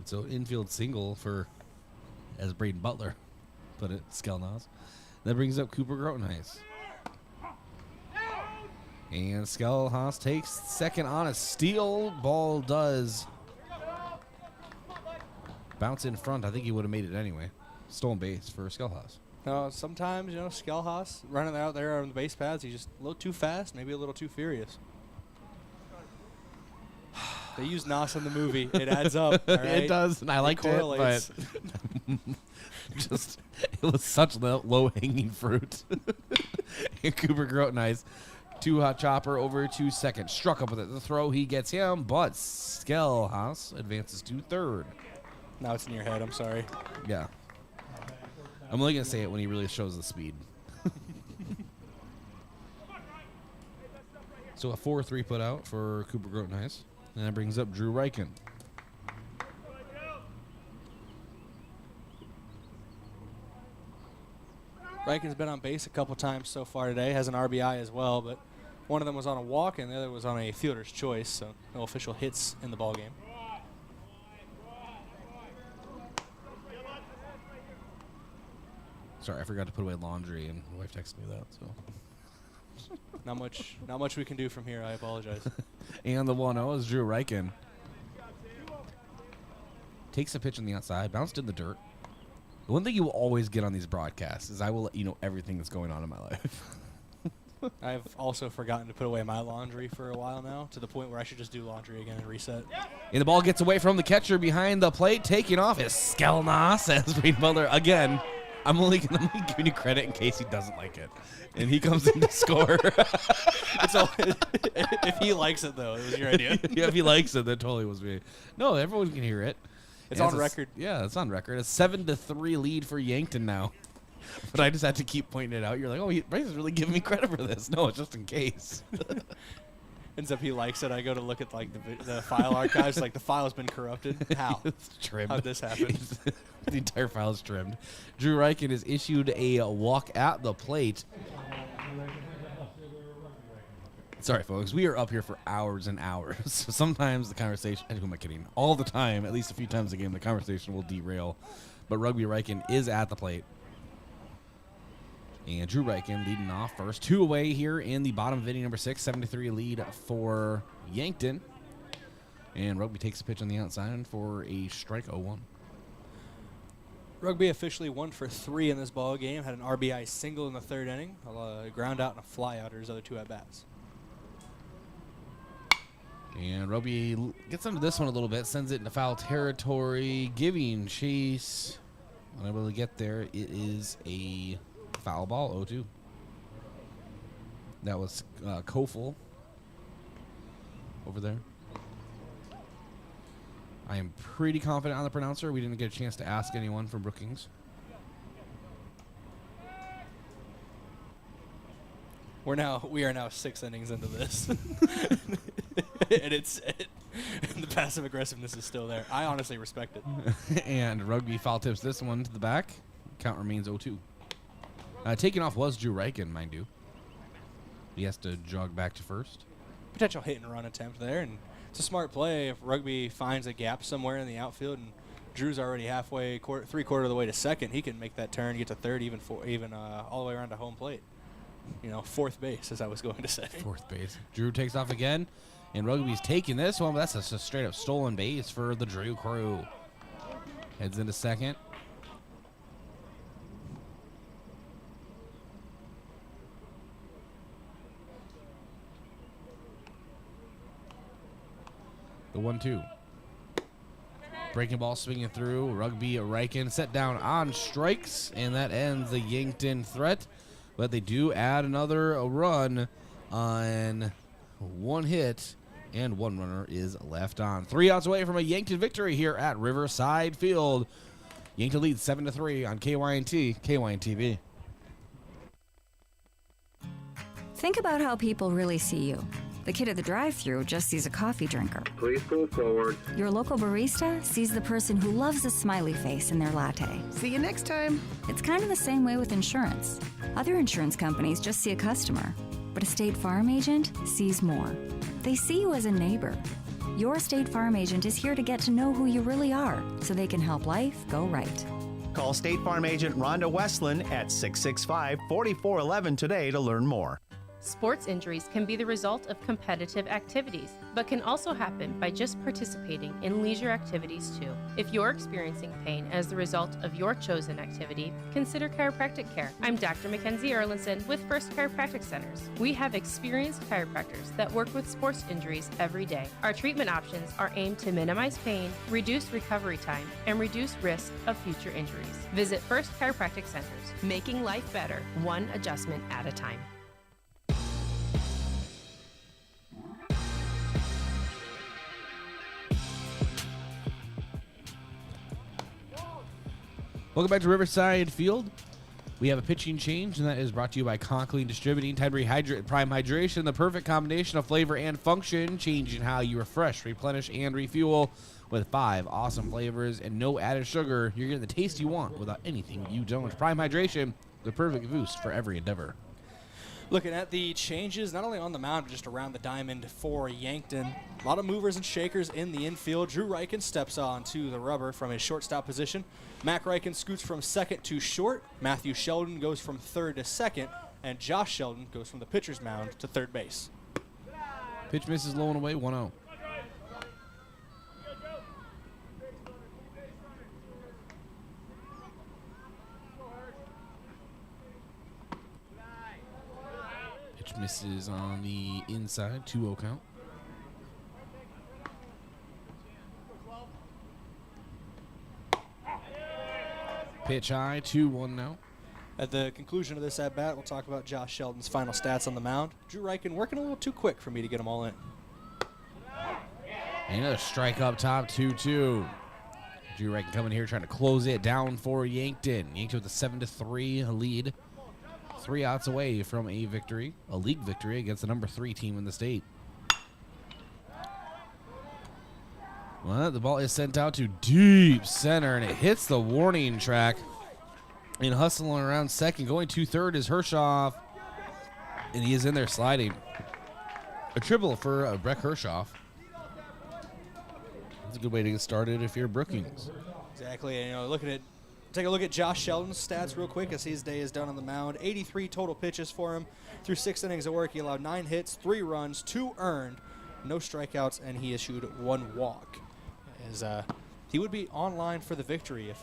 So infield single for, as Brayden Butler put it, Skelnos. That brings up Cooper Grotenhuis. And Skelhaus takes second on a steal. Ball does bounce in front. I think he would have made it anyway. Stolen base for Skelhaus. No, sometimes, Skelhaus running out there on the base paths, he's just a little too fast, maybe a little too furious. They use Nos in the movie. It adds up. All right? It does, and I liked it, but just it was such low-hanging fruit. And Cooper Grotenhuis, 2-hot chopper over to second. Struck up with it. The throw, he gets him, but Skelhaus advances to third. Now it's in your head. I'm sorry. Yeah. I'm only going to say it when he really shows the speed. So a 4-3 put out for Cooper Grotenhuis. And that brings up Drew Reichen. Reichen's been on base a couple times so far today. Has an RBI as well, but one of them was on a walk and the other was on a fielder's choice, so no official hits in the ballgame. Sorry, I forgot to put away laundry, and my wife texted me that. So Not much we can do from here. I apologize. And the 1-0 is Drew Reichen. Takes a pitch on the outside, bounced in the dirt. The one thing you will always get on these broadcasts is I will let you know everything that's going on in my life. I've also forgotten to put away my laundry for a while now, to the point where I should just do laundry again and reset. And the ball gets away from the catcher behind the plate. Taking off is Skelhaus as Brayden Butler again. I'm only giving you credit in case he doesn't like it. And he comes in to score. If he likes it, though, it was your idea. Yeah, if he likes it, that totally was me. No, everyone can hear it. It's on record. Yeah, it's on record. A 7-3 lead for Yankton now. But I just had to keep pointing it out. You're like, oh, Bryce is really giving me credit for this. No, it's just in case. Ends up he likes it. I go to look at the file archives. Like, the file's been corrupted. How? It's trimmed. How'd this happen? The entire file is trimmed. Drew Reichen has issued a walk at the plate. Sorry, folks. We are up here for hours and hours. So sometimes the conversation, who am I kidding? All the time, at least a few times a game, the conversation will derail. But Rugby Reichen is at the plate. And Drew Reichen leading off first. 2 away here in the bottom of inning number 6. 7-3 lead for Yankton. And Rugby takes a pitch on the outside for a strike 0-1. Rugby officially 1 for 3 in this ball game. Had an RBI single in the third inning, a ground out and a fly out, or his other 2 at-bats. And Rugby gets under this one a little bit, sends it into foul territory, giving chase. Unable to get there. It is a foul ball, 0-2. That was Kofel over there. I am pretty confident on the pronouncer. We didn't get a chance to ask anyone from Brookings. We are now 6 innings into this. And the passive aggressiveness is still there. I honestly respect it. And Rugby foul tips this one to the back. Count remains 0-2. Taking off was Drew Reichen, mind you. He has to jog back to first. Potential hit and run attempt there, and It's a smart play if Rugby finds a gap somewhere in the outfield and Drew's already halfway, three-quarter of the way to second. He can make that turn, get to third, even all the way around to home plate. Fourth base, as I was going to say. Fourth base. Drew takes off again, and Rugby's taking this one, but that's a straight-up stolen base for the Drew crew. Heads into second. The 1-2. Breaking ball swinging through. Rugby Riken set down on strikes, and that ends the Yankton threat. But they do add another run on one hit, and one runner is left on. 3 outs away from a Yankton victory here at Riverside Field. Yankton leads 7-3 on KYNT, KYNTV. Think about how people really see you. The kid at the drive-thru just sees a coffee drinker. Please pull forward. Your local barista sees the person who loves a smiley face in their latte. See you next time. It's kind of the same way with insurance. Other insurance companies just see a customer, but a State Farm agent sees more. They see you as a neighbor. Your State Farm agent is here to get to know who you really are, so they can help life go right. Call State Farm agent Rhonda Westland at 665-4411 today to learn more. Sports injuries can be the result of competitive activities, but can also happen by just participating in leisure activities too. If you're experiencing pain as the result of your chosen activity, consider chiropractic care. I'm Dr. Mackenzie Erlinson with First Chiropractic Centers. We have experienced chiropractors that work with sports injuries every day. Our treatment options are aimed to minimize pain, reduce recovery time, and reduce risk of future injuries. Visit First Chiropractic Centers, making life better, one adjustment at a time. Welcome back to Riverside Field. We have a pitching change, and that is brought to you by Conklin Distributing. Time to rehydrate Prime Hydration, the perfect combination of flavor and function, changing how you refresh, replenish, and refuel with 5 awesome flavors and no added sugar. You're getting the taste you want without anything you don't. Prime Hydration, the perfect boost for every endeavor. Looking at the changes, not only on the mound, but just around the diamond for Yankton. A lot of movers and shakers in the infield. Drew Riken steps on to the rubber from his shortstop position. Mac Riken scoots from second to short. Matthew Sheldon goes from third to second. And Josh Sheldon goes from the pitcher's mound to third base. Pitch misses low and away, 1-0. Pitch misses on the inside, 2-0 count. Pitch high, 2-1 now. At the conclusion of this at-bat, we'll talk about Josh Sheldon's final stats on the mound. Drew Riken working a little too quick for me to get them all in. Another strike up top, 2-2. Drew Riken coming here trying to close it down for Yankton. Yankton with a 7-3 lead. 3 outs away from a victory, a league victory against the number 3 team in the state. Well, the ball is sent out to deep center, and it hits the warning track. And hustling around second, going to third is Hershoff, and he is in there sliding. A triple for Breck Hershoff. That's a good way to get started if you're Brookings. Exactly. And, take a look at Josh Sheldon's stats real quick as his day is done on the mound. 83 total pitches for him. Through 6 innings of work, he allowed 9 hits, 3 runs, 2 earned, no strikeouts, and he issued 1 walk. As he would be on line for the victory if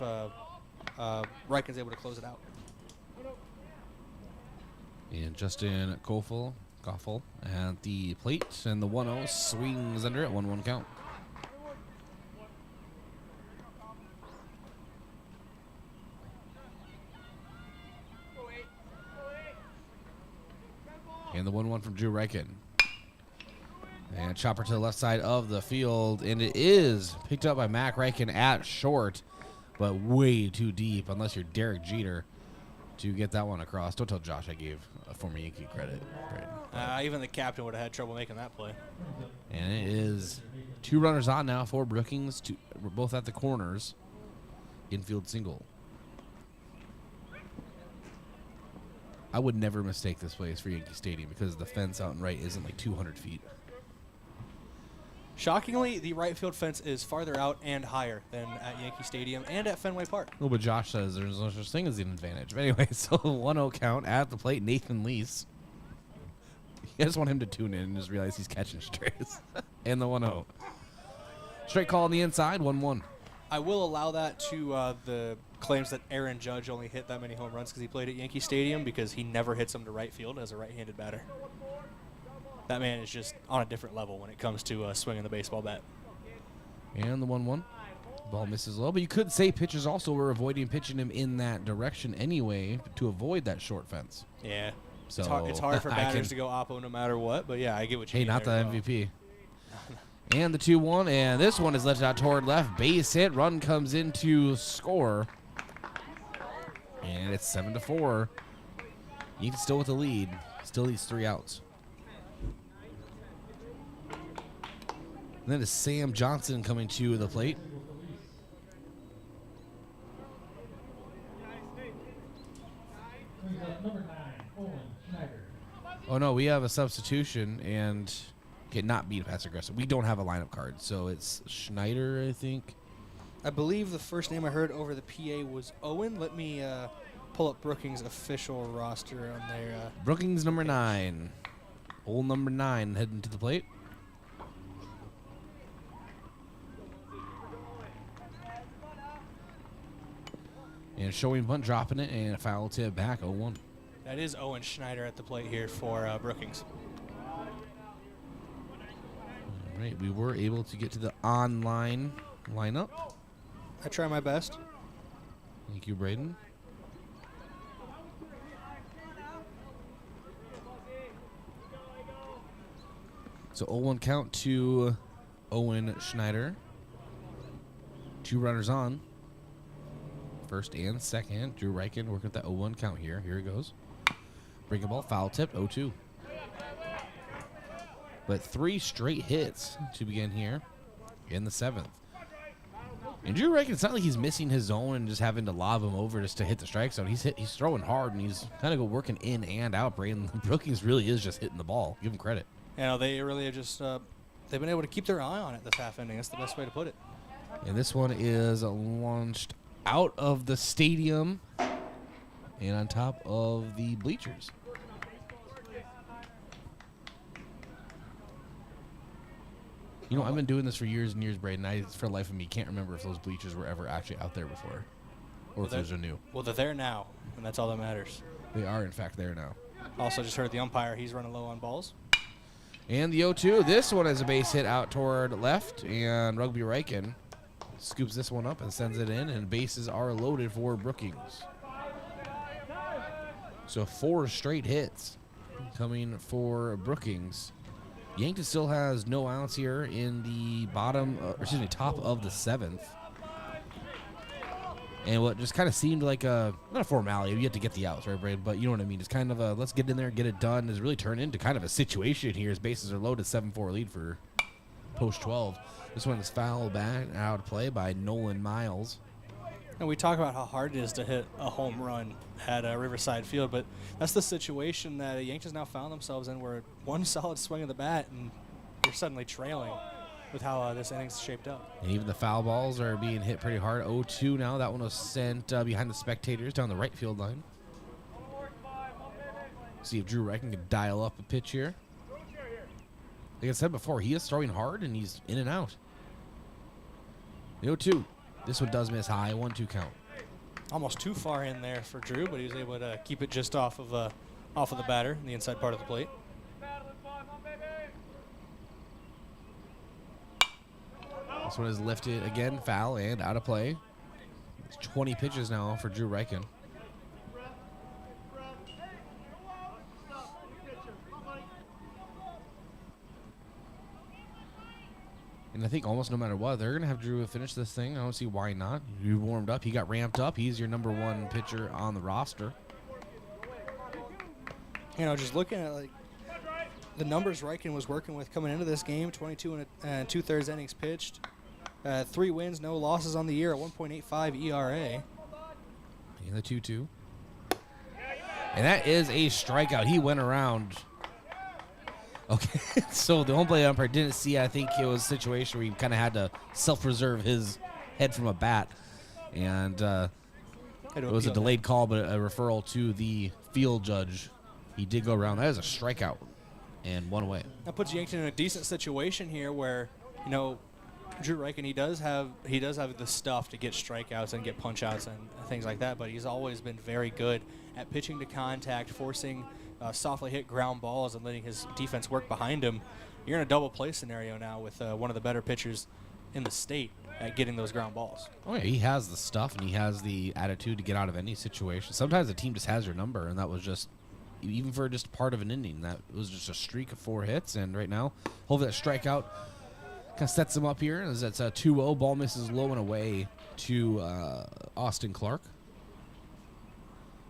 Riken's able to close it out. And Justin Koffel at the plate, and the 1-0 swings under it, 1-1 count. And the 1-1 from Drew Riken. And chopper to the left side of the field, and it is picked up by Mac Riken at short, but way too deep, unless you're Derek Jeter, to get that one across. Don't tell Josh I gave a former Yankee credit. Even the captain would have had trouble making that play. And it is 2 runners on now for Brookings, both at the corners. Infield single. I would never mistake this place for Yankee Stadium because the fence out and right isn't like 200 feet. Shockingly, the right field fence is farther out and higher than at Yankee Stadium and at Fenway Park. Well, but Josh says there's no such thing as an advantage. But anyway, so 1-0 count at the plate. Nathan Lease. I just want him to tune in and just realize he's catching strays. And the 1-0. Straight call on the inside, 1-1. I will allow that to the claims that Aaron Judge only hit that many home runs because he played at Yankee Stadium, because he never hits them to right field as a right-handed batter. That man is just on a different level when it comes to swinging the baseball bat. And the 1-1. Ball misses low, but you could say pitchers also were avoiding pitching him in that direction anyway to avoid that short fence. Yeah. So it's hard for batters to go oppo no matter what, but yeah, I get what you mean. Hey, not the MVP. And the 2-1, and this one is left out toward left. Base hit, run comes in to score. And it's 7-4. Yankton still with the lead. Still needs 3 outs. And then is Sam Johnson coming to the plate. Oh no, we have a substitution and not being pass aggressive. We don't have a lineup card, so it's Schneider, I think. I believe the first name I heard over the PA was Owen. Let me pull up Brookings' official roster on their. Brookings number 9, old number 9 heading to the plate. And showing bunt, dropping it, and a foul tip back, 0-1. That is Owen Schneider at the plate here for Brookings. All right, we were able to get to the online lineup. I try my best. Thank you, Brayden. So 0-1 count to Owen Schneider. 2 runners on. First and second. Drew Reichen working with that 0-1 count here. Here it goes. Breaking ball, foul tipped, 0-2. But 3 straight hits to begin here in the 7th. And Drew Reichen, it's not like he's missing his zone and just having to lob him over just to hit the strike zone. He's throwing hard, and he's kind of working in and out. Brayden Brookings really is just hitting the ball. Give him credit. You know, they really have just they've been able to keep their eye on it this half inning. That's the best way to put it. And this one is launched out of the stadium and on top of the bleachers. You know, I've been doing this for years and years, Brayden. I, for the life of me, can't remember if those bleachers were ever actually out there before, or if those are new. Well, they're there now, and that's all that matters. They are, in fact, there now. Also, just heard the umpire. He's running low on balls. And the 0-2. This one is a base hit out toward left, and Rugby Reichen scoops this one up and sends it in, and bases are loaded for Brookings. So 4 straight hits coming for Brookings. Yankton still has no outs here in the top of the 7th. And what just kind of seemed like not a formality. You have to get the outs, right, Brayden? But you know what I mean. It's kind of a let's get in there, get it done. Has really turned into kind of a situation here as bases are loaded. 7-4 lead for post 12. This one is fouled back out of play by Nolan Miles. And we talk about how hard it is to hit a home run at Riverside Field, but that's the situation that the Yankees now found themselves in, where one solid swing of the bat and you're suddenly trailing with how this inning's shaped up. And even the foul balls are being hit pretty hard. 0-2 now. That one was sent behind the spectators down the right field line. See if Drew Reichen can dial up a pitch here. Like I said before, he is throwing hard and he's in and out. The 0-2. This one does miss high. 1-2 count. Almost too far in there for Drew, but he was able to keep it just off of the batter in the inside part of the plate. This one is lifted again, foul and out of play. It's 20 pitches now for Drew Reichen. And I think almost no matter what, they're going to have Drew finish this thing. I don't see why not. He warmed up. He got ramped up. He's your number 1 pitcher on the roster. You know, just looking at the numbers Reichen was working with coming into this game, 22 and 2/3 innings pitched, 3 wins, no losses on the year, a 1.85 ERA. And the 2-2. And that is a strikeout. He went around Okay, so the home plate umpire didn't see. I think it was a situation where he kind of had to self-preserve his head from a bat, and it was a delayed call, but a referral to the field judge. He did go around. That is a strikeout and one away. That puts Yankton in a decent situation here, where Drew Reichen, he does have the stuff to get strikeouts and get punch-outs and things like that, but he's always been very good at pitching to contact, forcing softly hit ground balls and letting his defense work behind him. You're in a double play scenario now with one of the better pitchers in the state at getting those ground balls. Oh yeah, he has the stuff and he has the attitude to get out of any situation. Sometimes the team just has your number, and that was just, even for just part of an inning, that was just a streak of 4 hits. And right now, hopefully that strikeout kind of sets him up here, as it's a 2-0. Ball misses low and away to Austin Clark.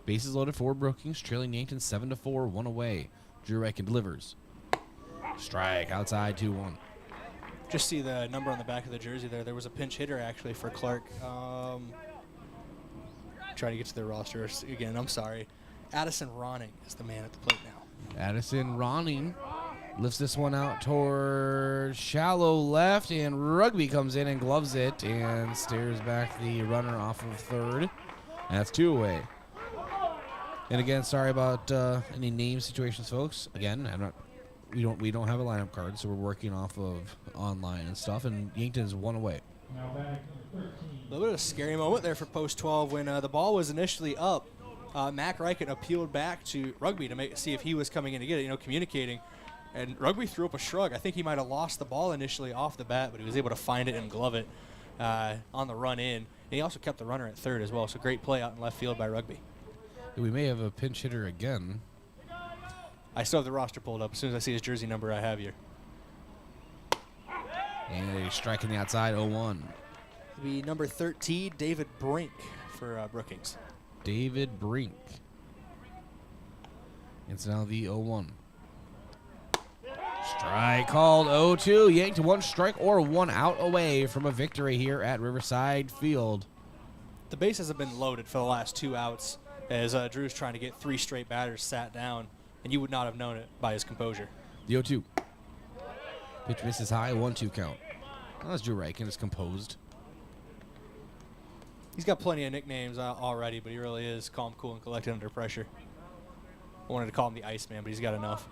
Bases loaded for Brookings, trailing Yankton 7-4, 1 away. Drew Reichen delivers. Strike outside, 2-1. Just see the number on the back of the jersey there. There was a pinch hitter actually for Clark. Trying to get to their roster again. I'm sorry. Addison Ronning is the man at the plate now. Addison Ronning lifts this one out toward shallow left, and Rugby comes in and gloves it and stares back the runner off of third. That's 2 away. And again, sorry about any name situations, folks. Again, we don't have a lineup card, so we're working off of online and stuff. And Yankton's 1 away. A little bit of a scary moment there for post 12 when the ball was initially up. Mac Reichen appealed back to Rugby to see if he was coming in to get it, communicating. And Rugby threw up a shrug. I think he might have lost the ball initially off the bat, but he was able to find it and glove it on the run in. And he also kept the runner at third as well, so great play out in left field by Rugby. We may have a pinch hitter again. I still have the roster pulled up. As soon as I see his jersey number, I have you. And a strike on the outside, 0-1. It'll be number 13, David Brink for Brookings. David Brink. It's now the 0-1. Strike called, 0-2. Yanked 1 strike or 1 out away from a victory here at Riverside Field. The bases have been loaded for the last 2 outs as Drew's trying to get 3 straight batters sat down, and you would not have known it by his composure. The 0-2. Pitch misses high, 1-2 count. That's Drew Reichen, is composed. He's got plenty of nicknames already, but he really is calm, cool, and collected under pressure. I wanted to call him the Iceman, but he's got enough.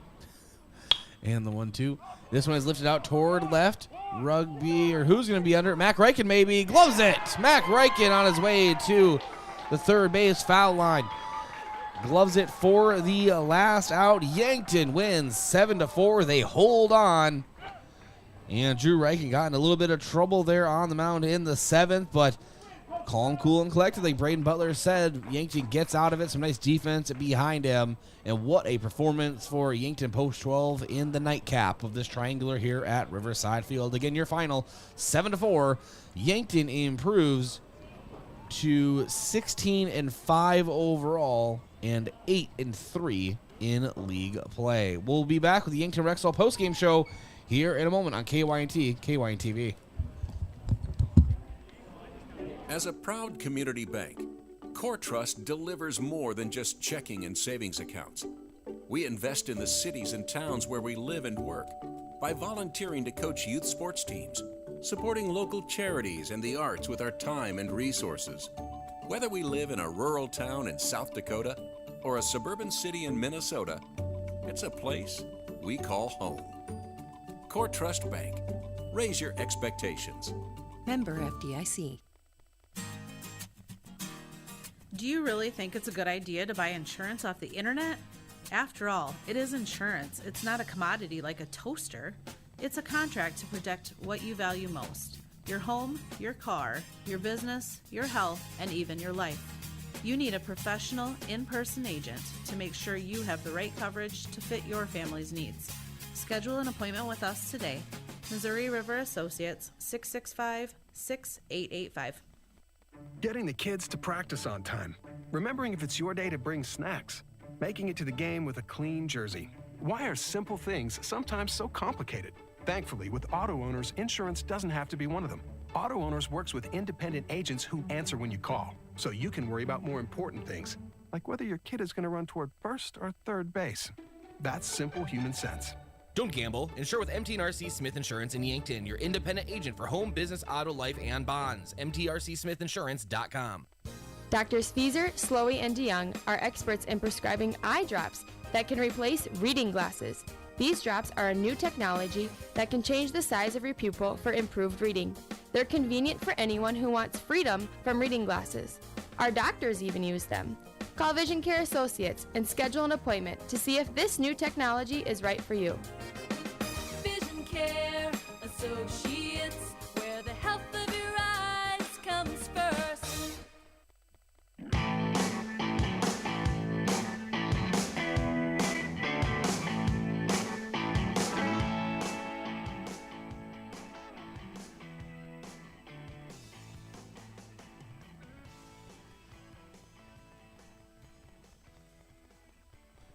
And the 1-2. This one is lifted out toward left. Rugby, or who's going to be under it? Mac Reichen maybe. Gloves it. Mac Reichen on his way to the third base foul line. Gloves it for the last out. Yankton wins 7-4. They hold on. And Drew Reichen got in a little bit of trouble there on the mound in the 7th, but calm, cool, and collected. Like Brayden Butler said, Yankton gets out of it. Some nice defense behind him. And what a performance for Yankton post 12 in the nightcap of this triangular here at Riverside Field. Again, your final 7-4. Yankton improves to 16-5 overall and 8-3 in league play. We'll be back with the Yankton Rexall postgame show here in a moment on KYNT, KYNTV. As a proud community bank, Core Trust delivers more than just checking and savings accounts. We invest in the cities and towns where we live and work by volunteering to coach youth sports teams, supporting local charities and the arts with our time and resources. Whether we live in a rural town in South Dakota or a suburban city in Minnesota, it's a place we call home. Core Trust Bank. Raise your expectations. Member FDIC. Do you really think it's a good idea to buy insurance off the internet? After all, it is insurance. It's not a commodity like a toaster. It's a contract to protect what you value most: your home, your car, your business, your health, and even your life. You need a professional, in-person agent to make sure you have the right coverage to fit your family's needs. Schedule an appointment with us today. Missouri River Associates, 665-6885. Getting the kids to practice on time. Remembering if it's your day to bring snacks. Making it to the game with a clean jersey. Why are simple things sometimes so complicated? Thankfully, with auto owners, insurance doesn't have to be one of them. Auto Owners works with independent agents who answer when you call, so you can worry about more important things, like whether your kid is going to run toward first or third base. That's simple human sense. Don't gamble. Insure with MTRC Smith Insurance in Yankton, your independent agent for home, business, auto, life, and bonds. MTRCSmithInsurance.com. Doctors Feeser, Slowey, and DeYoung are experts in prescribing eye drops that can replace reading glasses. These drops are a new technology that can change the size of your pupil for improved reading. They're convenient for anyone who wants freedom from reading glasses. Our doctors even use them. Call Vision Care Associates and schedule an appointment to see if this new technology is right for you. Vision Care Associates, where the health of your eyes comes first.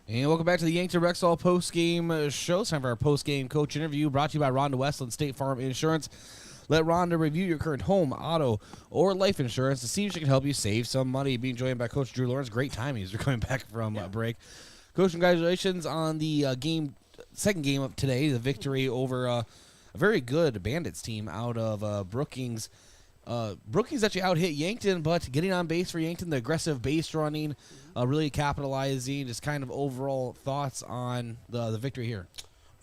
And welcome back to the Yankton Rexall post-game show. It's time for our post-game coach interview brought to you by Rhonda Westland State Farm Insurance. Let Rhonda review your current home, auto, or life insurance to see if she can help you save some money. Being joined by Coach Drew Lawrence. Great timing as we're coming back from break. Coach, congratulations on the second game of today, the victory over a very good Bandits team out of Brookings. Brookings actually out-hit Yankton, but getting on base for Yankton, the aggressive base running, really capitalizing, just kind of overall thoughts on the victory here.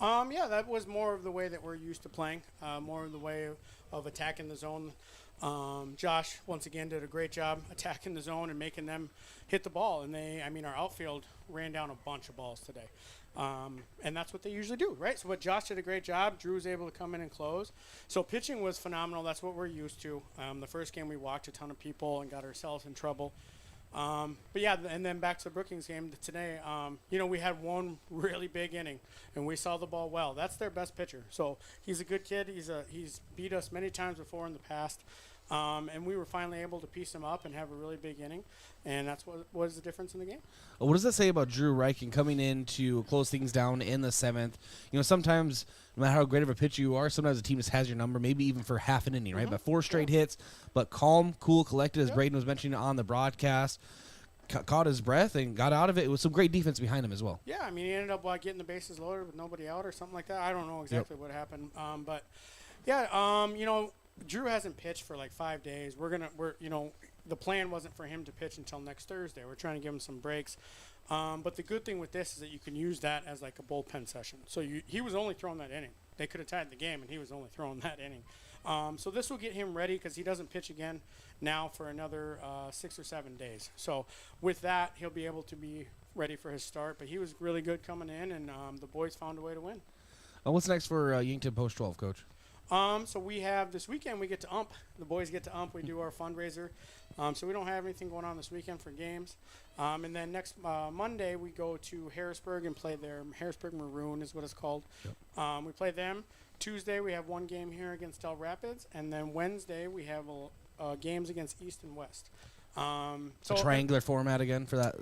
Yeah, that was more of the way that we're used to playing, more of the way of attacking the zone. Josh, once again, did a great job attacking the zone and making them hit the ball. And our outfield ran down a bunch of balls today. And that's what they usually do, right? So, Josh did a great job. Drew was able to come in and close. So, pitching was phenomenal. That's what we're used to. The first game, we walked a ton of people and got ourselves in trouble. And then back to the Brookings game today, we had one really big inning, and we saw the ball well. That's their best pitcher. So, he's a good kid. He's beat us many times before in the past. And we were finally able to piece him up and have a really big inning, and that's what was the difference in the game. What does that say about Drew Reichen coming in to close things down in the seventh? Sometimes, no matter how great of a pitcher you are, sometimes the team just has your number, maybe even for half an inning, right? But 4 straight hits, but calm, cool, collected, as Brayden was mentioning on the broadcast. Caught his breath and got out of it. It was some great defense behind him as well. Yeah, he ended up getting the bases loaded with nobody out or something like that. I don't know exactly what happened, Drew hasn't pitched for like 5 days. The plan wasn't for him to pitch until next Thursday. We're trying to give him some breaks. But the good thing with this is that you can use that as like a bullpen session. So he was only throwing that inning. They could have tied the game, and he was only throwing that inning. So this will get him ready because he doesn't pitch again now for another 6 or 7 days. So with that, he'll be able to be ready for his start. But he was really good coming in, and the boys found a way to win. What's next for Yankton Post-12, Coach? So we have this weekend, we get to ump. The boys get to ump. We do our fundraiser. So we don't have anything going on this weekend for games. And then next Monday, we go to Harrisburg and play there. Harrisburg Maroon is what it's called. Yep. We play them. Tuesday, we have one game here against Del Rapids. And then Wednesday, we have games against East and West. So triangular format again for that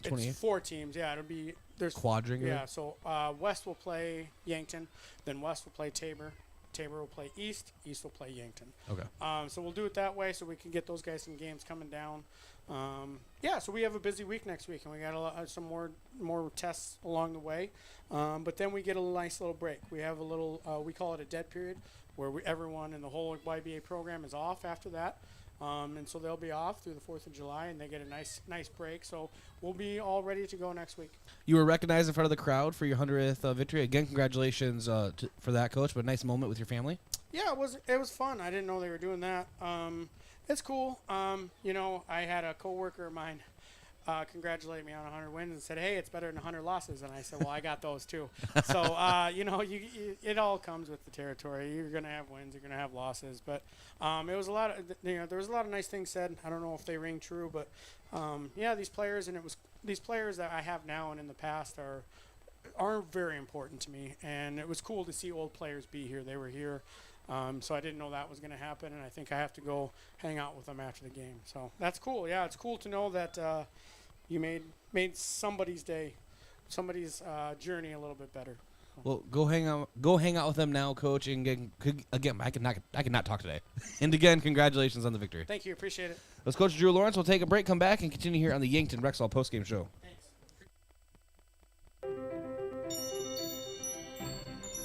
28th? It's 4 teams. Yeah, it'll be – there's quadrangular? Yeah, so West will play Yankton. Then West will play Tabor. Tabor will play East. East will play Yankton. Okay. So we'll do it that way so we can get those guys some games coming down. So we have a busy week next week, and we got some more tests along the way. But then we get a nice little break. We have a little, we call it a dead period, where everyone in the whole YBA program is off after that. And so they'll be off through the 4th of July, and they get a nice break. So we'll be all ready to go next week. You were recognized in front of the crowd for your 100th victory. Again, congratulations for that, Coach, but a nice moment with your family. Yeah, it was fun. I didn't know they were doing that. It's cool. I had a coworker of mine congratulate me on 100 wins and said, hey, it's better than 100 losses. And I said, well, I got those too. So, it all comes with the territory. You're going to have wins. You're going to have losses. But it was a lot of, there was a lot of nice things said. I don't know if they ring true, but these players, and these players that I have now and in the past are very important to me. And it was cool to see old players be here. They were here. So I didn't know that was going to happen, and I think I have to go hang out with them after the game. So that's cool. Yeah, it's cool to know that you made somebody's day, somebody's journey a little bit better. Well, go hang out with them now, Coach. And again, I cannot talk today. And again, congratulations on the victory. Thank you, appreciate it. Let's Coach Drew Lawrence. We'll take a break, come back, and continue here on the Yankton Rexall postgame show.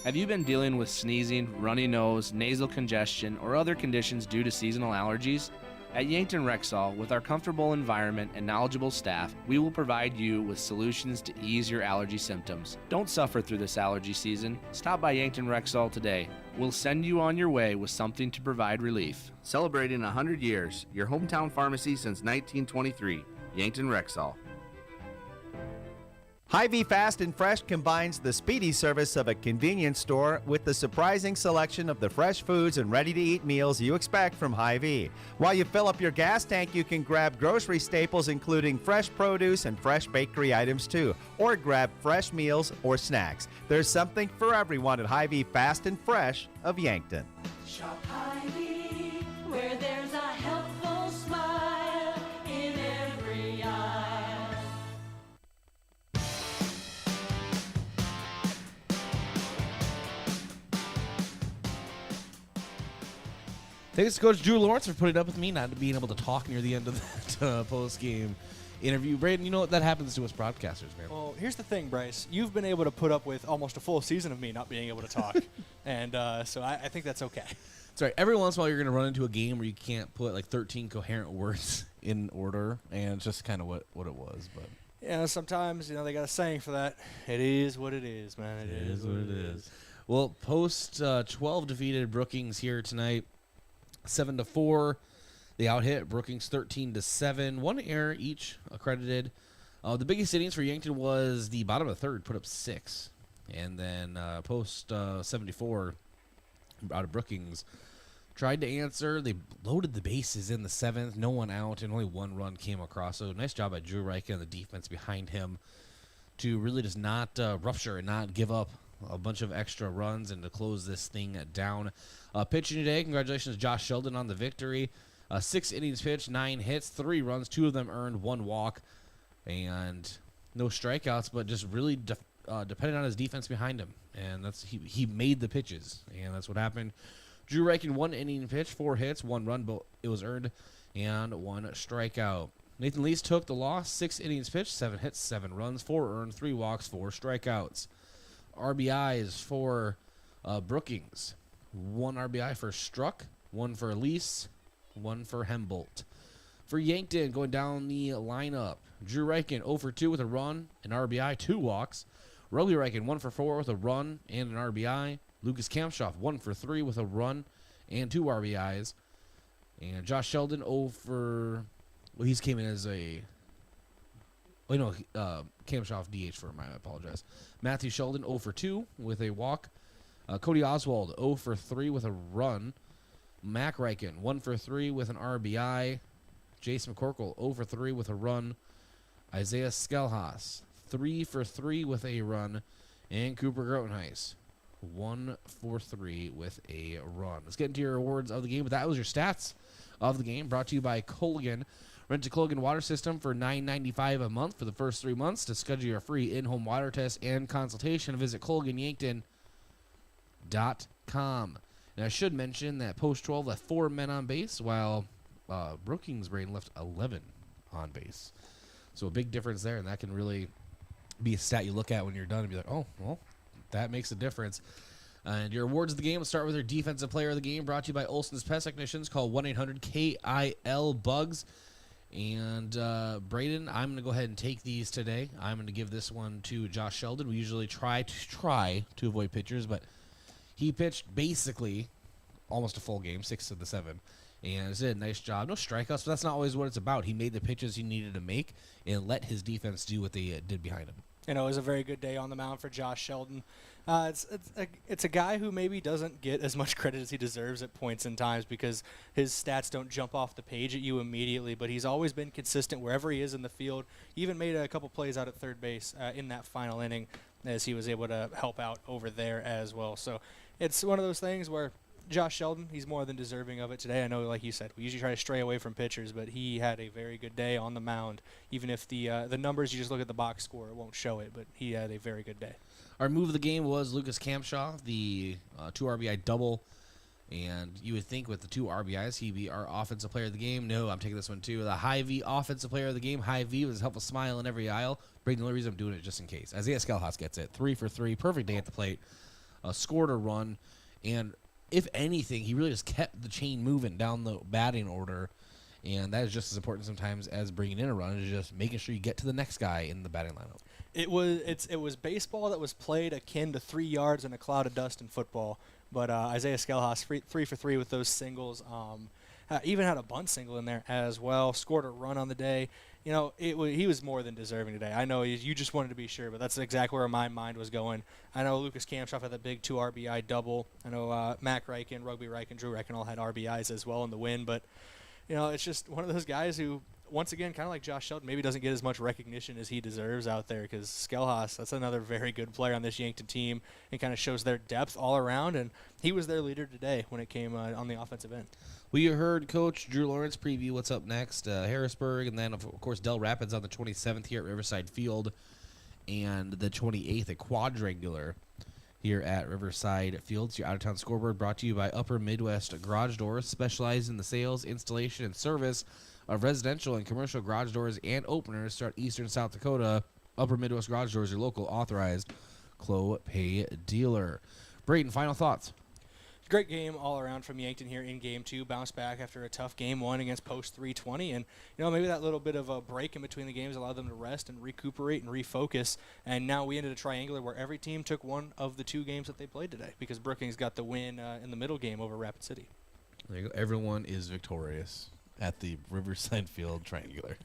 Have you been dealing with sneezing, runny nose, nasal congestion, or other conditions due to seasonal allergies? At Yankton Rexall, with our comfortable environment and knowledgeable staff, we will provide you with solutions to ease your allergy symptoms. Don't suffer through this allergy season. Stop by Yankton Rexall today. We'll send you on your way with something to provide relief. Celebrating 100 years, your hometown pharmacy since 1923, Yankton Rexall. Hy-Vee Fast and Fresh combines the speedy service of a convenience store with the surprising selection of the fresh foods and ready-to-eat meals you expect from Hy-Vee. While you fill up your gas tank, you can grab grocery staples including fresh produce and fresh bakery items too, or grab fresh meals or snacks. There's something for everyone at Hy-Vee Fast and Fresh of Yankton. Shop Hy-Vee, where there's a helpful smile in every aisle. Thanks to Coach Drew Lawrence for putting up with me not being able to talk near the end of that post-game interview. Brayden, you know what? That happens to us broadcasters, man. Well, here's the thing, Bryce. You've been able to put up with almost a full season of me not being able to talk. And so I think that's okay. That's right. Every once in a while, you're going to run into a game where you can't put like 13 coherent words in order, and it's just kind of what it was. But yeah, sometimes, they got a saying for that. It is what it is, man. It is what it is. Well, post 12 defeated Brookings here tonight. 7-4, they out-hit Brookings 13-7. One error each accredited. The biggest innings for Yankton was the bottom of the third, put up 6. And then post 74 out of Brookings tried to answer. They loaded the bases in the 7th, no one out, and only 1 run came across. So nice job by Drew Reichen and the defense behind him to really just not rupture and not give up a bunch of extra runs and to close this thing down. Pitching today, congratulations Josh Sheldon on the victory. 6 innings pitched, 9 hits, 3 runs, 2 of them earned, 1 walk, and no strikeouts, but just really depended on his defense behind him. And that's he made the pitches, and that's what happened. Drew Reichen, 1 inning pitch, 4 hits, 1 run, but it was earned, and 1 strikeout. Nathan Lees took the loss, 6 innings pitched, 7 hits, 7 runs, 4 earned, 3 walks, 4 strikeouts. RBIs for Brookings. 1 RBI for Struck, 1 for Lease, 1 for Hembolt. For Yankton, going down the lineup, Drew Reichen 0 for 2 with a run, an RBI, 2 walks. Roby Reichen 1 for 4 with a run and an RBI. Lucas Kamshoff 1 for 3 with a run and 2 RBIs. And Josh Sheldon 0 for... Well, he's came in as a... Oh, no, Kamshoff DH for him, I apologize. Matthew Sheldon 0 for 2 with a walk. Cody Oswald 0 for 3 with a run. Mac Reichen 1 for 3 with an RBI. Jason McCorkle 0 for 3 with a run. Isaiah Skelhaas 3 for 3 with a run. And Cooper Grotenhuis 1 for 3 with a run. Let's get into your awards of the game. But that was your stats of the game, brought to you by Colgan. Rent a Colgan water system for $9.95 a month for the first 3 months. To schedule your free in-home water test and consultation, visit ColganYankton.com. And I should mention that post 12 left 4 men on base, while Brookings Brayden left 11 on base. So a big difference there, and that can really be a stat you look at when you're done and be like, oh, well, that makes a difference. And your awards of the game will start with your defensive player of the game, brought to you by Olson's Pest Technicians. Call 1-800-KIL-BUGS. And Brayden, I'm going to go ahead and take these today. I'm going to give this one to Josh Sheldon. We usually try to avoid pitchers, but he pitched basically almost a full game, 6 of the 7. And he did a nice job. No strikeouts, but that's not always what it's about. He made the pitches he needed to make and let his defense do what they did behind him. It was a very good day on the mound for Josh Sheldon. It's a guy who maybe doesn't get as much credit as he deserves at points and times because his stats don't jump off the page at you immediately, but he's always been consistent wherever he is in the field. He even made a couple plays out at third base in that final inning as he was able to help out over there as well. So it's one of those things where Josh Sheldon, he's more than deserving of it today. I know, like you said, we usually try to stray away from pitchers, but he had a very good day on the mound. Even if the numbers, you just look at the box score, it won't show it, but he had a very good day. Our move of the game was Lucas Kamshoff, the 2 RBI double. And you would think with the 2 RBIs, he'd be our offensive player of the game. No, I'm taking this one too. The Hy-Vee offensive player of the game. Hy-Vee with his helpful smile in every aisle. Brayden, the only reason I'm doing it just in case. Isaiah Skelhaas gets it. 3 for 3. Perfect day at the plate. scored a run, and if anything, he really just kept the chain moving down the batting order, and that is just as important sometimes as bringing in a run, is just making sure you get to the next guy in the batting lineup. It was baseball that was played akin to 3 yards in a cloud of dust in football, but Isaiah Skelhaus 3 for 3 with those singles. Even had a bunt single in there as well. Scored a run on the day. You know, he was more than deserving today. I know you just wanted to be sure, but that's exactly where my mind was going. I know Lucas Kamshoff had that big 2 RBI double. I know Mac Reichen, Rugby Reichen, Drew Reichen all had RBIs as well in the win. But, you know, it's just one of those guys who, once again, kind of like Josh Sheldon, maybe doesn't get as much recognition as he deserves out there, because Skelhaus, that's another very good player on this Yankton team, and kind of shows their depth all around, and he was their leader today when it came on the offensive end. We heard Coach Drew Lawrence preview what's up next, Harrisburg, and then, of course, Del Rapids on the 27th here at Riverside Field, and the 28th, a quadrangular here at Riverside Fields. Your out-of-town scoreboard brought to you by Upper Midwest Garage Doors, specialized in the sales, installation, and service of residential and commercial garage doors and openers throughout eastern South Dakota. Upper Midwest Garage Doors, your local authorized Clopay dealer. Brayden, final thoughts? Great game all around from Yankton here in Game 2. Bounced back after a tough Game 1 against Post 320. And, you know, maybe that little bit of a break in between the games allowed them to rest and recuperate and refocus. And now we ended a triangular where every team took one of the 2 games that they played today, because Brookings got the win in the middle game over Rapid City. There you go. Everyone is victorious at the Riverside Field Triangular.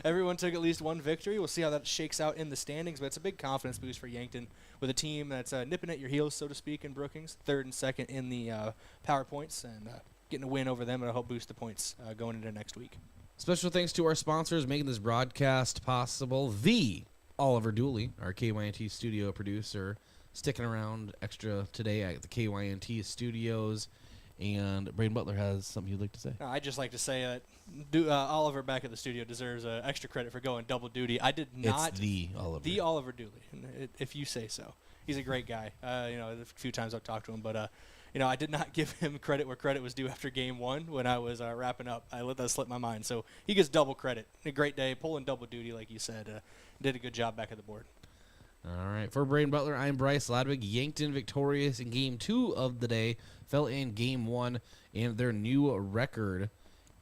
Everyone took at least one victory. We'll see how that shakes out in the standings, but it's a big confidence boost for Yankton with a team that's nipping at your heels, so to speak, in Brookings, 3rd and 2nd in the power points, and getting a win over them will help boost the points going into next week. Special thanks to our sponsors making this broadcast possible. The Oliver Dooley, our KYNT studio producer, sticking around extra today at the KYNT studios. And Brayden Butler has something you'd like to say. I'd just like to say that Oliver back at the studio deserves extra credit for going double duty. I did not. It's the Oliver. The Oliver Dooley, if you say so. He's a great guy. You know, a few times I've talked to him, but you know, I did not give him credit where credit was due after Game 1 when I was wrapping up. I let that slip my mind. So he gets double credit. A great day, pulling double duty, like you said. Did a good job back at the board. All right. For Brayden Butler, I'm Bryce Ladwig. Yankton victorious in Game 2 of the day. Fell in Game 1, and their new record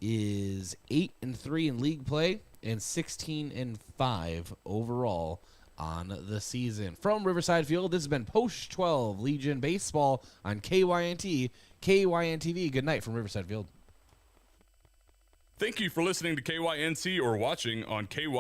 is 8-3 in league play and 16-5 overall on the season. From Riverside Field, this has been Post 12 Legion Baseball on KYNT, KYNTV. Good night from Riverside Field. Thank you for listening to KYNC or watching on KY.